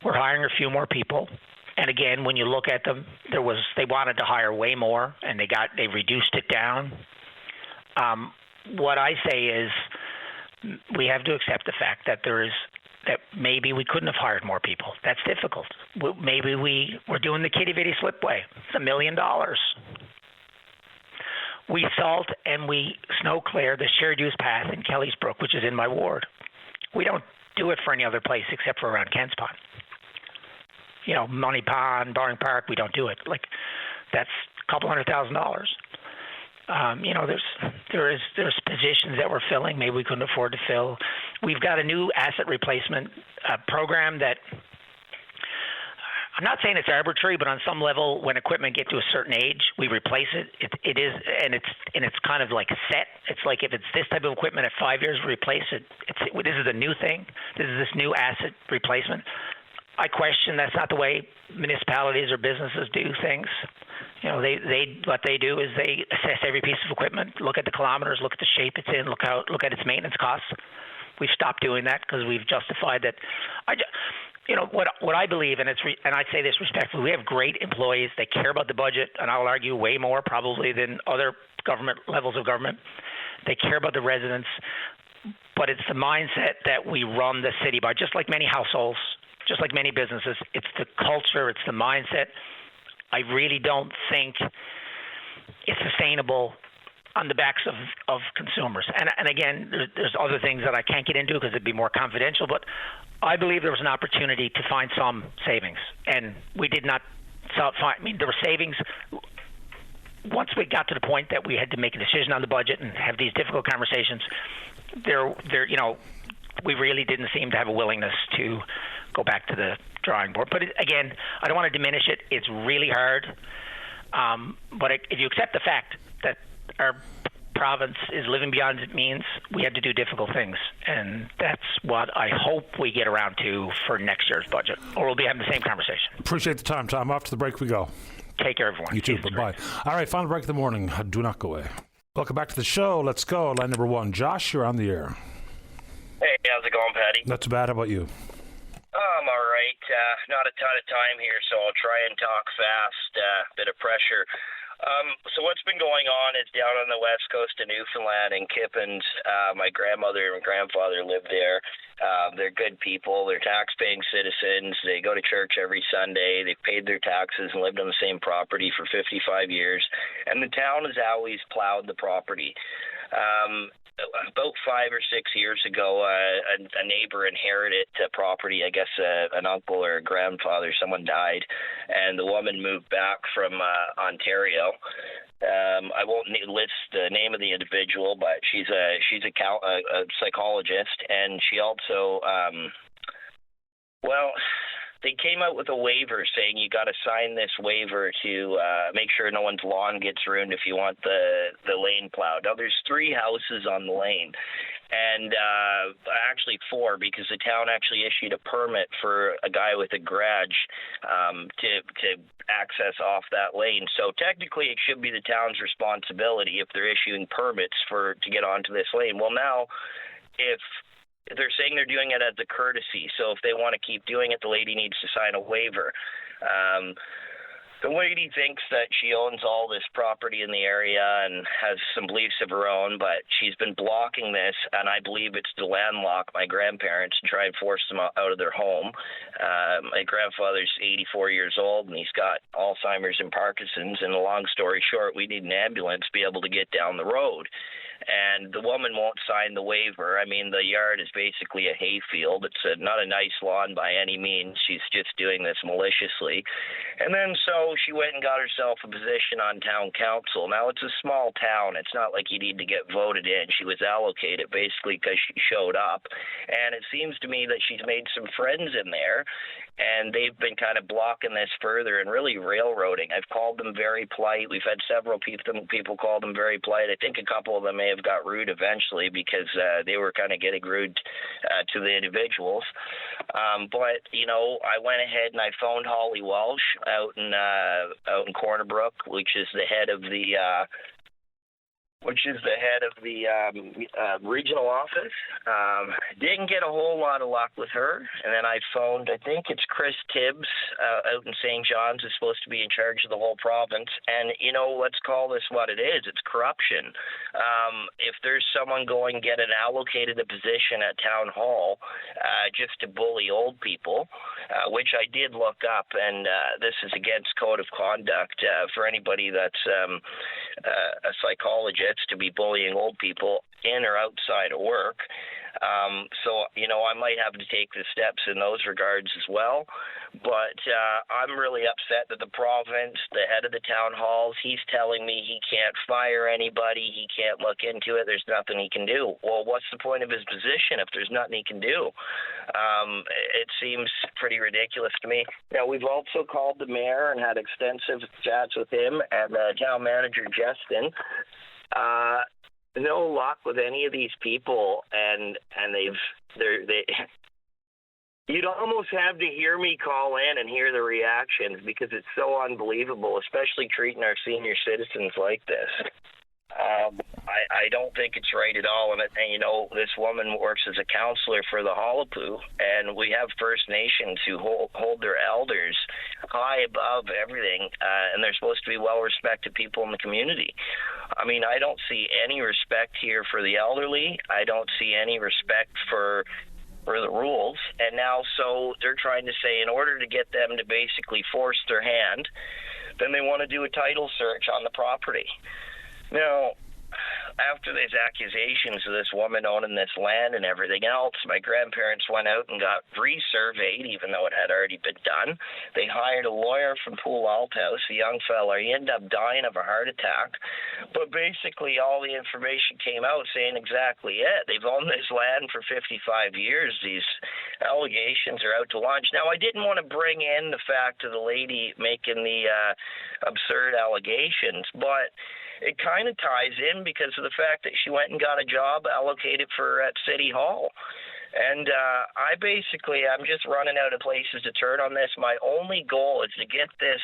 We're hiring a few more people. And again, when you look at them, they wanted to hire way more, and they reduced it down. What I say is we have to accept the fact that that maybe we couldn't have hired more people. That's difficult. Maybe we're doing the kitty-bitty slipway. It's $1 million. We salt and we snow clear the shared use path in Kelly's Brook, which is in my ward. We don't do it for any other place except for around Kent's Pond. Money Pond, Barring Park, we don't do it. That's a couple $100,000. There's positions that we're filling maybe we couldn't afford to fill. We've got a new asset replacement program that I'm not saying it's arbitrary, but on some level, when equipment gets to a certain age, we replace it. It is, and it's kind of like set. It's like if it's this type of equipment at 5 years, we replace it. This is a new thing. This is this new asset replacement. I question that's not the way municipalities or businesses do things. What they do is they assess every piece of equipment, look at the kilometers, look at the shape it's in, look at its maintenance costs. We've stopped doing that because we've justified that. What I believe, and I say this respectfully, we have great employees. They care about the budget, and I'll argue way more probably than other government levels of government. They care about the residents, but it's the mindset that we run the city by, just like many households, just like many businesses. It's the culture, it's the mindset. I really don't think it's sustainable on the backs of consumers. And again, there's other things that I can't get into because it'd be more confidential, but I believe there was an opportunity to find some savings, and we did not find. There were savings once we got to the point that we had to make a decision on the budget and have these difficult conversations. We really didn't seem to have a willingness to go back to the drawing board. But again, I don't want to diminish it. It's really hard. But if you accept the fact that our province is living beyond its means, we had to do difficult things. And that's what I hope we get around to for next year's budget, or we'll be having the same conversation. Appreciate the time, Tom. Off to the break we go. Take care, everyone. You too. Bye-bye. All right, final break of the morning. Do not go away. Welcome back to the show. Let's go. Line number 1. Josh, you're on the air. Hey, how's it going, Patty? Not too bad. How about you? I'm all right. Not a ton of time here, so I'll try and talk fast. Bit of pressure. So what's been going on is down on the west coast of Newfoundland in Kippens. My grandmother and grandfather live there. They're good people. They're tax-paying citizens. They go to church every Sunday. They've paid their taxes and lived on the same property for 55 years. And the town has always plowed the property. About 5 or 6 years ago, a neighbor inherited property. I guess an uncle or a grandfather, someone died, and the woman moved back from Ontario. I won't list the name of the individual, but she's a psychologist, and she also, they came out with a waiver saying you got to sign this waiver to make sure no one's lawn gets ruined if you want the lane plowed. Now, there's 3 houses on the lane, and actually 4, because the town actually issued a permit for a guy with a garage to access off that lane. So technically, it should be the town's responsibility if they're issuing permits to get onto this lane. Well, now, if they're saying they're doing it as a courtesy, so if they want to keep doing it, the lady needs to sign a waiver. The lady thinks that she owns all this property in the area and has some beliefs of her own, but she's been blocking this, and I believe it's to landlock my grandparents and try and force them out of their home. My grandfather's 84 years old, and he's got Alzheimer's and Parkinson's, and long story short, we need an ambulance to be able to get down the road. And the woman won't sign the waiver. I mean, the yard is basically a hayfield. It's not a nice lawn by any means. She's just doing this maliciously. And then so she went and got herself a position on town council. Now, it's a small town. It's not like you need to get voted in. She was allocated basically because she showed up. And it seems to me that she's made some friends in there, and they've been kind of blocking this further and really railroading. I've called them very polite. We've had several people call them very polite. I think a couple of them may have got rude eventually because they were kind of getting rude to the individuals. But, I went ahead and I phoned Holly Walsh out in out in Corner Brook, which is the head of the regional office. Didn't get a whole lot of luck with her. And then I phoned, I think it's Chris Tibbs out in St. John's is supposed to be in charge of the whole province. And, let's call this what it is. It's corruption. If there's someone going getting allocated a position at Town Hall just to bully old people, which I did look up, and this is against code of conduct for anybody that's a psychologist, to be bullying old people in or outside of work. So, I might have to take the steps in those regards as well. But I'm really upset that the province, the head of the town halls, he's telling me he can't fire anybody, he can't look into it, there's nothing he can do. Well, what's the point of his position if there's nothing he can do? It seems pretty ridiculous to me. Now, we've also called the mayor and had extensive chats with him and the town manager, Justin. No luck with any of these people, and you'd almost have to hear me call in and hear the reactions because it's so unbelievable, especially treating our senior citizens like this. I don't think it's right at all. And this woman works as a counselor for the Hullapu, and we have First Nations who hold their elders high above everything, and they're supposed to be well-respected people in the community. I mean, I don't see any respect here for the elderly. I don't see any respect for the rules. And now, so they're trying to say in order to get them to basically force their hand, then they want to do a title search on the property. Now, after these accusations of this woman owning this land and everything else, my grandparents went out and got resurveyed, even though it had already been done. They hired a lawyer from Poole Althouse, a young fella. He ended up dying of a heart attack. But basically, all the information came out saying exactly it. They've owned this land for 55 years. These allegations are out to lunch. Now, I didn't want to bring in the fact of the lady making the absurd allegations, but it kind of ties in because of the fact that she went and got a job allocated for at City Hall. And I'm just running out of places to turn on this. My only goal is to get this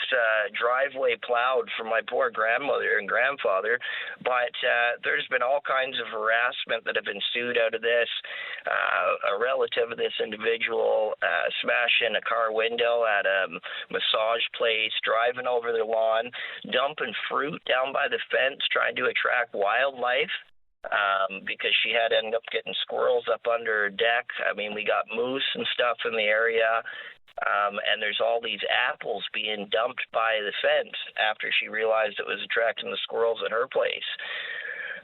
driveway plowed for my poor grandmother and grandfather. But there's been all kinds of harassment that have ensued out of this. A relative of this individual smashing a car window at a massage place, driving over their lawn, dumping fruit down by the fence, trying to attract wildlife. Because she had ended up getting squirrels up under her deck. I mean, we got moose and stuff in the area. And there's all these apples being dumped by the fence after she realized it was attracting the squirrels at her place.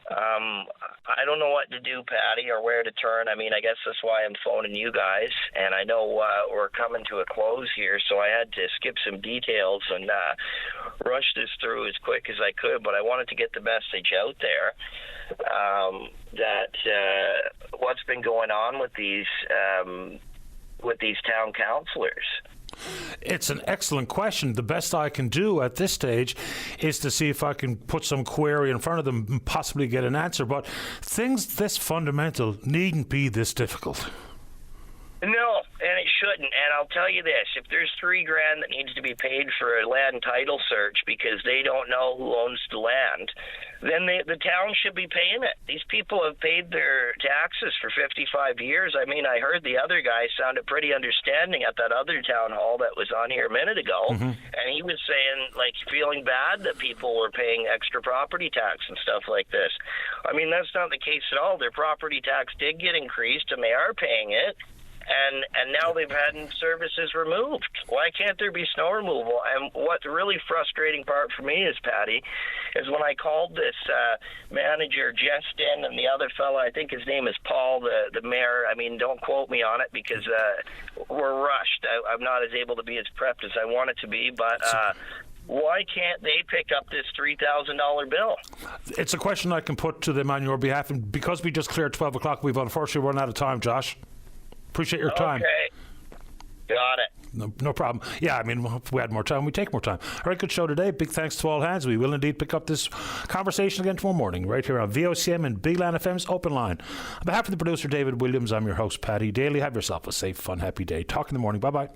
I don't know what to do, Patty, or where to turn. I mean, I guess that's why I'm phoning you guys. And I know we're coming to a close here, so I had to skip some details and rush this through as quick as I could. But I wanted to get the message out there that what's been going on with these town councillors. It's an excellent question. The best I can do at this stage is to see if I can put some query in front of them and possibly get an answer. But things this fundamental needn't be this difficult. No, and it shouldn't. And I'll tell you this, if there's $3,000 that needs to be paid for a land title search because they don't know who owns the land, then the town should be paying it. These people have paid their taxes for 55 years. I mean, I heard the other guy sounded pretty understanding at that other town hall that was on here a minute ago, and he was saying, like, feeling bad that people were paying extra property tax and stuff like this. I mean, that's not the case at all. Their property tax did get increased, and they are paying it. And now they've had services removed. Why can't there be snow removal? And what the really frustrating part for me is, Patty, is when I called this manager, Justin, and the other fellow, I think his name is Paul, the mayor. I mean, don't quote me on it because we're rushed. I'm not as able to be as prepped as I wanted to be, but why can't they pick up this $3,000 bill? It's a question I can put to them on your behalf, and because we just cleared 12 o'clock, we've unfortunately run out of time, Josh. Appreciate your time. Okay. Got it. No problem. Yeah, I mean, if we had more time, we'd take more time. All right, good show today. Big thanks to all hands. We will indeed pick up this conversation again tomorrow morning, right here on VOCM and Big Land FM's Open Line. On behalf of the producer, David Williams, I'm your host, Paddy Daly. Have yourself a safe, fun, happy day. Talk in the morning. Bye-bye.